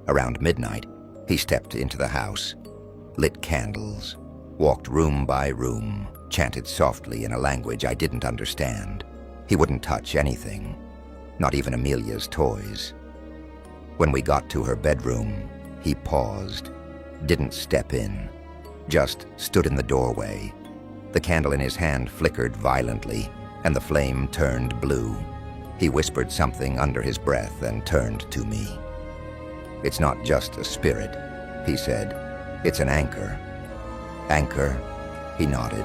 Speaker 1: Around midnight, he stepped into the house, lit candles, walked room by room, chanted softly in a language I didn't understand. He wouldn't touch anything, not even Amelia's toys. When we got to her bedroom, he paused, didn't step in, just stood in the doorway. The candle in his hand flickered violently, and the flame turned blue. He whispered something under his breath and turned to me. "It's not just a spirit," he said. "It's an anchor." "Anchor?" He nodded.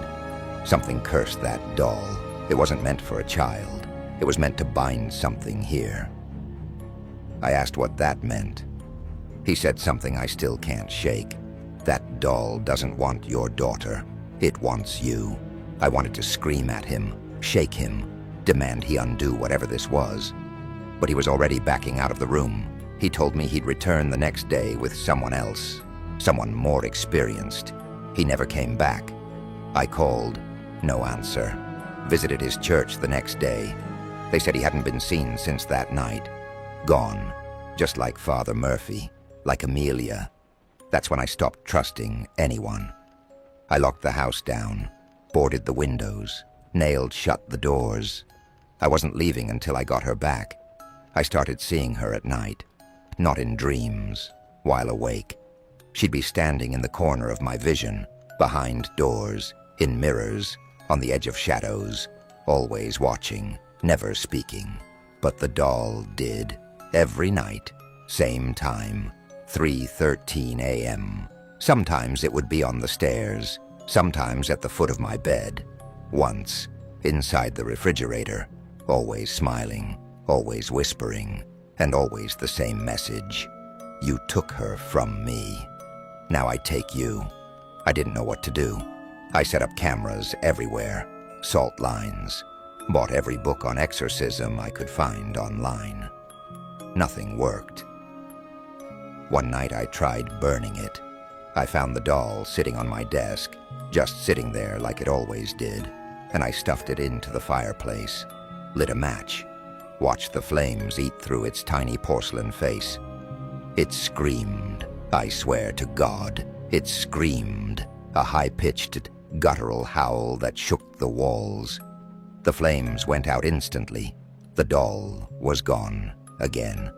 Speaker 1: "Something cursed that doll. It wasn't meant for a child. It was meant to bind something here." I asked what that meant. He said something I still can't shake. "That doll doesn't want your daughter. It wants you." I wanted to scream at him, shake him, demand he undo whatever this was. But he was already backing out of the room. He told me he'd return the next day with someone else, someone more experienced. He never came back. I called, no answer. Visited his church the next day. They said he hadn't been seen since that night. Gone, just like Father Murphy, like Amelia. That's when I stopped trusting anyone. I locked the house down, boarded the windows, nailed shut the doors. I wasn't leaving until I got her back. I started seeing her at night, not in dreams, while awake. She'd be standing in the corner of my vision, behind doors, in mirrors, on the edge of shadows, always watching, never speaking. But the doll did. Every night, same time, 3:13 a.m. Sometimes it would be on the stairs, sometimes at the foot of my bed. Once, inside the refrigerator, always smiling, always whispering, and always the same message. You took her from me. Now I take you. I didn't know what to do. I set up cameras everywhere, salt lines, bought every book on exorcism I could find online. Nothing worked. One night I tried burning it. I found the doll sitting on my desk, just sitting there like it always did, and I stuffed it into the fireplace, lit a match, watched the flames eat through its tiny porcelain face. It screamed, I swear to God, it screamed, a high-pitched, guttural howl that shook the walls. The flames went out instantly. The doll was gone again,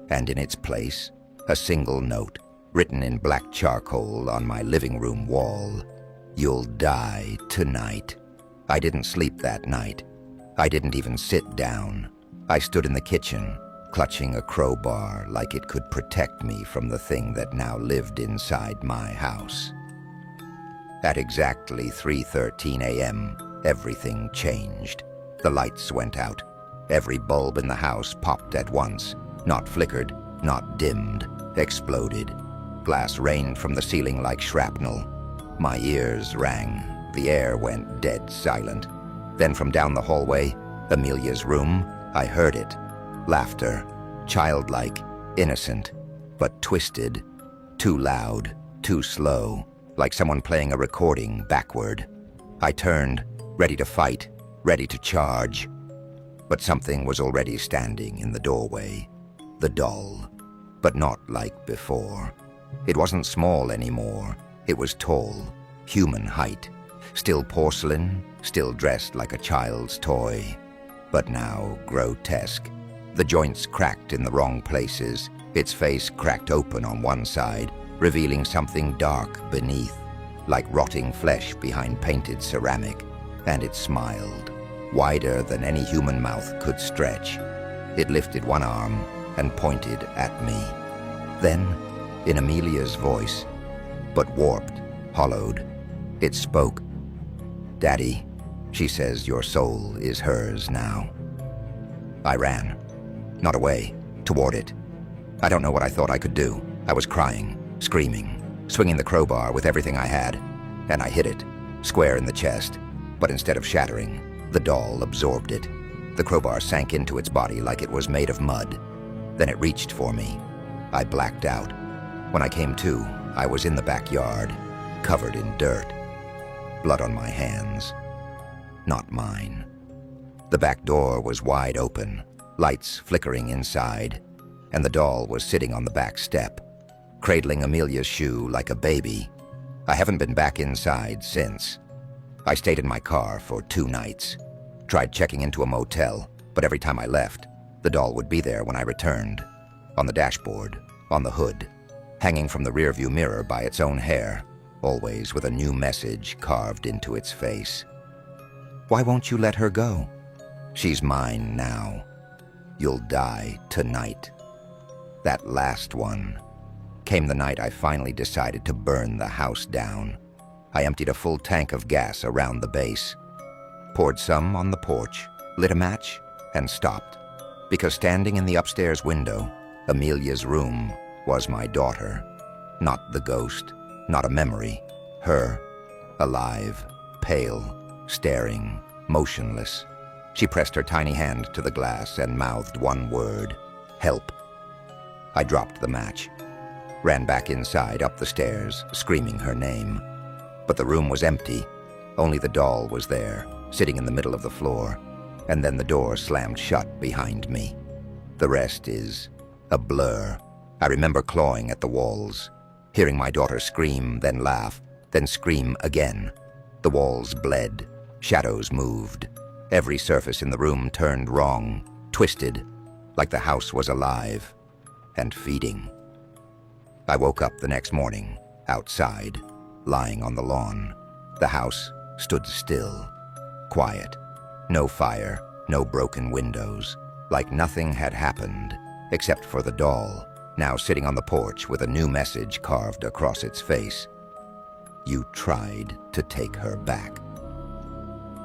Speaker 1: and in its place, a single note, written in black charcoal on my living room wall. You'll die tonight. I didn't sleep that night. I didn't even sit down. I stood in the kitchen, clutching a crowbar like it could protect me from the thing that now lived inside my house. At exactly 3:13 a.m., everything changed. The lights went out. Every bulb in the house popped at once, not flickered, not dimmed, exploded. Glass rained from the ceiling like shrapnel. My ears rang. The air went dead silent. Then from down the hallway, Amelia's room, I heard it. Laughter, childlike, innocent, but twisted, too loud, too slow, like someone playing a recording backward. I turned, ready to fight, ready to charge. But something was already standing in the doorway. The doll, but not like before. It wasn't small anymore. It was tall, human height, still porcelain, still dressed like a child's toy, but now grotesque. The joints cracked in the wrong places. Its face cracked open on one side, revealing something dark beneath, like rotting flesh behind painted ceramic, and it smiled, wider than any human mouth could stretch. It lifted one arm and pointed at me. Then, in Amelia's voice, but warped, hollowed, it spoke. Daddy, she says your soul is hers now. I ran. Not away, toward it. I don't know what I thought I could do. I was crying, screaming, swinging the crowbar with everything I had, and I hit it, square in the chest. But instead of shattering, the doll absorbed it. The crowbar sank into its body like it was made of mud. Then it reached for me. I blacked out. When I came to, I was in the backyard, covered in dirt. Blood on my hands. Not mine. The back door was wide open, lights flickering inside, and the doll was sitting on the back step, cradling Amelia's shoe like a baby. I haven't been back inside since. I stayed in my car for 2 nights. Tried checking into a motel, but every time I left, the doll would be there when I returned. On the dashboard, on the hood, hanging from the rearview mirror by its own hair, always with a new message carved into its face. Why won't you let her go? She's mine now. You'll die tonight. That last one came the night I finally decided to burn the house down. I emptied a full tank of gas around the base, poured some on the porch, lit a match, and stopped. Because standing in the upstairs window, Amelia's room, was my daughter. Not the ghost, not a memory. Her, alive, pale, staring, motionless. She pressed her tiny hand to the glass and mouthed one word, help. I dropped the match, ran back inside, up the stairs, screaming her name. But the room was empty. Only the doll was there, sitting in the middle of the floor, and then the door slammed shut behind me. The rest is a blur. I remember clawing at the walls, hearing my daughter scream, then laugh, then scream again. The walls bled, shadows moved. Every surface in the room turned wrong, twisted, like the house was alive and feeding. I woke up the next morning, outside, lying on the lawn. The house stood still, quiet. No fire, no broken windows. like nothing had happened, except for the doll, now sitting on the porch with a new message carved across its face. You tried to take her back.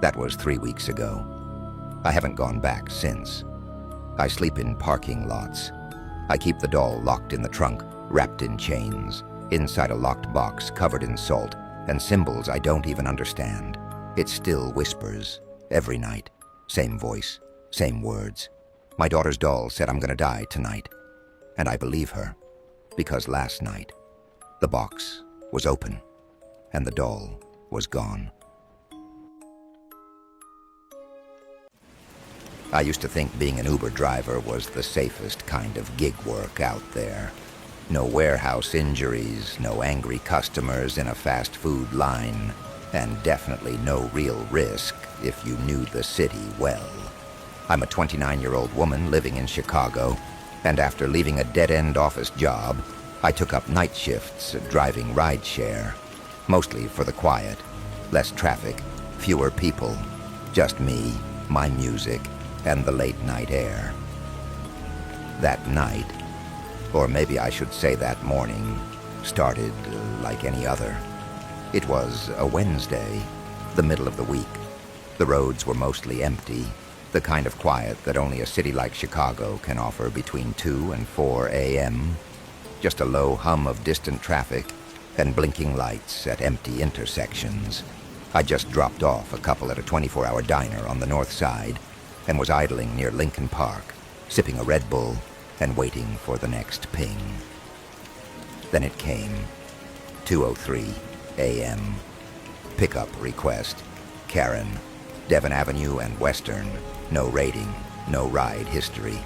Speaker 1: That was 3 weeks ago. I haven't gone back since. I sleep in parking lots. I keep the doll locked in the trunk, wrapped in chains, inside a locked box covered in salt and symbols I don't even understand. It still whispers, every night. Same voice, same words. My daughter's doll said I'm gonna die tonight. And I believe her, because last night, the box was open and the doll was gone. I used to think being an Uber driver was the safest kind of gig work out there. No warehouse injuries, no angry customers in a fast food line, and definitely no real risk if you knew the city well. I'm a 29-year-old woman living in Chicago, and after leaving a dead-end office job, I took up night shifts driving rideshare, mostly for the quiet, less traffic, fewer people, just me, my music, and the late-night air. That night, or maybe I should say that morning, started like any other. It was a Wednesday, the middle of the week. The roads were mostly empty, the kind of quiet that only a city like Chicago can offer between 2 and 4 a.m. Just a low hum of distant traffic and blinking lights at empty intersections. I just dropped off a couple at a 24-hour diner on the north side and was idling near Lincoln Park, sipping a Red Bull and waiting for the next ping. Then it came, 2:03 a.m. Pickup request, Karen, Devon Avenue and Western. No rating, no ride history.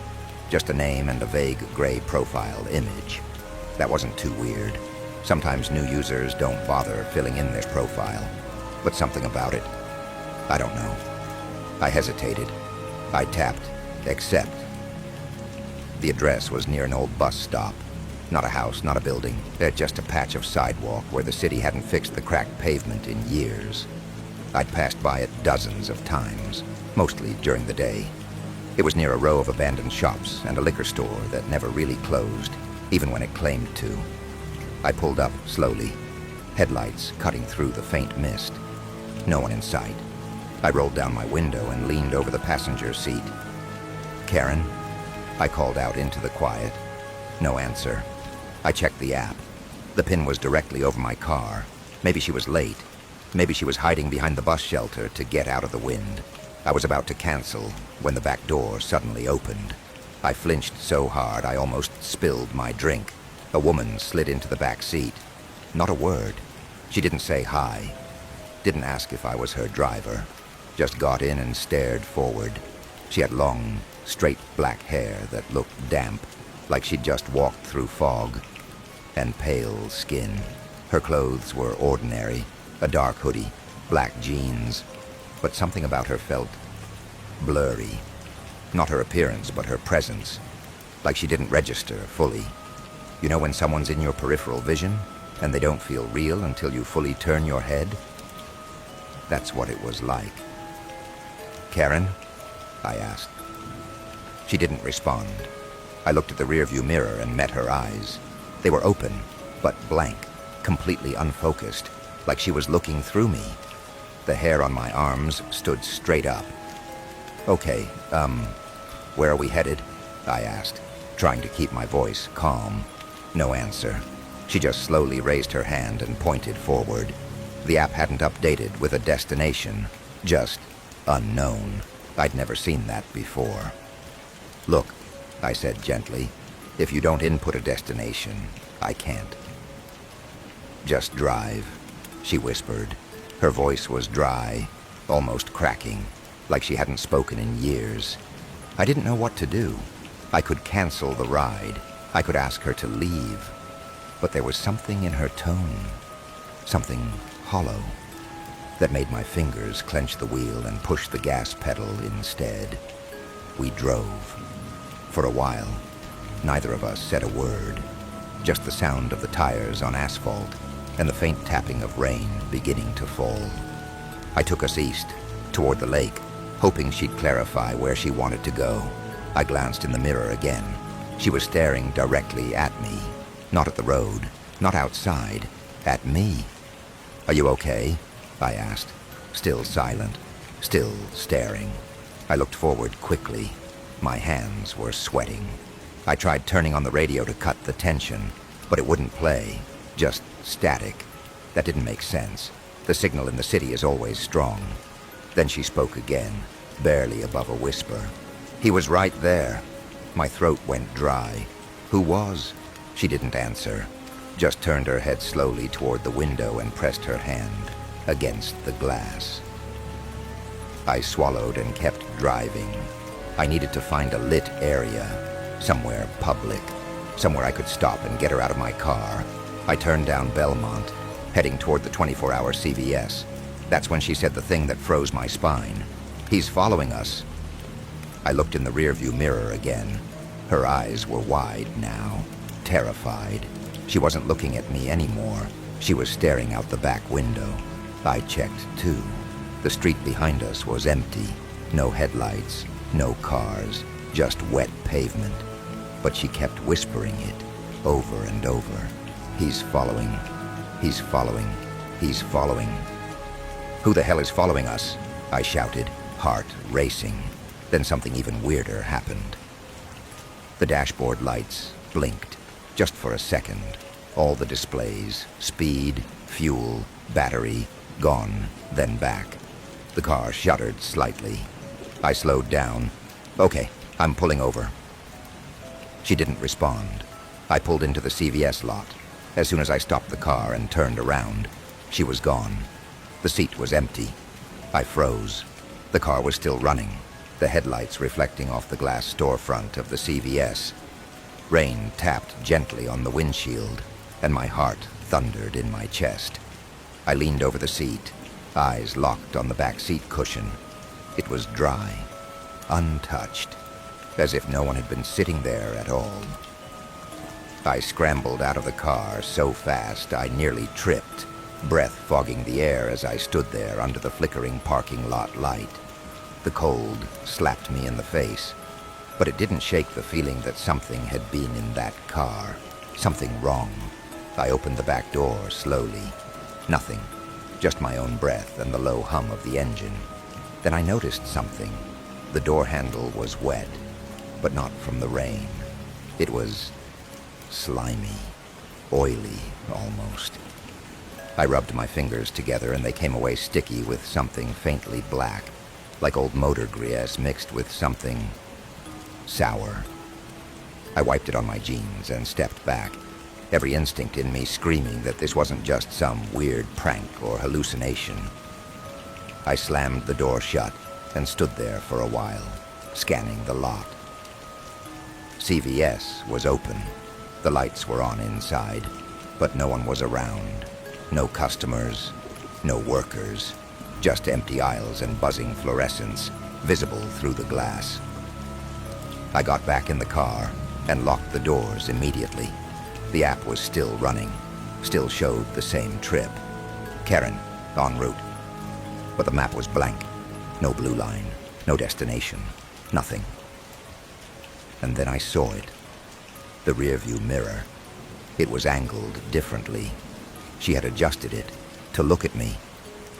Speaker 1: Just a name and a vague gray profile image. That wasn't too weird. Sometimes new users don't bother filling in their profile, but something about it, I don't know. I hesitated. I tapped accept. The address was near an old bus stop. Not a house, not a building, just a patch of sidewalk where the city hadn't fixed the cracked pavement in years. I'd passed by it dozens of times, mostly during the day. It was near a row of abandoned shops and a liquor store that never really closed, even when it claimed to. I pulled up slowly, headlights cutting through the faint mist. No one in sight. I rolled down my window and leaned over the passenger seat. Karen? I called out into the quiet. No answer. I checked the app. The pin was directly over my car. Maybe she was late. Maybe she was hiding behind the bus shelter to get out of the wind. I was about to cancel when the back door suddenly opened. I flinched so hard I almost spilled my drink. A woman slid into the back seat. Not a word. She didn't say hi. Didn't ask if I was her driver. Just got in and stared forward. She had long, straight black hair that looked damp, like she'd just walked through fog, and pale skin. Her clothes were ordinary, a dark hoodie, black jeans, but something about her felt blurry. Not her appearance, but her presence, like she didn't register fully. You know when someone's in your peripheral vision, and they don't feel real until you fully turn your head? That's what it was like. Karen? I asked. She didn't respond. I looked at the rearview mirror and met her eyes. They were open, but blank, completely unfocused, like she was looking through me. The hair on my arms stood straight up. Okay, where are we headed? I asked, trying to keep my voice calm. No answer. She just slowly raised her hand and pointed forward. The app hadn't updated with a destination, just unknown. I'd never seen that before. Look, I said gently, if you don't input a destination, I can't. Just drive, she whispered. Her voice was dry, almost cracking, like she hadn't spoken in years. I didn't know what to do. I could cancel the ride. I could ask her to leave. But there was something in her tone, something hollow, that made my fingers clench the wheel and push the gas pedal instead. We drove. For a while, neither of us said a word, just the sound of the tires on asphalt and the faint tapping of rain beginning to fall. I took us east, toward the lake, hoping she'd clarify where she wanted to go. I glanced in the mirror again. She was staring directly at me. Not at the road, not outside, at me. "Are you okay?" I asked, still silent, still staring. I looked forward quickly. My hands were sweating. I tried turning on the radio to cut the tension, but it wouldn't play, just static. That didn't make sense. The signal in the city is always strong. Then she spoke again, barely above a whisper. "He was right there." My throat went dry. "Who was?" She didn't answer, just turned her head slowly toward the window and pressed her hand against the glass. I swallowed and kept driving. I needed to find a lit area, somewhere public, somewhere I could stop and get her out of my car. I turned down Belmont, heading toward the 24-hour CVS. That's when she said the thing that froze my spine. "He's following us." I looked in the rearview mirror again. Her eyes were wide now, terrified. She wasn't looking at me anymore. She was staring out the back window. I checked too. The street behind us was empty. No headlights, no cars, just wet pavement. But she kept whispering it, over and over. "He's following. He's following. He's following." "Who the hell is following us?" I shouted, heart racing. Then something even weirder happened. The dashboard lights blinked, just for a second. All the displays, speed, fuel, battery, gone, then back. The car shuddered slightly. I slowed down. "Okay, I'm pulling over." She didn't respond. I pulled into the CVS lot. As soon as I stopped the car and turned around, she was gone. The seat was empty. I froze. The car was still running, the headlights reflecting off the glass storefront of the CVS. Rain tapped gently on the windshield, and my heart thundered in my chest. I leaned over the seat, eyes locked on the back seat cushion. It was dry, untouched, as if no one had been sitting there at all. I scrambled out of the car so fast I nearly tripped, breath fogging the air as I stood there under the flickering parking lot light. The cold slapped me in the face, but it didn't shake the feeling that something had been in that car, something wrong. I opened the back door slowly. Nothing, just my own breath and the low hum of the engine. Then I noticed something. The door handle was wet, but not from the rain. It was slimy, oily almost. I rubbed my fingers together and they came away sticky with something faintly black, like old motor grease mixed with something sour. I wiped it on my jeans and stepped back, every instinct in me screaming that this wasn't just some weird prank or hallucination. I slammed the door shut and stood there for a while, scanning the lot. CVS was open. The lights were on inside, but no one was around. No customers, no workers, just empty aisles and buzzing fluorescence, visible through the glass. I got back in the car and locked the doors immediately. The app was still running, still showed the same trip. Karen, en route. But the map was blank. No blue line, no destination, nothing. And then I saw it. The rearview mirror. It was angled differently. She had adjusted it to look at me.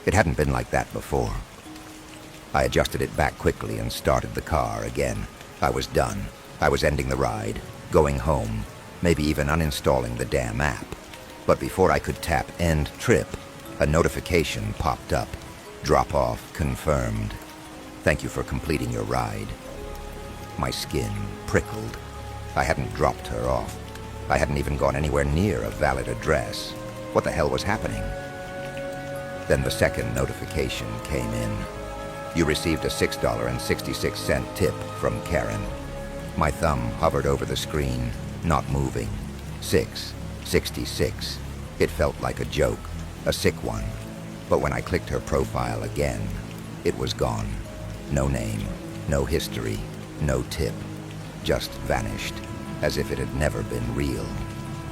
Speaker 1: It hadn't been like that before. I adjusted it back quickly and started the car again. I was done. I was ending the ride, going home, maybe even uninstalling the damn app. But before I could tap end trip, a notification popped up. Drop off confirmed. Thank you for completing your ride. My skin prickled. I hadn't dropped her off. I hadn't even gone anywhere near a valid address. What the hell was happening? Then the second notification came in. You received a $6.66 tip from Karen. My thumb hovered over the screen, not moving. 6.66. It felt like a joke, a sick one. But when I clicked her profile again, it was gone. No name, no history, no tip. Just vanished, as if it had never been real.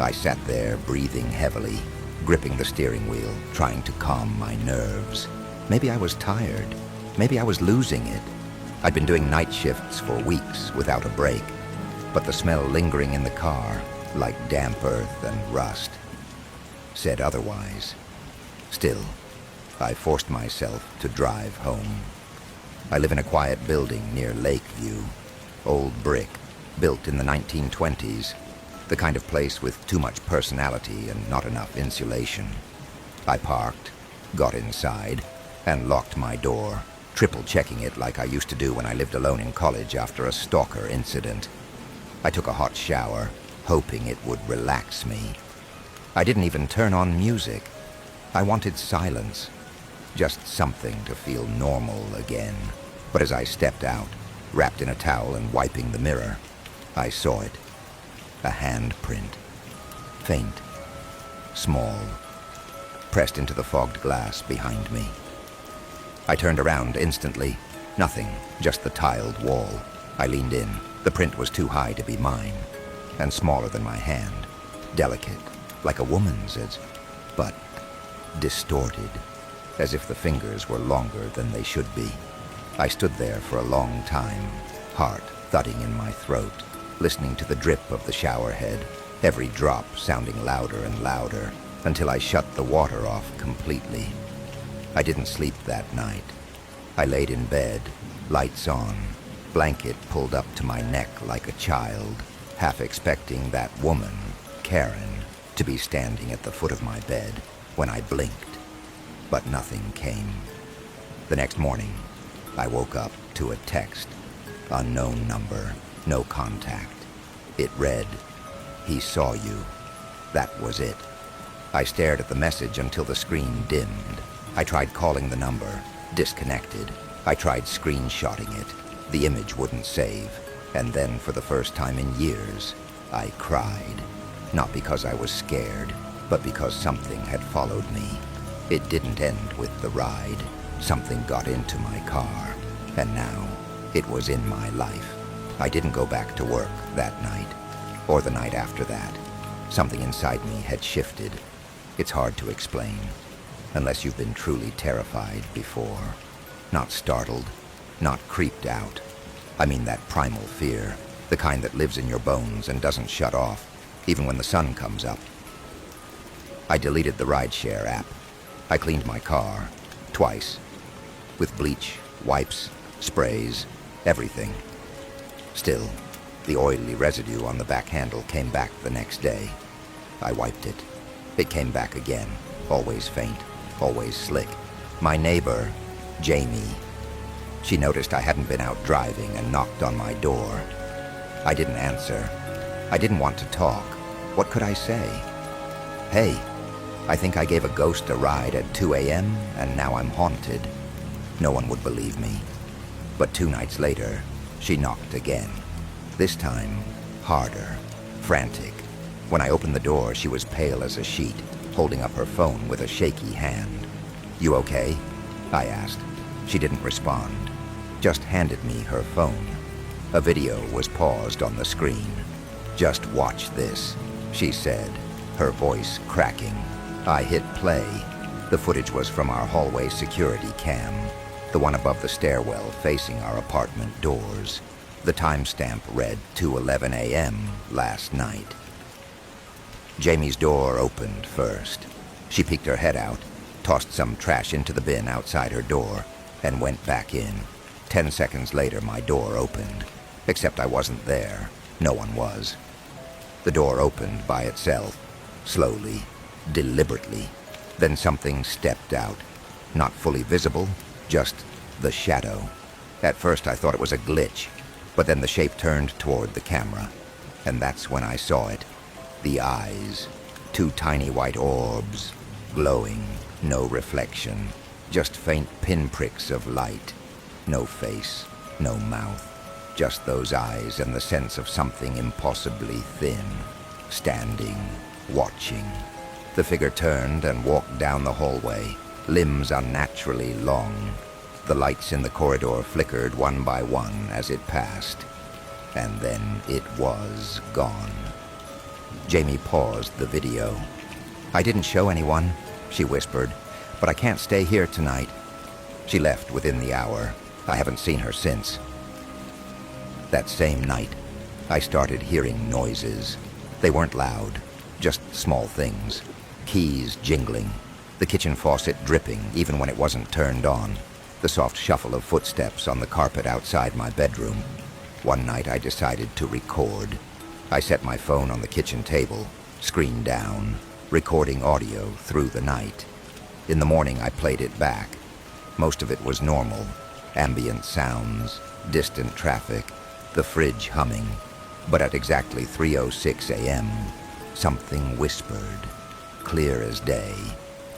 Speaker 1: I sat there, breathing heavily, gripping the steering wheel, trying to calm my nerves. Maybe I was tired. Maybe I was losing it. I'd been doing night shifts for weeks without a break, but the smell lingering in the car, like damp earth and rust, said otherwise. Still, I forced myself to drive home. I live in a quiet building near Lakeview, old brick, built in the 1920s, the kind of place with too much personality and not enough insulation. I parked, got inside, and locked my door, triple-checking it like I used to do when I lived alone in college after a stalker incident. I took a hot shower, hoping it would relax me. I didn't even turn on music. I wanted silence, just something to feel normal again. But as I stepped out, wrapped in a towel and wiping the mirror, I saw it. A handprint. Faint. Small. Pressed into the fogged glass behind me. I turned around instantly. Nothing, just the tiled wall. I leaned in. The print was too high to be mine, and smaller than my hand. Delicate, like a woman's, but distorted, as if the fingers were longer than they should be. I stood there for a long time, heart thudding in my throat, listening to the drip of the shower head, every drop sounding louder and louder, until I shut the water off completely. I didn't sleep that night. I laid in bed, lights on, blanket pulled up to my neck like a child, half expecting that woman, Karen, to be standing at the foot of my bed when I blinked. But nothing came. The next morning, I woke up to a text. Unknown number, no contact. It read, "He saw you." That was it. I stared at the message until the screen dimmed. I tried calling the number, disconnected. I tried screenshotting it. The image wouldn't save. And then, for the first time in years, I cried. Not because I was scared, but because something had followed me. It didn't end with the ride. Something got into my car, and now it was in my life. I didn't go back to work that night, or the night after that. Something inside me had shifted. It's hard to explain, unless you've been truly terrified before. Not startled, not creeped out. I mean that primal fear, the kind that lives in your bones and doesn't shut off, even when the sun comes up. I deleted the rideshare app. I cleaned my car, twice, with bleach, wipes, sprays, everything. Still, the oily residue on the back handle came back the next day. I wiped it. It came back again, always faint, always slick. My neighbor, Jamie, she noticed I hadn't been out driving and knocked on my door. I didn't answer. I didn't want to talk. What could I say? Hey, I think I gave a ghost a ride at 2 a.m. and now I'm haunted. No one would believe me. But 2 nights later, she knocked again. This time, harder, frantic. When I opened the door, she was pale as a sheet, holding up her phone with a shaky hand. "You okay?" I asked. She didn't respond, just handed me her phone. A video was paused on the screen. "Just watch this," she said, her voice cracking. I hit play. The footage was from our hallway security cam, the one above the stairwell facing our apartment doors. The timestamp read 2:11 a.m. last night. Jamie's door opened first. She peeked her head out, tossed some trash into the bin outside her door, and went back in. 10 seconds later, my door opened. Except I wasn't there. No one was. The door opened by itself, slowly, deliberately. Then something stepped out. Not fully visible, just the shadow. At first I thought it was a glitch, but then the shape turned toward the camera. And that's when I saw it. The eyes. 2 tiny white orbs, glowing, no reflection. Just faint pinpricks of light. No face, no mouth. Just those eyes and the sense of something impossibly thin. Standing, watching. The figure turned and walked down the hallway, limbs unnaturally long. The lights in the corridor flickered one by one as it passed. And then it was gone. Jamie paused the video. "I didn't show anyone," she whispered, "but I can't stay here tonight." She left within the hour. I haven't seen her since. That same night, I started hearing noises. They weren't loud, just small things. Keys jingling, the kitchen faucet dripping even when it wasn't turned on, the soft shuffle of footsteps on the carpet outside my bedroom. One night I decided to record. I set my phone on the kitchen table, screen down, recording audio through the night. In the morning I played it back. Most of it was normal. Ambient sounds, distant traffic, the fridge humming. But at exactly 3:06 a.m., something whispered, clear as day.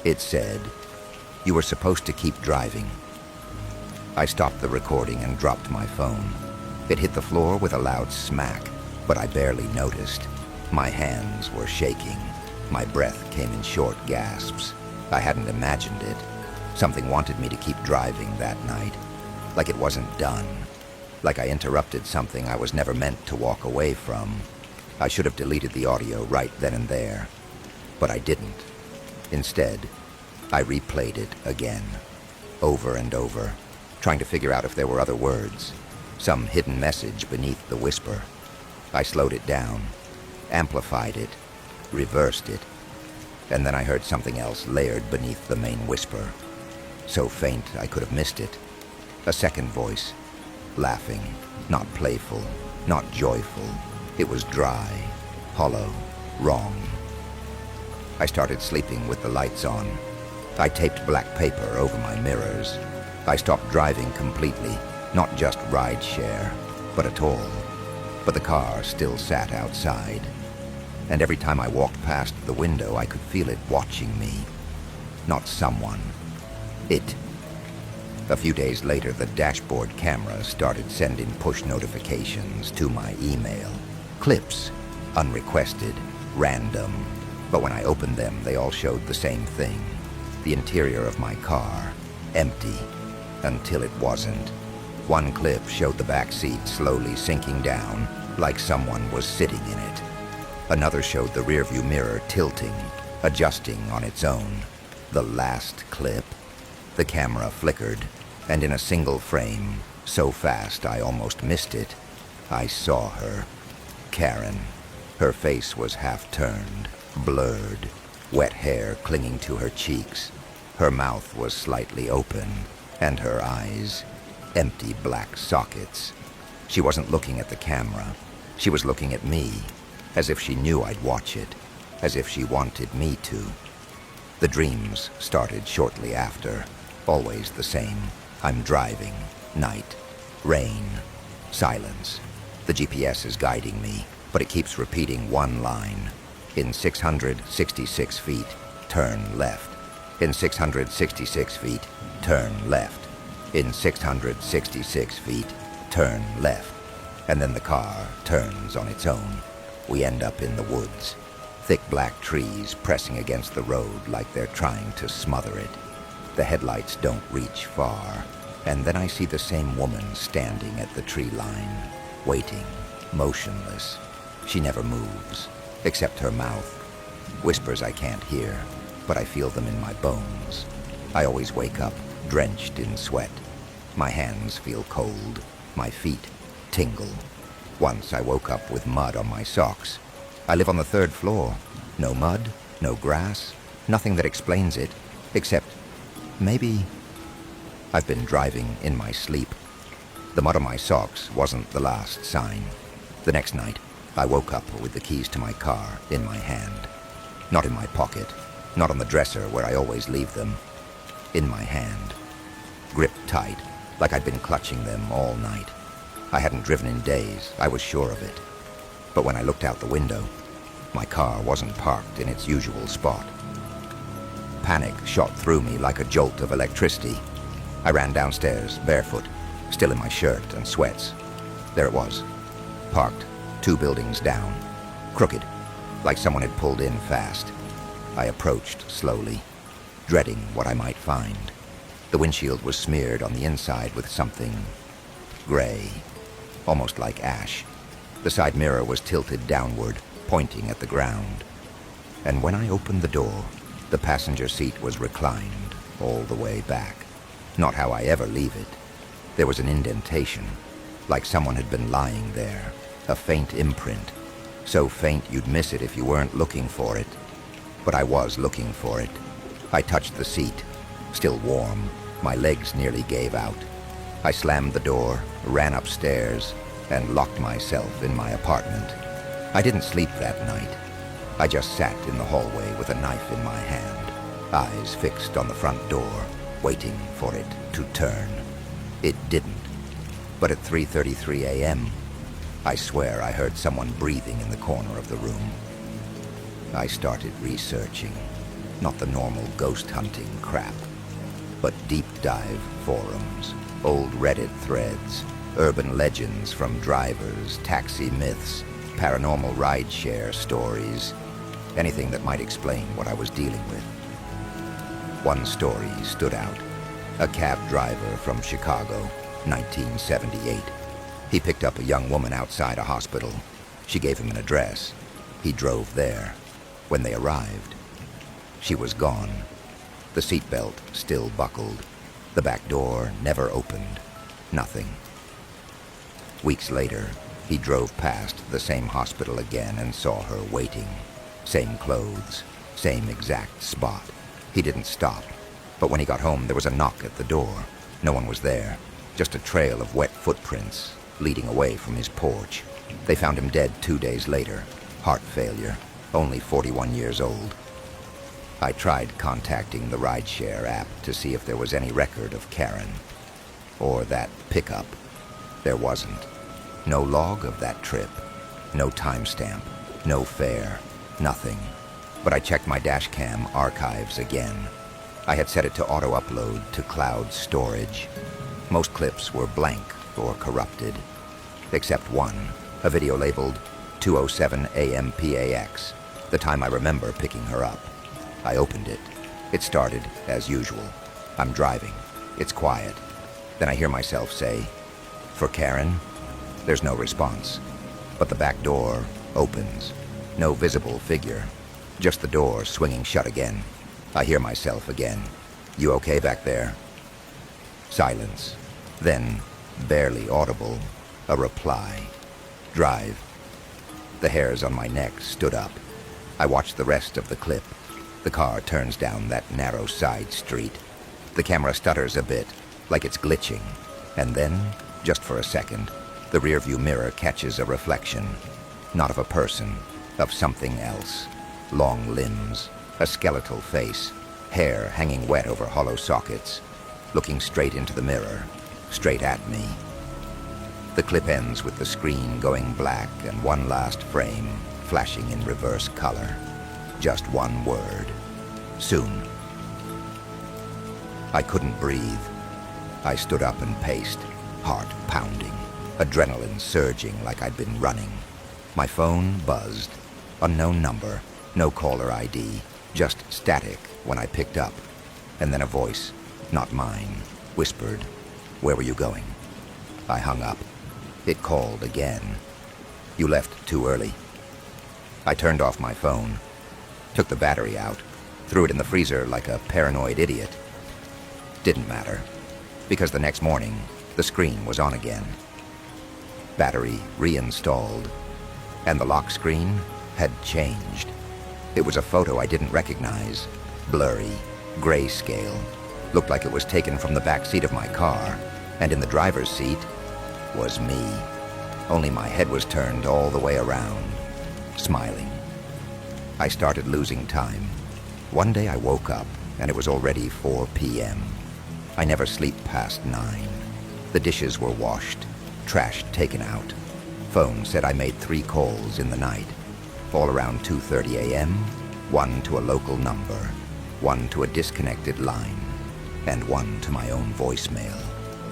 Speaker 1: It said, "You were supposed to keep driving." I stopped the recording and dropped my phone. It hit the floor with a loud smack, but I barely noticed. My hands were shaking. My breath came in short gasps. I hadn't imagined it. Something wanted me to keep driving that night, like it wasn't done. Like I interrupted something I was never meant to walk away from. I should have deleted the audio right then and there, but I didn't. Instead, I replayed it again, over and over, trying to figure out if there were other words, some hidden message beneath the whisper. I slowed it down, amplified it, reversed it, and then I heard something else layered beneath the main whisper, so faint I could have missed it. A second voice, laughing, not playful, not joyful. It was dry, hollow, wrong. I started sleeping with the lights on. I taped black paper over my mirrors. I stopped driving completely, not just ride share, but at all. But the car still sat outside. And every time I walked past the window, I could feel it watching me. Not someone. It. A few days later, the dashboard camera started sending push notifications to my email. Clips, unrequested, random. But when I opened them, they all showed the same thing. The interior of my car, empty, until it wasn't. One clip showed the back seat slowly sinking down, like someone was sitting in it. Another showed the rearview mirror tilting, adjusting on its own. The last clip, the camera flickered, and in a single frame, so fast I almost missed it, I saw her. Karen. Her face was half-turned, blurred, wet hair clinging to her cheeks. Her mouth was slightly open, and her eyes, empty black sockets. She wasn't looking at the camera. She was looking at me, as if she knew I'd watch it, as if she wanted me to. The dreams started shortly after, always the same. I'm driving, night, rain, silence. The GPS is guiding me, but it keeps repeating one line. In 666 feet, turn left. In 666 feet, turn left. In 666 feet, turn left. And then the car turns on its own. We end up in the woods. Thick black trees pressing against the road like they're trying to smother it. The headlights don't reach far. And then I see the same woman standing at the tree line, waiting, motionless. She never moves, except her mouth. Whispers I can't hear, but I feel them in my bones. I always wake up, drenched in sweat. My hands feel cold. My feet tingle. Once I woke up with mud on my socks. I live on the 3rd floor. No mud, no grass, nothing that explains it, except maybe I've been driving in my sleep. The mud on my socks wasn't the last sign. The next night, I woke up with the keys to my car in my hand. Not in my pocket, not on the dresser where I always leave them. In my hand. Gripped tight, like I'd been clutching them all night. I hadn't driven in days, I was sure of it. But when I looked out the window, my car wasn't parked in its usual spot. Panic shot through me like a jolt of electricity. I ran downstairs, barefoot, still in my shirt and sweats. There it was, parked 2 buildings down, crooked, like someone had pulled in fast. I approached slowly, dreading what I might find. The windshield was smeared on the inside with something gray, almost like ash. The side mirror was tilted downward, pointing at the ground. And when I opened the door, the passenger seat was reclined all the way back. Not how I ever leave it. There was an indentation, like someone had been lying there, a faint imprint, so faint you'd miss it if you weren't looking for it. But I was looking for it. I touched the seat, still warm. My legs nearly gave out. I slammed the door, ran upstairs, and locked myself in my apartment. I didn't sleep that night. I just sat in the hallway with a knife in my hand, eyes fixed on the front door, waiting for it to turn. It didn't. But at 3:33 a.m., I swear I heard someone breathing in the corner of the room. I started researching, not the normal ghost hunting crap, but deep dive forums, old Reddit threads, urban legends from drivers, taxi myths, paranormal rideshare stories, anything that might explain what I was dealing with. One story stood out. A cab driver from Chicago, 1978. He picked up a young woman outside a hospital. She gave him an address. He drove there. When they arrived, she was gone. The seatbelt still buckled. The back door never opened. Nothing. Weeks later, he drove past the same hospital again and saw her waiting. Same clothes, same exact spot. He didn't stop, but when he got home, there was a knock at the door. No one was there, just a trail of wet footprints leading away from his porch. They found him dead 2 days later, heart failure, only 41 years old. I tried contacting the rideshare app to see if there was any record of Karen, or that pickup. There wasn't. No log of that trip, no timestamp, no fare, nothing. But I checked my dashcam archives again. I had set it to auto-upload to cloud storage. Most clips were blank or corrupted, except one, a video labeled 2:07 a.m. PAX, the time I remember picking her up. I opened it. It started as usual. I'm driving. It's quiet. Then I hear myself say, "For Karen?" There's no response, but the back door opens. No visible figure, just the door swinging shut again. I hear myself again. "You okay back there?" Silence. Then, barely audible, a reply. "Drive." The hairs on my neck stood up. I watched the rest of the clip. The car turns down that narrow side street. The camera stutters a bit, like it's glitching. And then, just for a second, the rearview mirror catches a reflection. Not of a person, of something else. Long limbs, a skeletal face, hair hanging wet over hollow sockets, looking straight into the mirror, straight at me. The clip ends with the screen going black and one last frame flashing in reverse color. Just one word. Soon. I couldn't breathe. I stood up and paced, heart pounding, adrenaline surging like I'd been running. My phone buzzed. Unknown number, no caller ID, just static when I picked up. And then a voice, not mine, whispered, "Where were you going?" I hung up. It called again. "You left too early." I turned off my phone, took the battery out, threw it in the freezer like a paranoid idiot. Didn't matter, because the next morning, the screen was on again. Battery reinstalled, and the lock screen had changed. It was a photo I didn't recognize, blurry, grayscale, looked like it was taken from the back seat of my car, and in the driver's seat was me. Only my head was turned all the way around, smiling. I started losing time. One day I woke up, and it was already 4 p.m. I never sleep past 9. The dishes were washed, trash taken out. Phone said I made 3 calls in the night, all around 2:30 a.m., one to a local number, one to a disconnected line, and one to my own voicemail.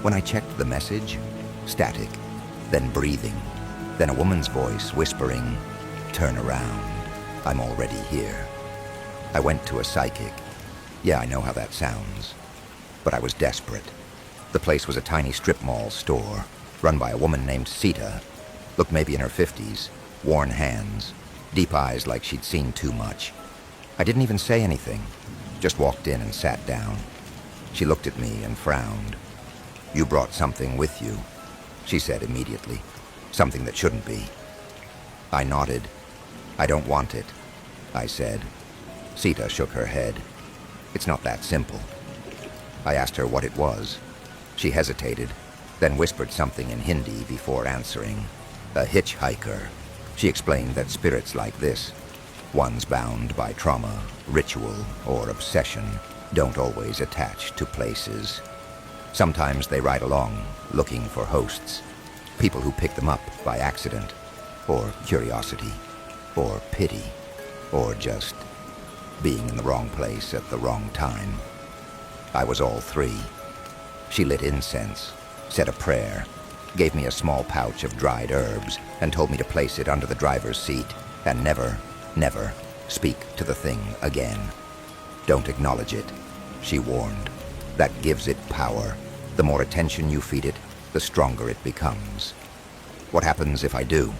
Speaker 1: When I checked the message, static, then breathing, then a woman's voice whispering, "Turn around, I'm already here." I went to a psychic. Yeah, I know how that sounds. But I was desperate. The place was a tiny strip mall store, run by a woman named Sita, looked maybe in her 50s, worn hands, deep eyes like she'd seen too much. I didn't even say anything, just walked in and sat down. She looked at me and frowned. "You brought something with you." she said immediately. Something that shouldn't be. I nodded. I don't want it, I said. Sita shook her head. It's not that simple. I asked her what it was. She hesitated, then whispered something in Hindi before answering. A hitchhiker. She explained that spirits like this, ones bound by trauma, ritual, or obsession, don't always attach to places. Sometimes they ride along, looking for hosts, people who pick them up by accident, or curiosity, or pity, or just being in the wrong place at the wrong time. I was all three. She lit incense, said a prayer, gave me a small pouch of dried herbs, and told me to place it under the driver's seat and never speak to the thing again. Don't acknowledge it, she warned. That gives it power. The more attention you feed it, the stronger it becomes. What happens if I do?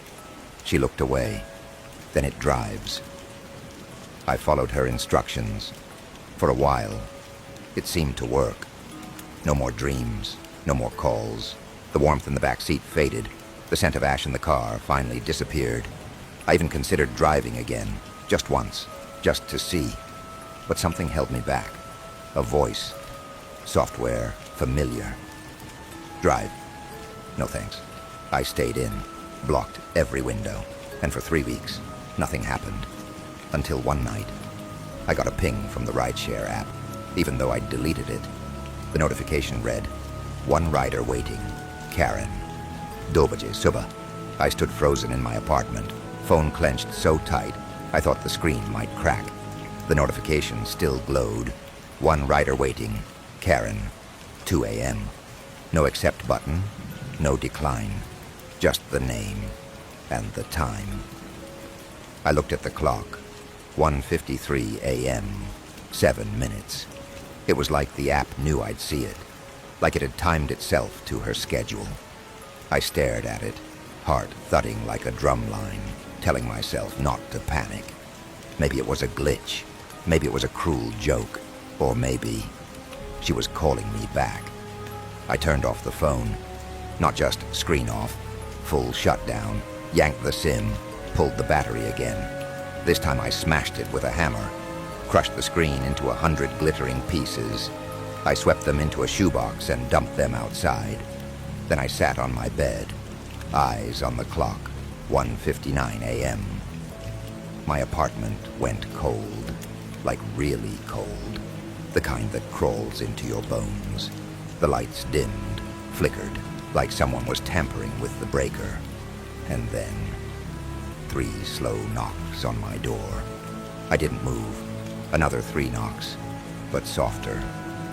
Speaker 1: She looked away. Then it drives. I followed her instructions. For a while, it seemed to work. No more dreams, no more calls. The warmth in the back seat faded. The scent of ash in the car finally disappeared. I even considered driving again, just once, just to see. But something held me back. A voice. Software familiar. Drive. No thanks. I stayed in, blocked every window, and for 3 weeks, nothing happened. Until one night, I got a ping from the rideshare app, even though I'd deleted it. The notification read, "One rider waiting, Karen. 2 baje subah." I stood frozen in my apartment, phone clenched so tight, I thought the screen might crack. The notification still glowed. "One rider waiting, Karen, 2 a.m. No accept button, no decline. Just the name and the time. I looked at the clock. 1:53 a.m. 7 minutes. It was like the app knew I'd see it, like it had timed itself to her schedule. I stared at it, heart thudding like a drum line, telling myself not to panic. Maybe it was a glitch. Maybe it was a cruel joke. Or maybe she was calling me back. I turned off the phone. Not just screen off, full shutdown, yanked the SIM, pulled the battery again. This time I smashed it with a hammer, crushed the screen into 100 glittering pieces. I swept them into a shoebox and dumped them outside. Then I sat on my bed, eyes on the clock, 1:59 a.m. My apartment went cold, like really cold, the kind that crawls into your bones. The lights dimmed, flickered, like someone was tampering with the breaker. And then 3 slow knocks on my door. I didn't move. Another 3 knocks, but softer,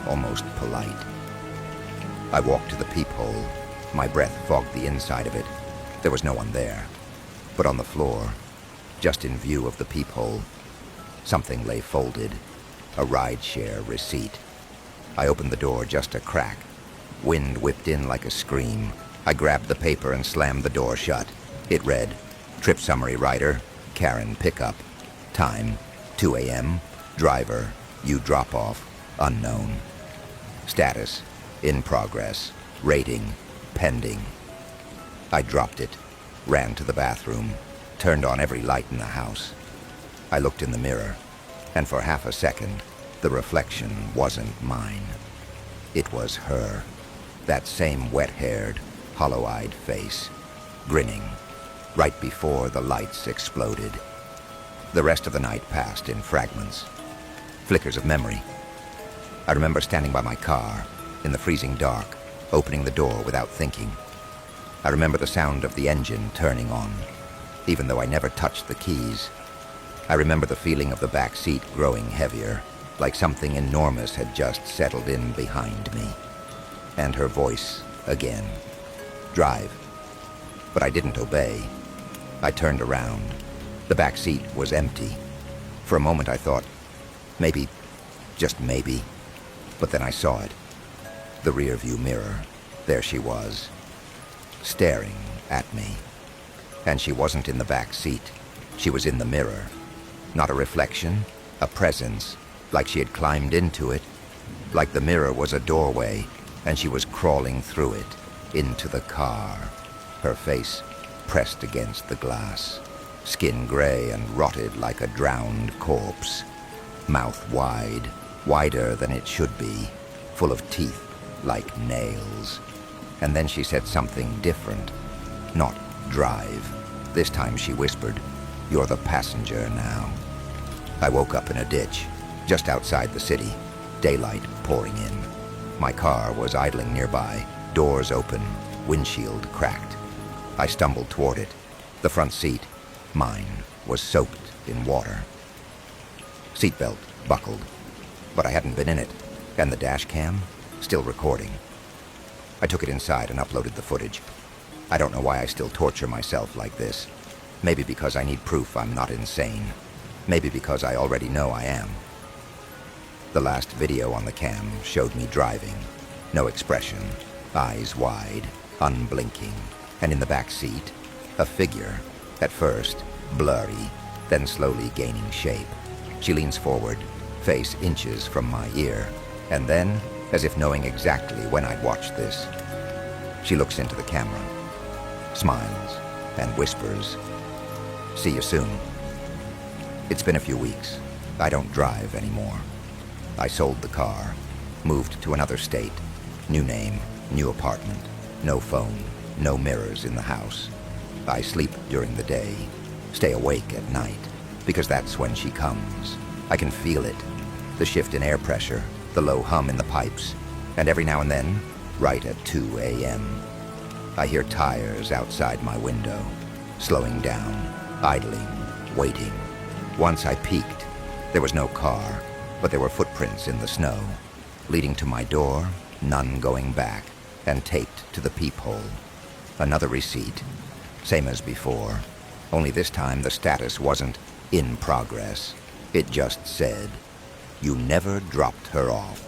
Speaker 1: almost polite. I walked to the peephole. My breath fogged the inside of it. There was no one there. But on the floor, just in view of the peephole, something lay folded. A rideshare receipt. I opened the door just a crack. Wind whipped in like a scream. I grabbed the paper and slammed the door shut. It read, "Trip summary rider, Karen pickup. Time, 2 a.m. Driver, you drop off, unknown. Status, in progress. Rating, pending." I dropped it, ran to the bathroom, turned on every light in the house. I looked in the mirror, and for half a second, the reflection wasn't mine. It was her. That same wet-haired, hollow-eyed face, grinning, right before the lights exploded. The rest of the night passed in fragments, flickers of memory. I remember standing by my car, in the freezing dark, opening the door without thinking. I remember the sound of the engine turning on, even though I never touched the keys. I remember the feeling of the back seat growing heavier, like something enormous had just settled in behind me. And her voice again. "Drive." But I didn't obey. I turned around. The back seat was empty. For a moment I thought, maybe, just maybe. But then I saw it. The rear-view mirror. There she was, staring at me. And she wasn't in the back seat. She was in the mirror. Not a reflection, a presence, like she had climbed into it, like the mirror was a doorway, and she was crawling through it, into the car, her face pressed against the glass, skin gray and rotted like a drowned corpse, mouth wide, wider than it should be, full of teeth like nails. And then she said something different. Not drive. This time she whispered, "You're the passenger now." I woke up in a ditch, just outside the city, daylight pouring in. My car was idling nearby, doors open, windshield cracked. I stumbled toward it. The front seat, mine, was soaked in water. Seatbelt buckled, but I hadn't been in it, and the dash cam still recording. I took it inside and uploaded the footage. I don't know why I still torture myself like this. Maybe because I need proof I'm not insane. Maybe because I already know I am. The last video on the cam showed me driving. No expression, eyes wide, unblinking. And in the back seat, a figure, at first blurry, then slowly gaining shape. She leans forward, face inches from my ear, and then, as if knowing exactly when I'd watch this, she looks into the camera, smiles, and whispers, "See you soon." It's been a few weeks. I don't drive anymore. I sold the car, moved to another state, new name, new apartment, no phone, no mirrors in the house. I sleep during the day, stay awake at night, because that's when she comes. I can feel it, the shift in air pressure, the low hum in the pipes, and every now and then, right at 2 a.m., I hear tires outside my window, slowing down, idling, waiting. Once I peeked. There was no car, but there were footprints in the snow, leading to my door, none going back, and taped to the peephole. Another receipt, same as before, only this time the status wasn't "in progress." It just said, "You never dropped her off."